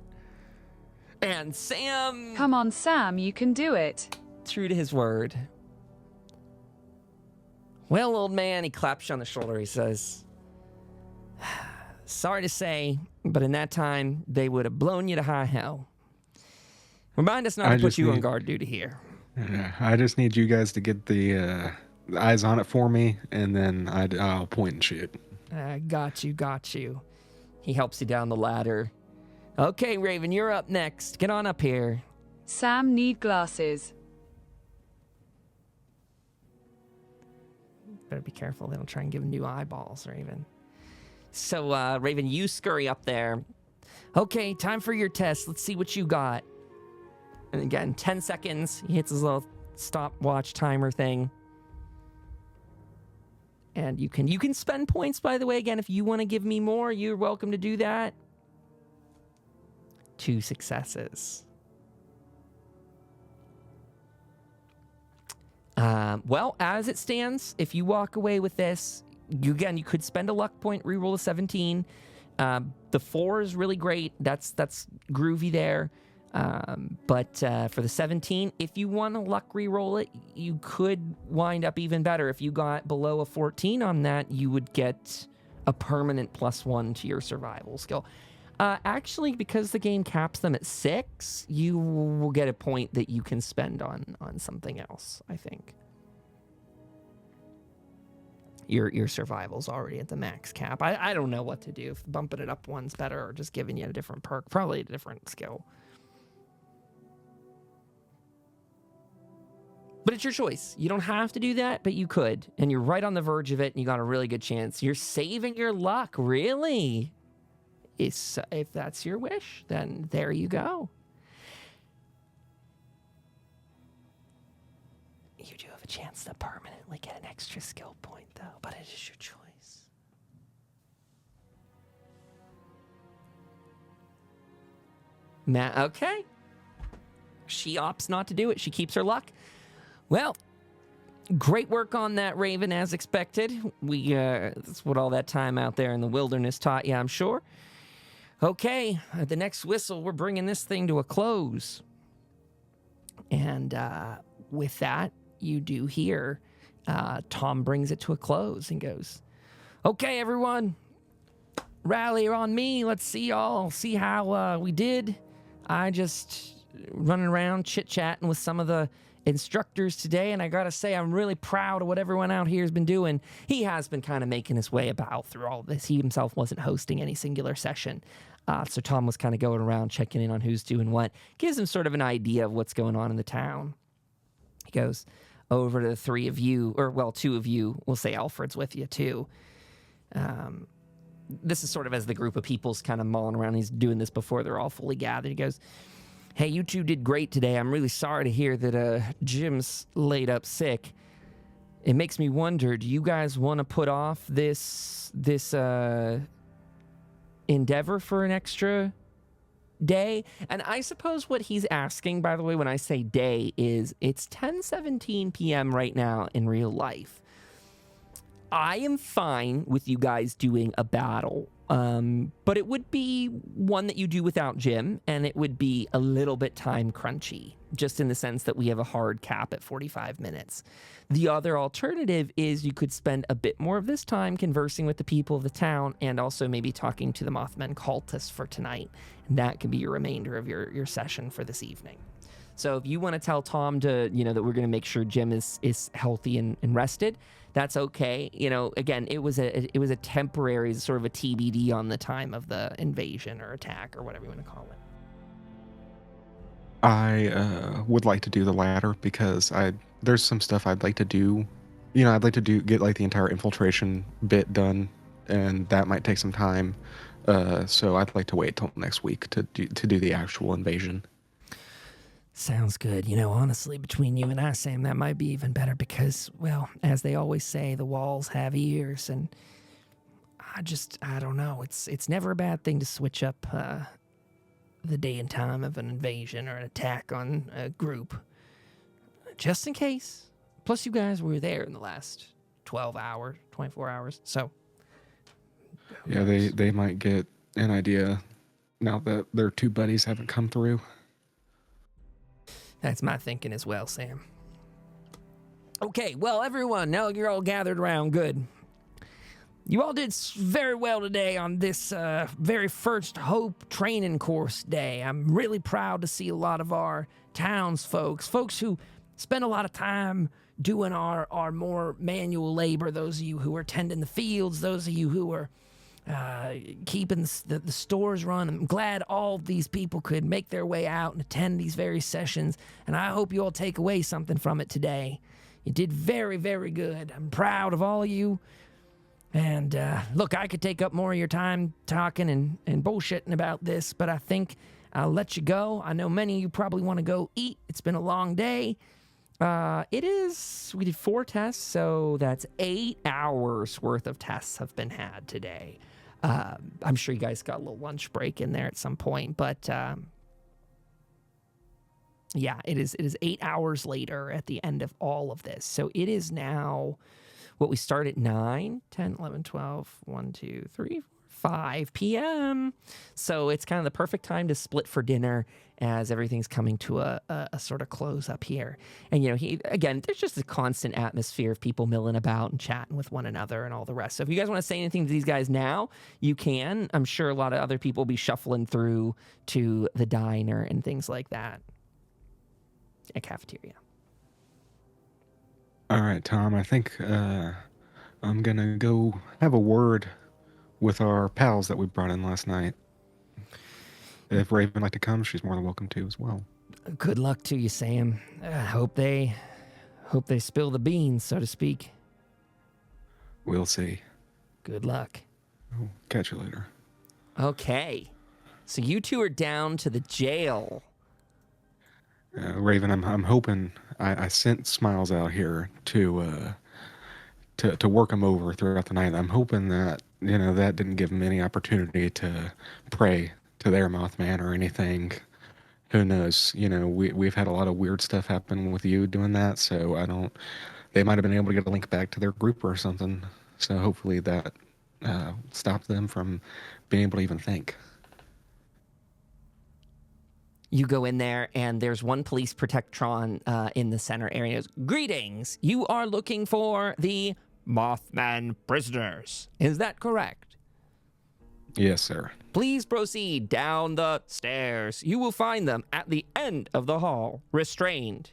And Sam... Come on, Sam, you can do it. True to his word. "Well, old man," he claps you on the shoulder. He says, "Sorry to say, but in that time, they would have blown you to high hell. Remind us not to put you on guard duty here." Yeah, I just need you guys to get the eyes on it for me, and then I'll point and shoot. Got you. He helps you down the ladder. "Okay, Raven, you're up next. Get on up here." Sam need glasses. Better be careful. They don't try and give him new eyeballs, Raven. So, Raven, you scurry up there. Okay, time for your test. Let's see what you got. And again, 10 seconds. He hits his little stopwatch timer thing. And you can spend points, by the way. Again, if you want to give me more, you're welcome to do that. 2 successes. Well, as it stands, if you walk away with this, you could spend a luck point, reroll a 17. The 4 is really great. That's groovy there. But for the 17, if you want to luck reroll it, you could wind up even better. If you got below a 14 on that, you would get a permanent +1 to your survival skill. Actually, because the game caps them at 6, you will get a point that you can spend on something else, I think. Your survival's already at the max cap. I don't know what to do. If bumping it up one's better or just giving you a different perk. Probably a different skill. But it's your choice. You don't have to do that, but you could. And you're right on the verge of it, and you got a really good chance. You're saving your luck, really? If that's your wish, then there you go. You do have a chance to permanently get an extra skill point, though, but it is your choice. Okay. She opts not to do it. She keeps her luck. Well, great work on that, Raven, as expected. That's what all that time out there in the wilderness taught you, I'm sure. Okay, at the next whistle, we're bringing this thing to a close. And with that, you do hear Tom brings it to a close and goes, okay, everyone, rally on me. Let's see how we did. I just running around chit-chatting with some of the instructors today, and I gotta say I'm really proud of what everyone out here has been doing. He has been kind of making his way about through all of this. He himself wasn't hosting any singular session, so Tom was kind of going around checking in on who's doing what. Gives him sort of an idea of what's going on in the town. He goes over to the 3 of you, or well, 2 of you. We'll say Alfred's with you too. This is sort of as the group of people's kind of mulling around. He's doing this before they're all fully gathered. He goes, hey, you 2 did great today. I'm really sorry to hear that Jim's laid up sick. It makes me wonder, do you guys want to put off this endeavor for an extra day? And I suppose what he's asking, by the way, when I say day, is it's 10:17 p.m. right now in real life. I am fine with you guys doing a battle, but it would be one that you do without Jim, and it would be a little bit time crunchy, just in the sense that we have a hard cap at 45 minutes. The other alternative is you could spend a bit more of this time conversing with the people of the town and also maybe talking to the Mothman cultists for tonight, and that can be your remainder of your session for this evening. So if you want to tell Tom to, that we're going to make sure Jim is healthy and rested, that's okay. Again, it was a temporary sort of a TBD on the time of the invasion or attack or whatever you want to call it. I would like to do the latter because there's some stuff I'd like to do. I'd like to get like the entire infiltration bit done, and that might take some time. So I'd like to wait till next week to do the actual invasion. Sounds good. Honestly, between you and I, Sam, that might be even better because, well, as they always say, the walls have ears, and I don't know. It's never a bad thing to switch up the day and time of an invasion or an attack on a group, just in case. Plus, you guys were there in the last 12 hours, 24 hours, so. Yeah, they might get an idea now that their 2 buddies haven't come through. That's my thinking as well, Sam. Okay, well, everyone, now you're all gathered around. Good. You all did very well today on this very first Hope training course day. I'm really proud to see a lot of our townsfolk, folks who spend a lot of time doing our more manual labor, those of you who are tending the fields, those of you who are keeping the stores running. I'm glad all these people could make their way out and attend these various sessions, and I hope you all take away something from it today. You did very, very good. I'm proud of all of you. And look, I could take up more of your time talking and bullshitting about this, but I think I'll let you go. I know many of you probably want to go eat. It's been a long day. We did 4 tests, so that's 8 hours worth of tests have been had today. I'm sure you guys got a little lunch break in there at some point, but yeah, it is 8 hours later at the end of all of this. So it is now what we start at 9, 10, 11, 12, 1, 2, 3, 5 p.m. So it's kind of the perfect time to split for dinner as everything's coming to a sort of close up here. And, there's just a constant atmosphere of people milling about and chatting with one another and all the rest. So if you guys want to say anything to these guys now, you can. I'm sure a lot of other people will be shuffling through to the diner and things like that. A cafeteria. All right, Tom, I think I'm going to go have a word with our pals that we brought in last night. If Raven would like to come, she's more than welcome to as well. Good luck to you, Sam. Hope they spill the beans, so to speak. We'll see. Good luck. I'll catch you later. Okay. So you two are down to the jail. Raven, I'm hoping I sent Smiles out here to work him over throughout the night. I'm hoping that that didn't give him any opportunity to pray to their Mothman or anything. Who knows? We've had a lot of weird stuff happen with you doing that, so they might have been able to get a link back to their group or something. So hopefully that stopped them from being able to even think. You go in there, and there's one police protectron in the center area. Greetings. You are looking for the Mothman prisoners. Is that correct? Yes, sir. Please proceed down the stairs. You will find them at the end of the hall, restrained.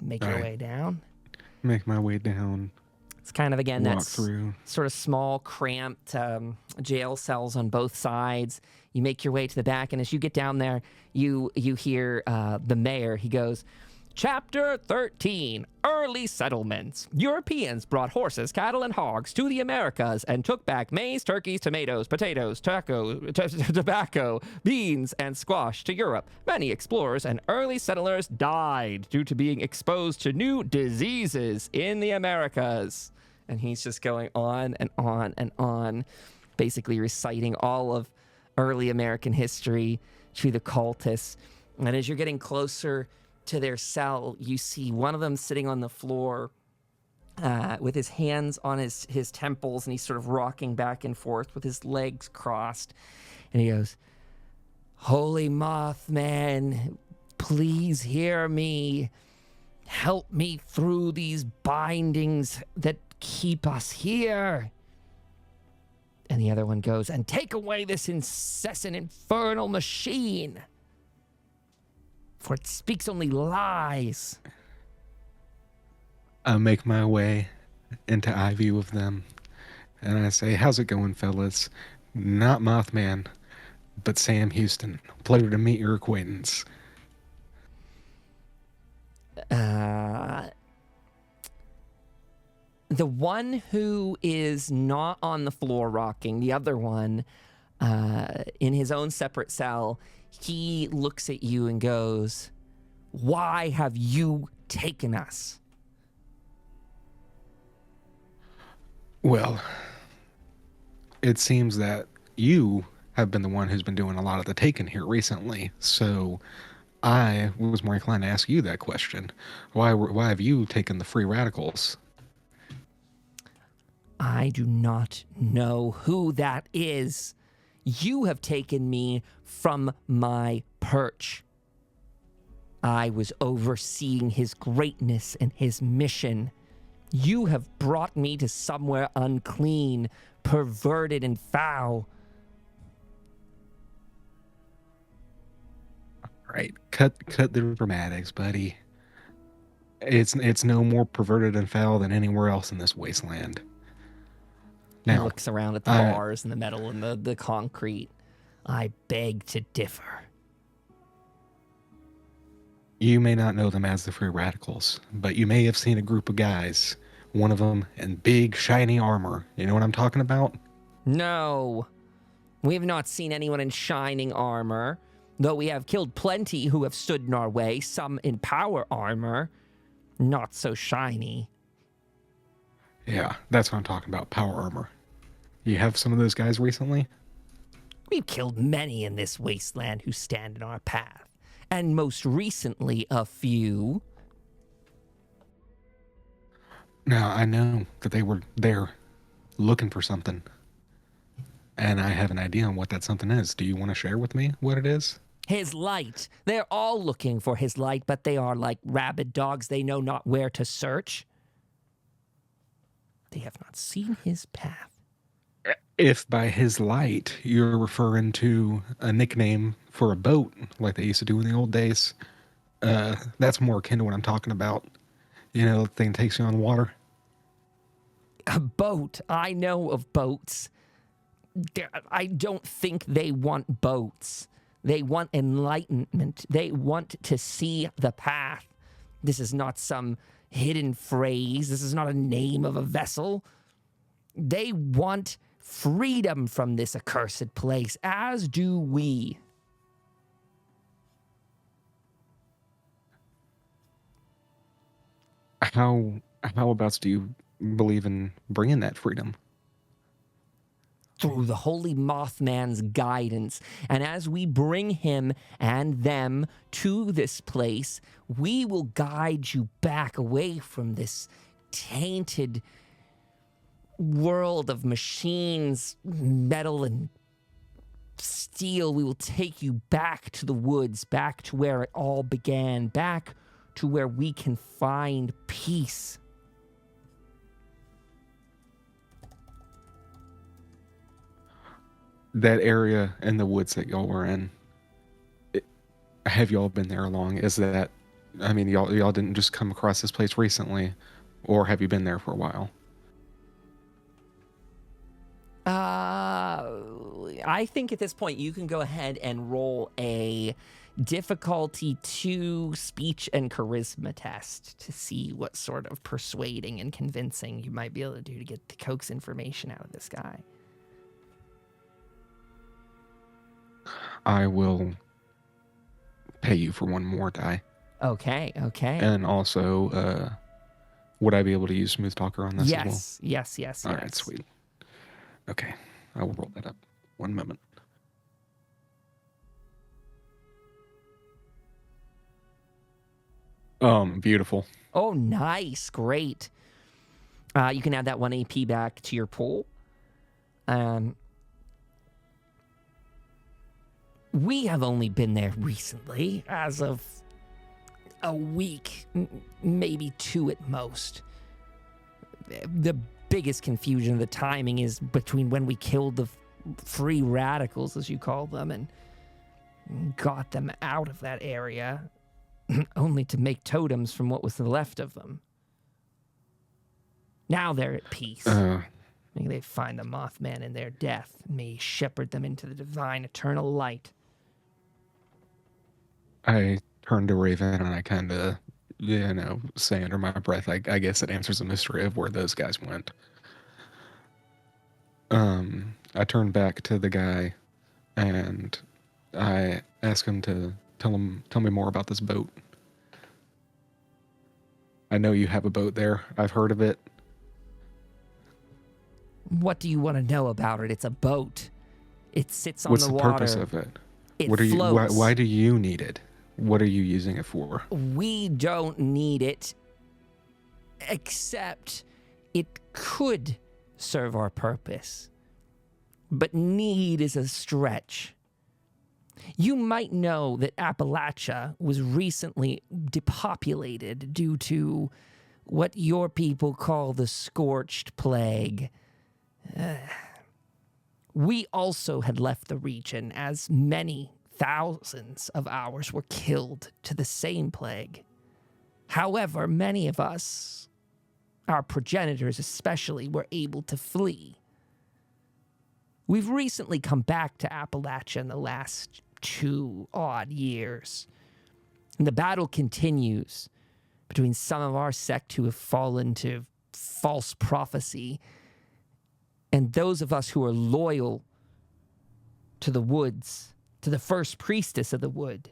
Make your way down. Make my way down. It's kind of, again, walk that's through. Sort of small, cramped jail cells on both sides. You make your way to the back, and as you get down there, you hear the mayor. He goes, Chapter 13, Early Settlements. Europeans brought horses, cattle, and hogs to the Americas and took back maize, turkeys, tomatoes, potatoes, tobacco, beans, and squash to Europe. Many explorers and early settlers died due to being exposed to new diseases in the Americas. And he's just going on and on and on, basically reciting all of early American history to the cultists. And as you're getting closer to their cell, you see one of them sitting on the floor with his hands on his temples, and he's sort of rocking back and forth with his legs crossed. And he goes, Holy Mothman, please hear me. Help me through these bindings that keep us here. And the other one goes, and take away this incessant infernal machine, for it speaks only lies. I make my way into eye view of them, and I say, how's it going, fellas? Not Mothman, but Sam Houston. Pleasure to meet your acquaintance. The one who is not on the floor rocking, the other one, in his own separate cell, he looks at you and goes, Why have you taken us? Well, it seems that you have been the one who's been doing a lot of the taking here recently, so I was more inclined to ask you that question. Why have you taken the free radicals? I do not know who that is. You have taken me from my perch. I was overseeing his greatness and his mission. You have brought me to somewhere unclean, perverted, and foul. All right, cut the dramatics, buddy. It's no more perverted and foul than anywhere else in this wasteland. He Now, looks around at the bars and the metal and the concrete. I beg to differ. You may not know them as the Free Radicals, but you may have seen a group of guys, one of them in big, shiny armor. You know what I'm talking about? No, we have not seen anyone in shining armor, though we have killed plenty who have stood in our way, some in power armor, not so shiny. Yeah, that's what I'm talking about, power armor. You have some of those guys recently? We've killed many in this wasteland who stand in our path, and most recently a few. Now, I know that they were there looking for something, and I have an idea on what that something is. Do you want to share with me what it is? His light. They're all looking for his light, but they are like rabid dogs. They know not where to search. They have not seen his path. If by his light you're referring to a nickname for a boat, like they used to do in the old days, that's more akin to what I'm talking about. You know, the thing that takes you on water. A boat. I know of boats. I don't think they want boats. They want enlightenment. They want to see the path. This is not some hidden phrase. This is not a name of a vessel. They want freedom from this accursed place, as do we. How about do you believe in bringing that freedom? Through the holy Mothman's guidance. And as we bring him and them to this place, we will guide you back away from this tainted world of machines, metal and steel. We will take you back to the woods, back to where it all began, back to where we can find peace. That area in the woods that y'all were in, have y'all been there long? Is that, I mean, y'all didn't just come across this place recently, or have you been there for a while? I think at this point you can go ahead and roll a difficulty 2 speech and charisma test to see what sort of persuading and convincing you might be able to do to get the coax information out of this guy. I will pay you for one more die. Okay. And also, would I be able to use Smooth Talker on this as well? Yes. All right, sweet. Okay, I will roll that up. 1 moment. Beautiful. Oh, nice. Great. You can add that 1 AP back to your pool. We have only been there recently, as of a week, maybe 2 at most. The biggest confusion of the timing is between when we killed the free radicals, as you call them, and got them out of that area, only to make totems from what was left of them. Now they're at peace. May they find the Mothman in their death, and may he shepherd them into the divine eternal light. I turned to Raven and I kind of, say under my breath, I guess it answers the mystery of where those guys went. I turned back to the guy and I asked him to tell me more about this boat. I know you have a boat there. I've heard of it. What do you want to know about it? It's a boat. It sits on What's the the water. purpose of it? It What are floats. why do you need it? What are you using it for? We don't need it, except it could serve our purpose. But need is a stretch. You might know that Appalachia was recently depopulated due to what your people call the Scorched Plague. We also had left the region, as many thousands of ours were killed to the same plague. However, many of us, our progenitors especially, were able to flee. We've recently come back to Appalachia in the last 2 odd years. And the battle continues between some of our sect who have fallen to false prophecy and those of us who are loyal to the woods, to the first priestess of the wood.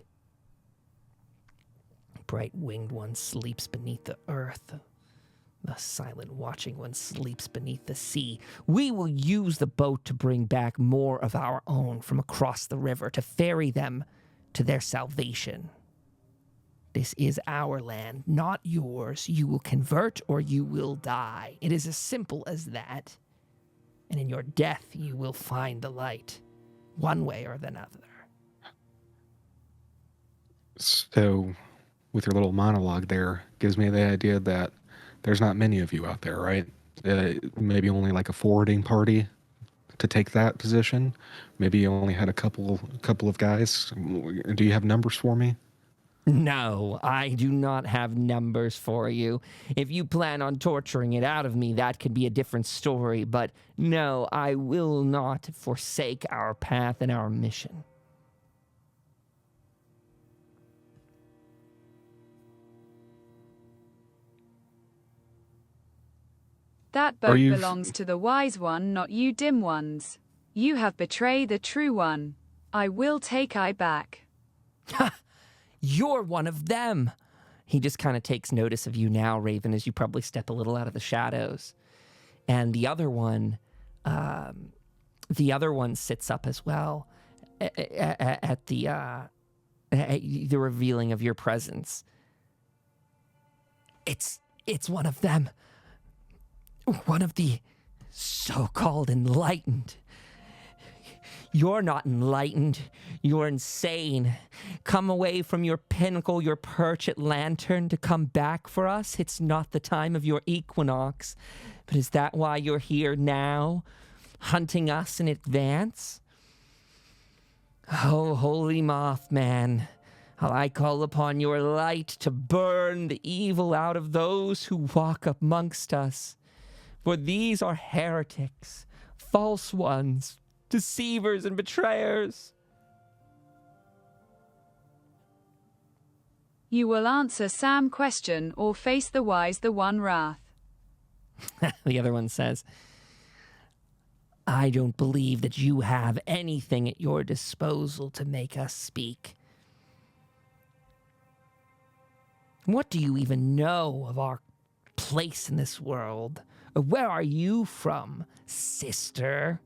Bright-winged one sleeps beneath the earth. The silent watching one sleeps beneath the sea. We will use the boat to bring back more of our own from across the river, to ferry them to their salvation. This is our land, not yours. You will convert or you will die. It is as simple as that. And in your death, you will find the light, one way or another. So, with your little monologue there, gives me the idea that there's not many of you out there, right? Maybe only like a forwarding party to take that position. Maybe you only had a couple of guys. Do you have numbers for me? No, I do not have numbers for you. If you plan on torturing it out of me, that could be a different story. But no, I will not forsake our path and our mission. That boat belongs to the wise one, not you dim ones. You have betrayed the true one. I will take I back. Ha! You're one of them. He just kind of takes notice of you now, Raven, as you probably step a little out of the shadows. And the other one sits up as well at the revealing of your presence. It's one of them. One of the so-called enlightened. You're not enlightened. You're insane. Come away from your pinnacle, your perch at Lantern to come back for us. It's not the time of your equinox. But is that why you're here now, hunting us in advance? Oh, holy Mothman, I call upon your light to burn the evil out of those who walk amongst us. For these are heretics, false ones, deceivers and betrayers. You will answer Sam question or face the wise the one wrath. The other one says, I don't believe that you have anything at your disposal to make us speak. What do you even know of our place in this world? Where are you from, sister?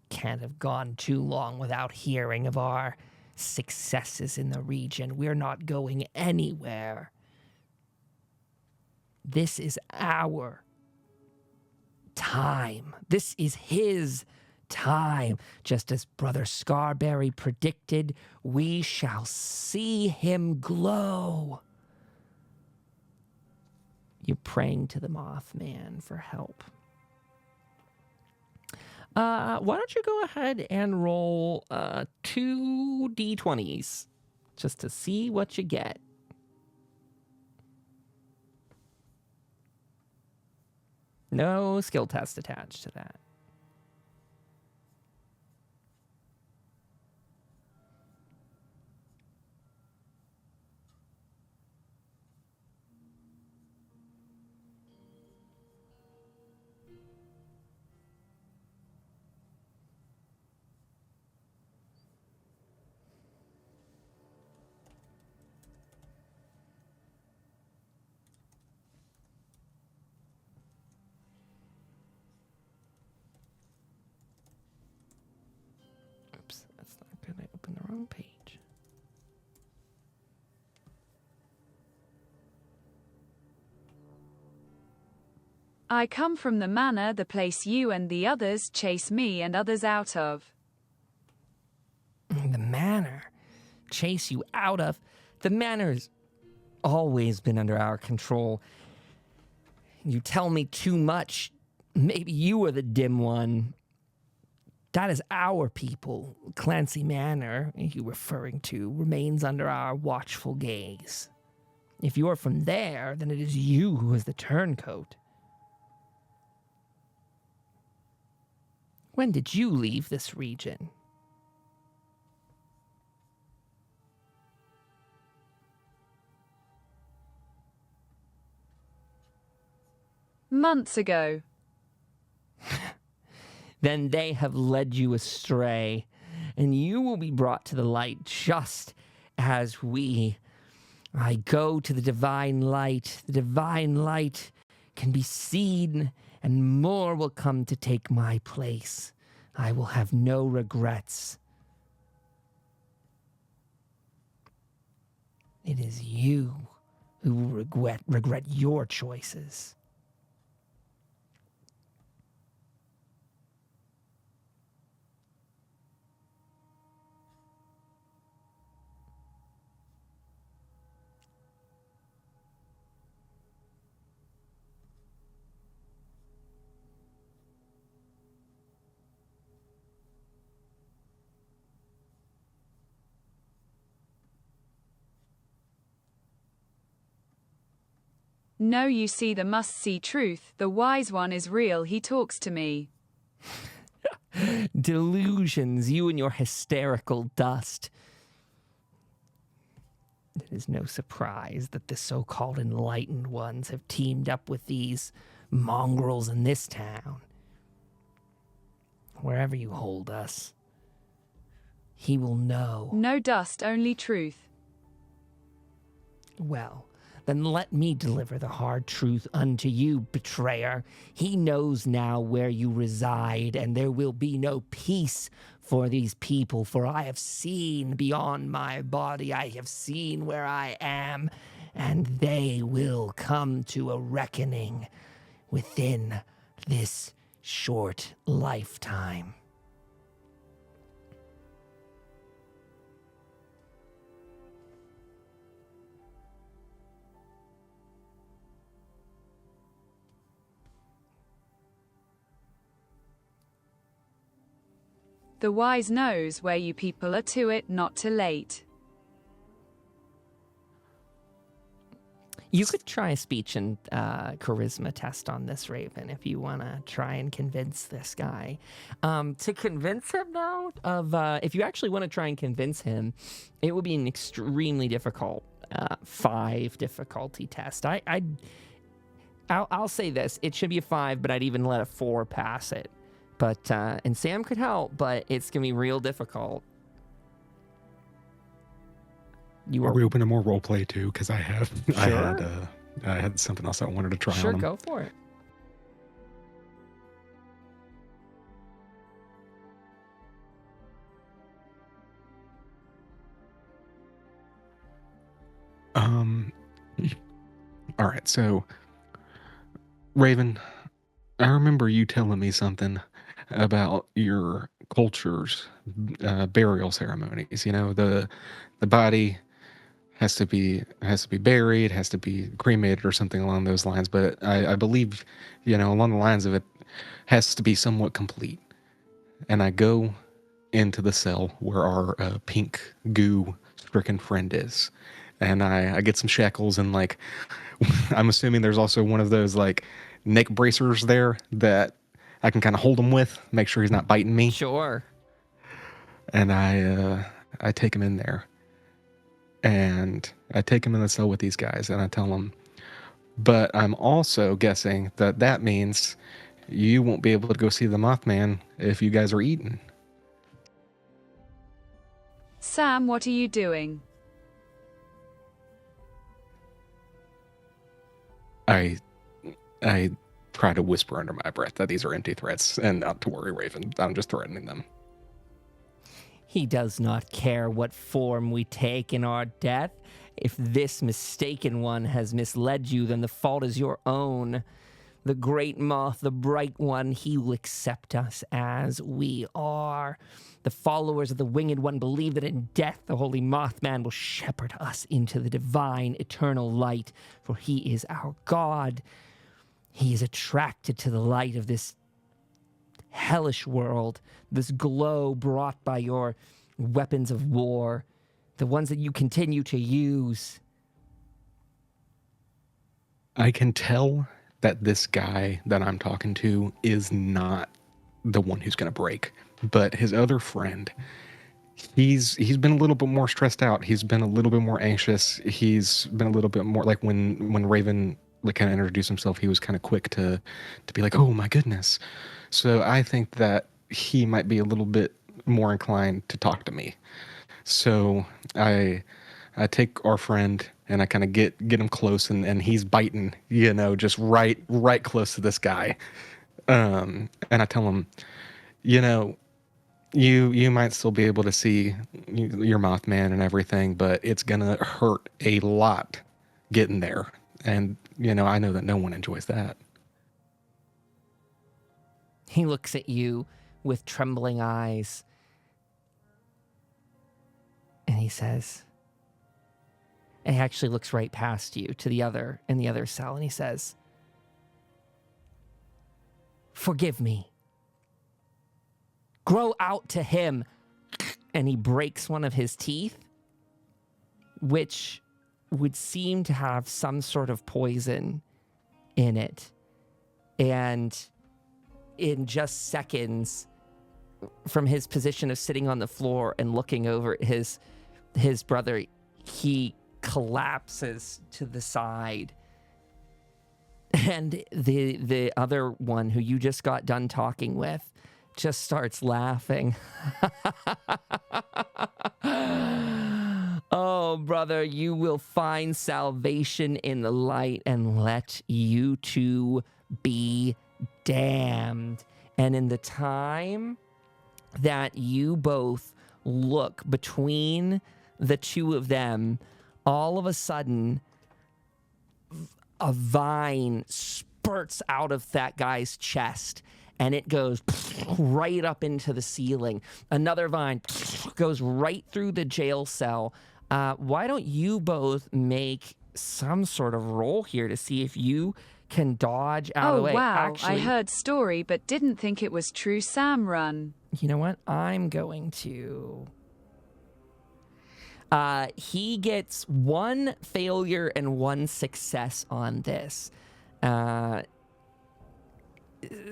Can't have gone too long without hearing of our successes in the region. We're not going anywhere. This is our time. This is his time. Just as Brother Scarberry predicted, we shall see him glow. You're praying to the Mothman for help. Why don't you go ahead and roll 2 d20s just to see what you get. No skill test attached to that. That's not good. I opened the wrong page. I come from the manor, the place you and the others chase me and others out of. The manor? Chase you out of? The manor's always been under our control. You tell me too much. Maybe you are the dim one. That is our people. Clancy Manor, you referring to, remains under our watchful gaze. If you are from there, then it is you who is the turncoat. When did you leave this region? Months ago. Then they have led you astray, and you will be brought to the light just as we. I go to the divine light. The divine light can be seen, and more will come to take my place. I will have no regrets. It is you who will regret your choices. No, you see the must-see truth. The wise one is real. He talks to me. Delusions, you and your hysterical dust. It is no surprise that the so-called enlightened ones have teamed up with these mongrels in this town. Wherever you hold us, he will know. No dust, only truth. Well, then let me deliver the hard truth unto you, betrayer. He knows now where you reside, and there will be no peace for these people, for I have seen beyond my body. I have seen where I am, and they will come to a reckoning within this short lifetime. The wise knows where you people are to it, not too late. You could try a speech and charisma test on this Raven if you want to try and convince this guy. To convince him, though, if you actually want to try and convince him, it would be an extremely difficult 5 difficulty test. I'll say this: it should be a 5, but I'd even let a 4 pass it. But and Sam could help, but it's gonna be real difficult. Are we open to more role play too? Because I Sure. had something else I wanted to try Sure, on him. go for it. All right, so Raven, I remember you telling me something about your culture's burial ceremonies. You know, the body has to be buried, has to be cremated or something along those lines. But I believe, you know, along the lines of it, has to be somewhat complete. And I go into the cell where our pink goo stricken friend is, and I get some shackles and like I'm assuming there's also one of those like neck bracers there that I can kind of hold him with, make sure he's not biting me. Sure. And I take him in there, and I take him in the cell with these guys, and I tell them, but I'm also guessing that means you won't be able to go see the Mothman if you guys are eaten. Sam, what are you doing? I try to whisper under my breath that these are empty threats, and not to worry, Raven. I'm just threatening them. He does not care what form we take in our death. If this mistaken one has misled you, then the fault is your own. The great moth, the bright one, he will accept us as we are. The followers of the winged one believe that in death the holy Mothman will shepherd us into the divine eternal light, for he is our God. He is attracted to the light of this hellish world, this glow brought by your weapons of war, the ones that you continue to use. I can tell that this guy that I'm talking to is not the one who's going to break. But his other friend, he's been a little bit more stressed out. He's been a little bit more anxious. He's been a little bit more like when Raven like kind of introduced himself, he was kind of quick to be like, oh my goodness. So I think that he might be a little bit more inclined to talk to me. So I take our friend and I kind of get him close, and he's biting, just right close to this guy. And I tell him, you might still be able to see your Mothman and everything, but it's gonna hurt a lot getting there. And I know that no one enjoys that. He looks at you with trembling eyes, and he says, and he actually looks right past you to the other cell, and he says, forgive me. Grow out to him. And he breaks one of his teeth, which would seem to have some sort of poison in it. And in just seconds, from his position of sitting on the floor and looking over at his brother, he collapses to the side. And the other one who you just got done talking with just starts laughing. Oh, brother, you will find salvation in the light, and let you two be damned. And in the time that you both look between the two of them, all of a sudden, a vine spurts out of that guy's chest, and it goes right up into the ceiling. Another vine goes right through the jail cell. Why don't you both make some sort of roll here to see if you can dodge out of the way? Oh, wow. Actually, I heard story, but didn't think it was true. Sam, run. You know what? I'm going to... he gets 1 failure and 1 success on this.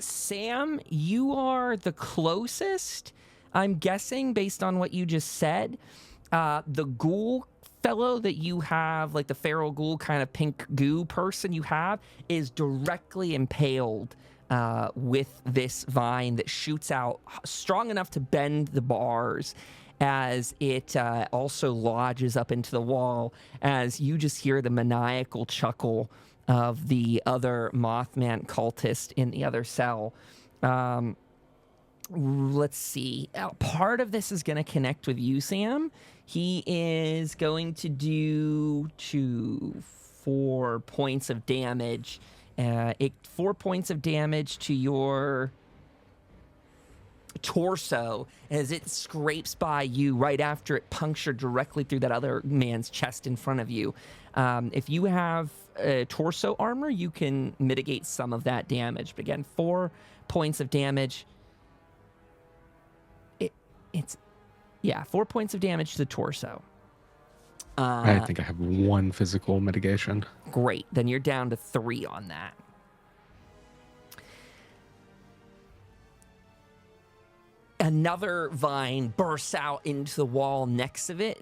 Sam, you are the closest, I'm guessing, based on what you just said. The ghoul fellow that you have, like the feral ghoul kind of pink goo person you have, is directly impaled with this vine that shoots out strong enough to bend the bars, as it also lodges up into the wall, as you just hear the maniacal chuckle of the other Mothman cultist in the other cell. Let's see. Part of this is going to connect with you, Sam. He is going to do 4 points of damage. 4 points of damage to your torso as it scrapes by you right after it punctured directly through that other man's chest in front of you. If you have torso armor, you can mitigate some of that damage. But again, 4 points of damage. It's 4 points of damage to the torso. I think I have 1 physical mitigation. Great. Then you're down to 3 on that. Another vine bursts out into the wall next to it,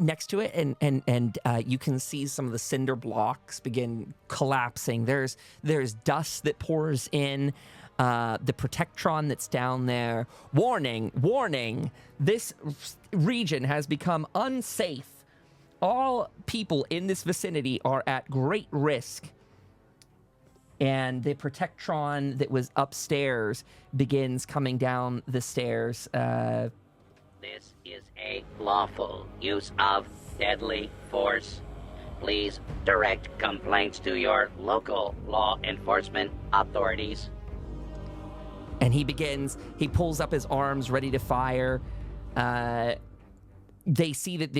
and you can see some of the cinder blocks begin collapsing. There's dust that pours in. The protectron that's down there. Warning, warning, this region has become unsafe. All people in this vicinity are at great risk. And the protectron that was upstairs begins coming down the stairs. This is a lawful use of deadly force. Please direct complaints to your local law enforcement authorities. And he pulls up his arms ready to fire. They see that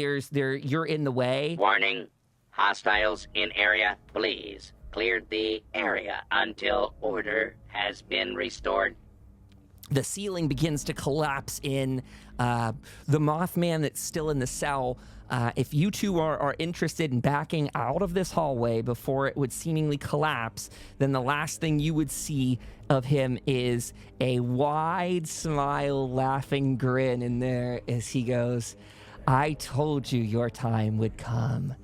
you're in the way. Warning, hostiles in area, please. Clear the area until order has been restored. The ceiling begins to collapse in. The Mothman that's still in the cell, if you two are interested in backing out of this hallway before it would seemingly collapse, then the last thing you would see of him is a wide smile, laughing grin in there as he goes, I told you your time would come.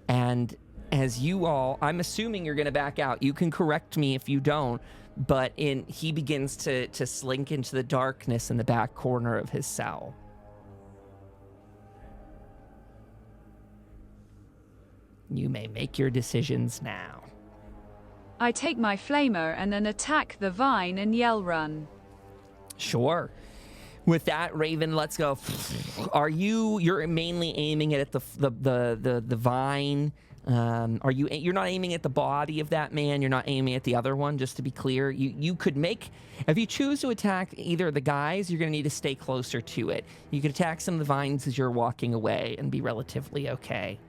And as you all, I'm assuming you're going to back out. You can correct me if you don't. But he begins to slink into the darkness in the back corner of his cell. You may make your decisions now. I take my flamer and then attack the vine and yell run. Sure. With that, Raven, let's go. You're mainly aiming at the vine. You're not aiming at the body of that man, you're not aiming at the other one, just to be clear. You could make, if you choose to attack either of the guys, you're going to need to stay closer to it. You could attack some of the vines as you're walking away and be relatively okay.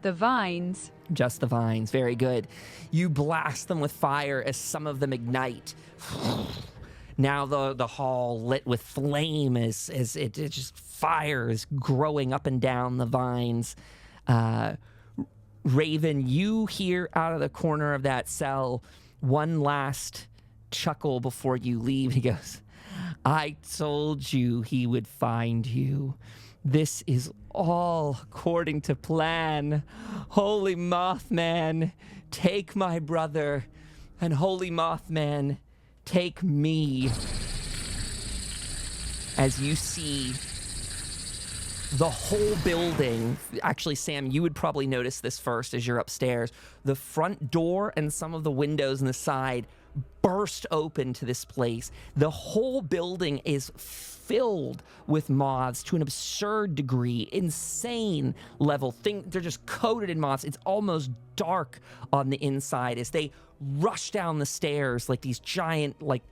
The vines? Just the vines, very good. You blast them with fire as some of them ignite. Now the hall lit with flame as it just fire is growing up and down the vines. Raven, you hear out of the corner of that cell one last chuckle before you leave. He goes, I told you he would find you. This is all according to plan. Holy Mothman, take my brother, and Holy Mothman, take me. As you see the whole building, actually, Sam, you would probably notice this first as you're upstairs. The front door and some of the windows on the side burst open to this place. The whole building is filled with moths to an absurd degree, insane level. They're just coated in moths. It's almost dark on the inside as they rush down the stairs like these giant, like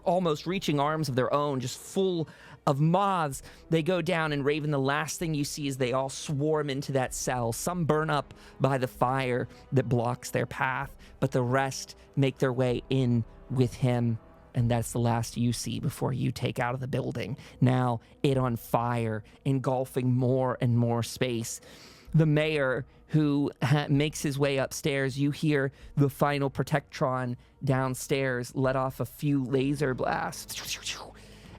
almost reaching arms of their own, just full of moths. They go down, and Raven, the last thing you see is they all swarm into that cell. Some burn up by the fire that blocks their path, but the rest make their way in with him, and that's the last you see before you take out of the building. Now it on fire, engulfing more and more space. The mayor, who makes his way upstairs, you hear the final protectron downstairs let off a few laser blasts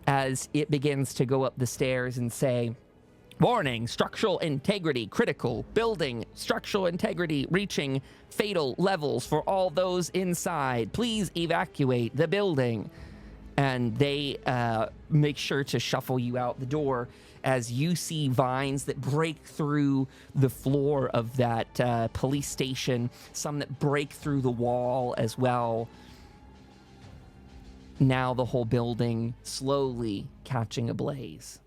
as it begins to go up the stairs and say, warning, structural integrity critical, building structural integrity reaching fatal levels for all those inside. Please evacuate the building. And they make sure to shuffle you out the door as you see vines that break through the floor of that police station, some that break through the wall as well. Now the whole building slowly catching ablaze.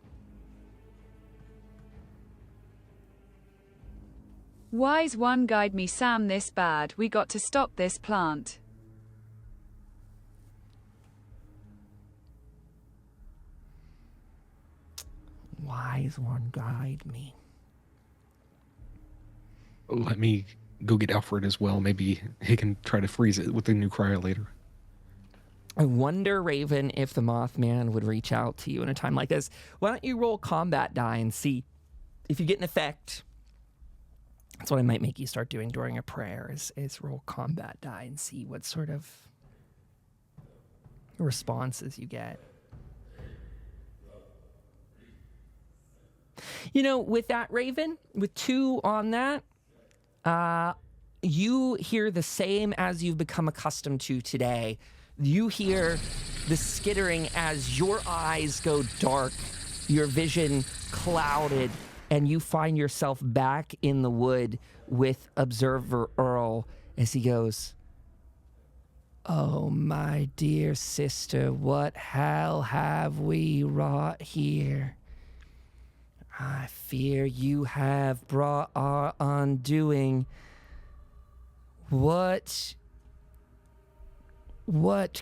Wise one, guide me, Sam, this bad. We got to stop this plant. Wise one, guide me. Let me go get Alfred as well. Maybe he can try to freeze it with the new cryolator. I wonder, Raven, if the Mothman would reach out to you in a time like this. Why don't you roll combat die and see if you get an effect? That's what I might make you start doing during a prayer, is roll combat die and see what sort of responses you get. You know, with that, Raven, with 2 on that, you hear the same as you've become accustomed to today. You hear the skittering as your eyes go dark, your vision clouded, and you find yourself back in the wood with Observer Errol as he goes, oh, my dear sister, what hell have we wrought here? I fear you have brought our undoing. What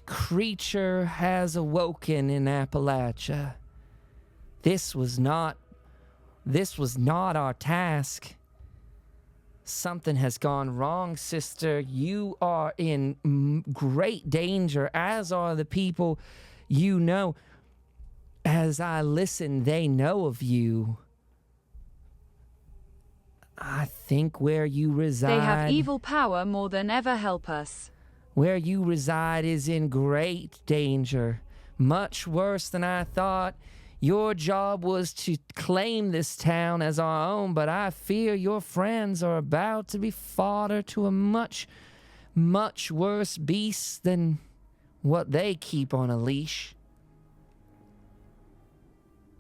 creature has awoken in Appalachia? This was not our task. Something has gone wrong, sister. You are in great danger, as are the people you know. As I listen, they know of you. I think where you reside... They have evil power more than ever help us. Where you reside is in great danger. Much worse than I thought. Your job was to claim this town as our own, but I fear your friends are about to be fodder to a much, much worse beast than what they keep on a leash.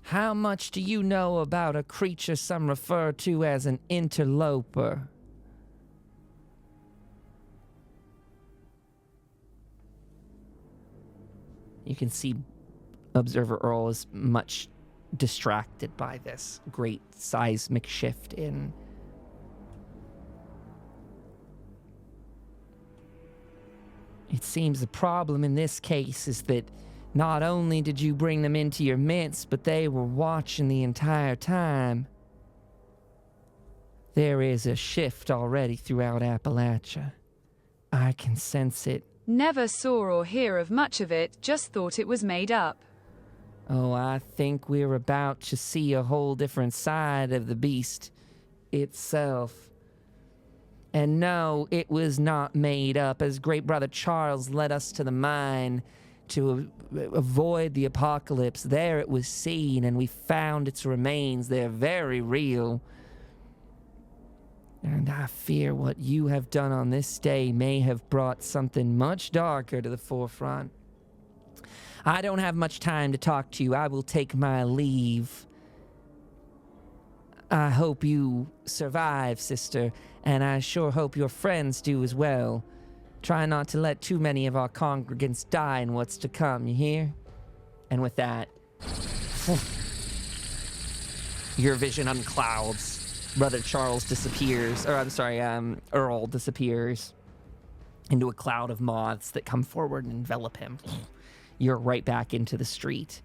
How much do you know about a creature some refer to as an interloper? You can see Observer Errol is much distracted by this great seismic shift in... It seems the problem in this case is that not only did you bring them into your midst, but they were watching the entire time. There is a shift already throughout Appalachia. I can sense it. Never saw or hear of much of it, just thought it was made up. Oh, I think we're about to see a whole different side of the beast itself. And no, it was not made up, as Great Brother Charles led us to the mine to avoid the apocalypse. There it was seen, and we found its remains. They're very real. And I fear what you have done on this day may have brought something much darker to the forefront. I don't have much time to talk to you. I will take my leave. I hope you survive, sister, and I sure hope your friends do as well. Try not to let too many of our congregants die in what's to come, you hear? And with that, your vision unclouds. Brother Charles disappears, or I'm sorry, Errol disappears into a cloud of moths that come forward and envelop him. You're right back into the street.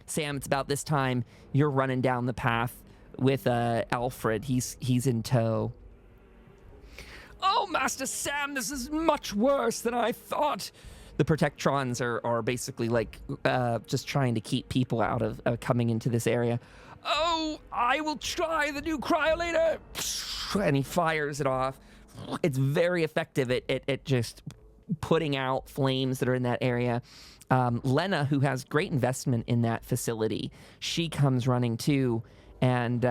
Sam, it's about this time you're running down the path with Alfred. He's in tow. Oh, Master Sam, this is much worse than I thought. The Protectrons are basically like just trying to keep people out of coming into this area. Oh, I will try the new cryolator. And he fires it off. It's very effective at just putting out flames that are in that area. Lena, who has great investment in that facility, she comes running too. And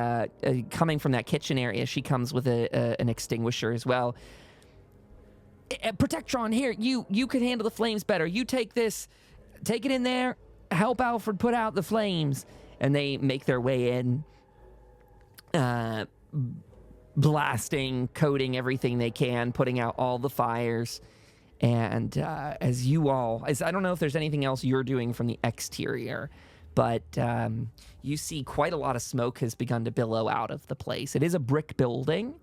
coming from that kitchen area, she comes with an extinguisher as well. Protectron, here, you can handle the flames better. You take this, take it in there, help Alfred put out the flames. And they make their way in, blasting, coating everything they can, putting out all the fires. And I don't know if there's anything else you're doing from the exterior, but you see quite a lot of smoke has begun to billow out of the place. It is a brick building,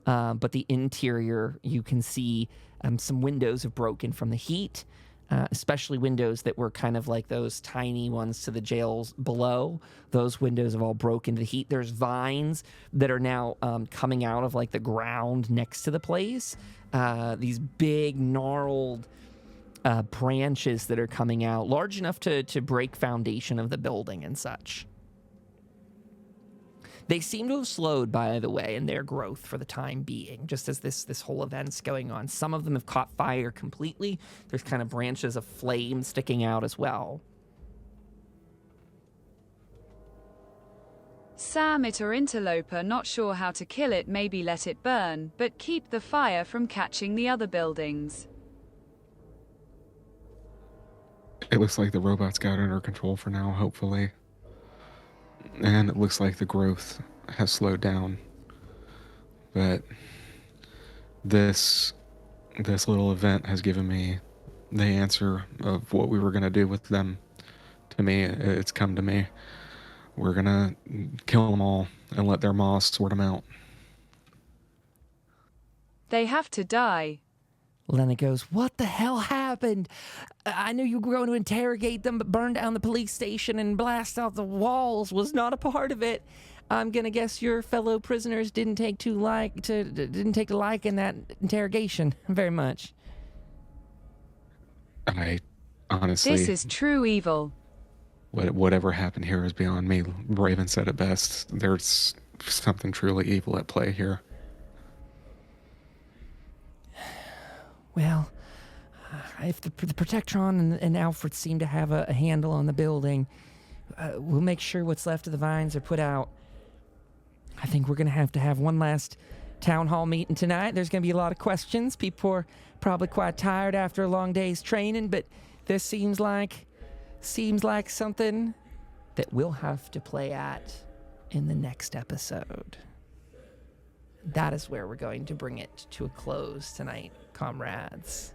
but the interior, you can see some windows have broken from the heat. Especially windows that were kind of like those tiny ones to the jails below. Those windows have all broken to the heat. There's vines that are now coming out of like the ground next to the place. These big gnarled branches that are coming out, large enough to break foundation of the building and such. They seem to have slowed, by the way, in their growth for the time being, just as this whole event's going on. Some of them have caught fire completely. There's kind of branches of flame sticking out as well. Sam, it or interloper, not sure how to kill it, maybe let it burn, but keep the fire from catching the other buildings. It looks like the robots got under control for now, hopefully. And it looks like the growth has slowed down. But this little event has given me the answer of what we were going to do with them. To me, it's come to me. We're going to kill them all and let their moss sort them out. They have to die. Lena goes, what the hell happened? I knew you were going to interrogate them, but burn down the police station and blast out the walls was not a part of it. I'm gonna guess your fellow prisoners didn't take to like in that interrogation very much. I honestly, This is true evil. whatever happened here is beyond me. Raven said it best. There's something truly evil at play here. Well, if the Protectron and Alfred seem to have a handle on the building, we'll make sure what's left of the vines are put out. I think we're going to have one last town hall meeting tonight. There's going to be a lot of questions. People are probably quite tired after a long day's training, but this seems like something that we'll have to play at in the next episode. That is where we're going to bring it to a close tonight, comrades.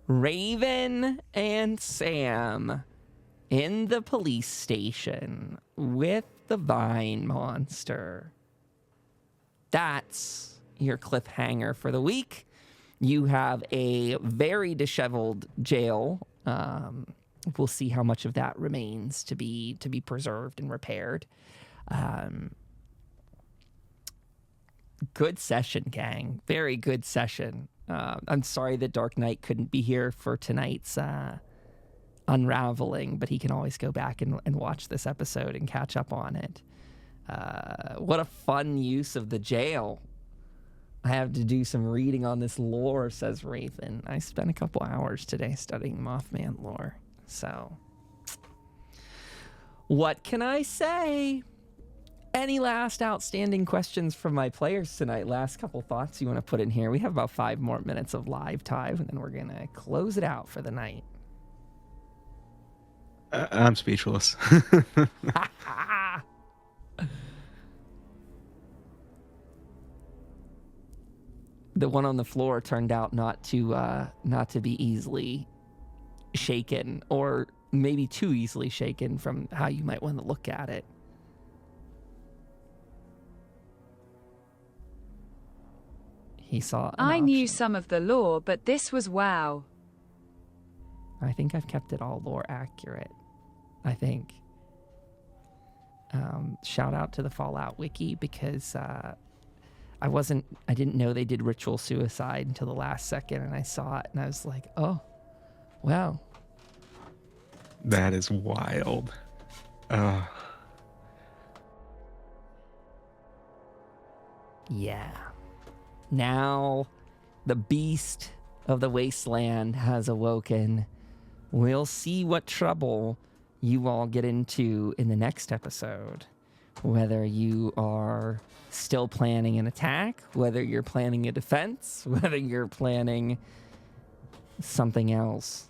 Raven and Sam in the police station with the vine monster. That's your cliffhanger for the week. You have a very disheveled jail. We'll see how much of that remains to be preserved and repaired. Good session, gang. Very good session. I'm sorry that Dark Knight couldn't be here for tonight's unraveling, but he can always go back and watch this episode and catch up on it. What a fun use of the jail. I have to do some reading on this lore, says Raven. I spent a couple hours today studying Mothman lore. So, what can I say? Any last outstanding questions from my players tonight? Last couple thoughts you want to put in here? We have about 5 more minutes of live time, and then we're going to close it out for the night. I'm speechless. The one on the floor turned out not to be easily shaken, or maybe too easily shaken from how you might want to look at it. He saw I knew option. some of the lore, but this was wow. I think I've kept it all lore accurate. I think. Shout out to the Fallout wiki, because I didn't know they did ritual suicide until the last second, and I saw it and I was like, oh, wow. That is wild. Yeah. Now the beast of the Wasteland has awoken. We'll see what trouble you all get into in the next episode. Whether you are still planning an attack, whether you're planning a defense, whether you're planning something else.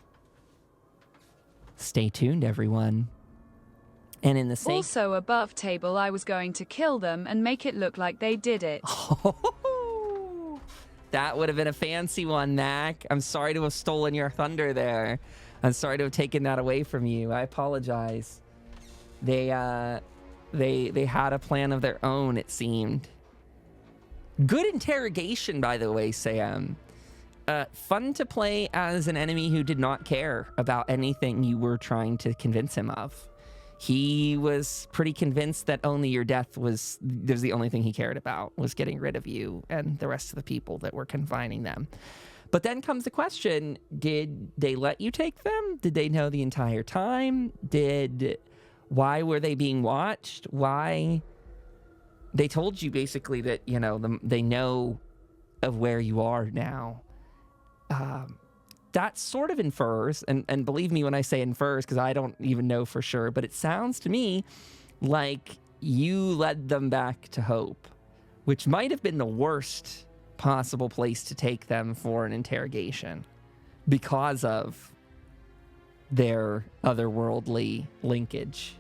Stay tuned, everyone. And in the same... Also above table, I was going to kill them and make it look like they did it. Oh, that would have been a fancy one, Mac. I'm sorry to have stolen your thunder there. I'm sorry to have taken that away from you. I apologize. They had a plan of their own, it seemed. Good interrogation, by the way, Sam. Fun to play as an enemy who did not care about anything you were trying to convince him of. He was pretty convinced that only your death was the only thing he cared about, was getting rid of you and the rest of the people that were confining them. But then comes the question, did they let you take them? Did they know the entire time? Why were they being watched? Why? They told you basically that, they know of where you are now. That sort of infers, and believe me when I say infers, because I don't even know for sure, but it sounds to me like you led them back to Hope, which might have been the worst possible place to take them for an interrogation because of their otherworldly linkage.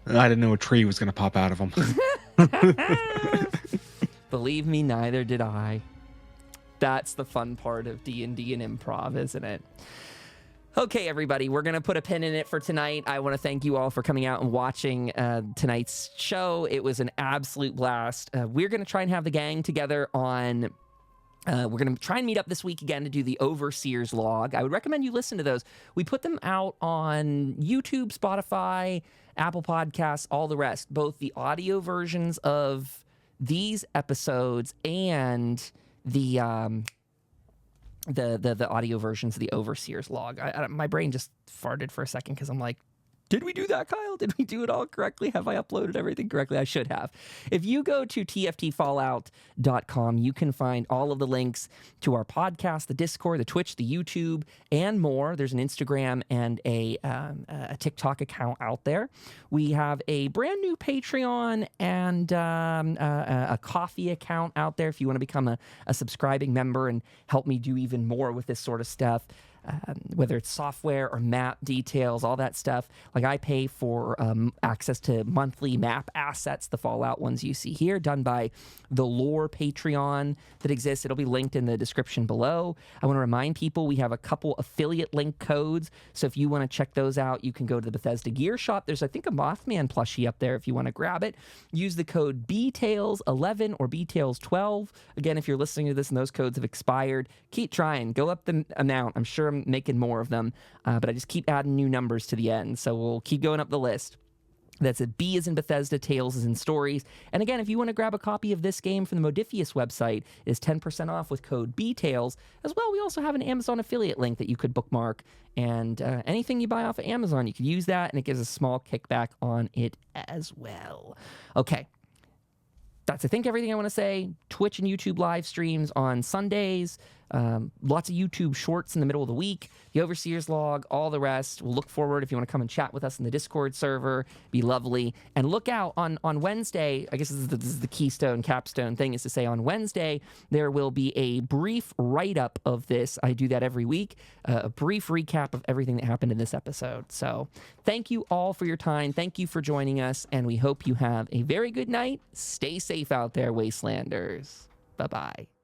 I didn't know a tree was going to pop out of them. Believe me, neither did I. That's the fun part of D&D and improv, isn't it? Okay, everybody, we're going to put a pin in it for tonight. I want to thank you all for coming out and watching tonight's show. It was an absolute blast. We're going to try and have the gang together on We're going to try and meet up this week again to do the Overseer's log. I would recommend you listen to those. We put them out on YouTube, Spotify, Apple Podcasts, all the rest, both the audio versions of these episodes and the audio versions of the Overseer's log. My brain just farted for a second because I'm like, did we do that, Kyle? Did we do it all correctly? Have I uploaded everything correctly? I should have. If you go to tftfallout.com, you can find all of the links to our podcast, the Discord, the Twitch, the YouTube, and more. There's an Instagram and a TikTok account out there. We have a brand new Patreon and a coffee account out there if you want to become a subscribing member and help me do even more with this sort of stuff. Whether it's software or map details, all that stuff. Like I pay for access to monthly map assets, the Fallout ones you see here, done by the Lore Patreon that exists. It'll be linked in the description below. I want to remind people we have a couple affiliate link codes. So if you want to check those out, you can go to the Bethesda Gear Shop. There's, I think, a Mothman plushie up there if you want to grab it. Use the code BTAILS11 or BTAILS12. Again, if you're listening to this and those codes have expired, keep trying. Go up the amount. I'm sure I'm making more of them, but I just keep adding new numbers to the end, so we'll keep going up the list. That's a B as in Bethesda, Tales as in Stories. And again, if you want to grab a copy of this game from the Modiphius website, it's 10% off with code BTAILS. As well, we also have an Amazon affiliate link that you could bookmark, and anything you buy off of Amazon, you could use that, and it gives a small kickback on it as well. Okay. That's, I think, everything I want to say. Twitch and YouTube live streams on Sundays. Lots of YouTube shorts in the middle of the week. The Overseer's log, all the rest. We'll look forward if you want to come and chat with us in the Discord server. Be lovely. And look out on Wednesday. I guess this is the keystone, capstone thing, is to say on Wednesday, there will be a brief write-up of this. I do that every week. A brief recap of everything that happened in this episode. So thank you all for your time. Thank you for joining us. And we hope you have a very good night. Stay safe out there, Wastelanders. Bye-bye.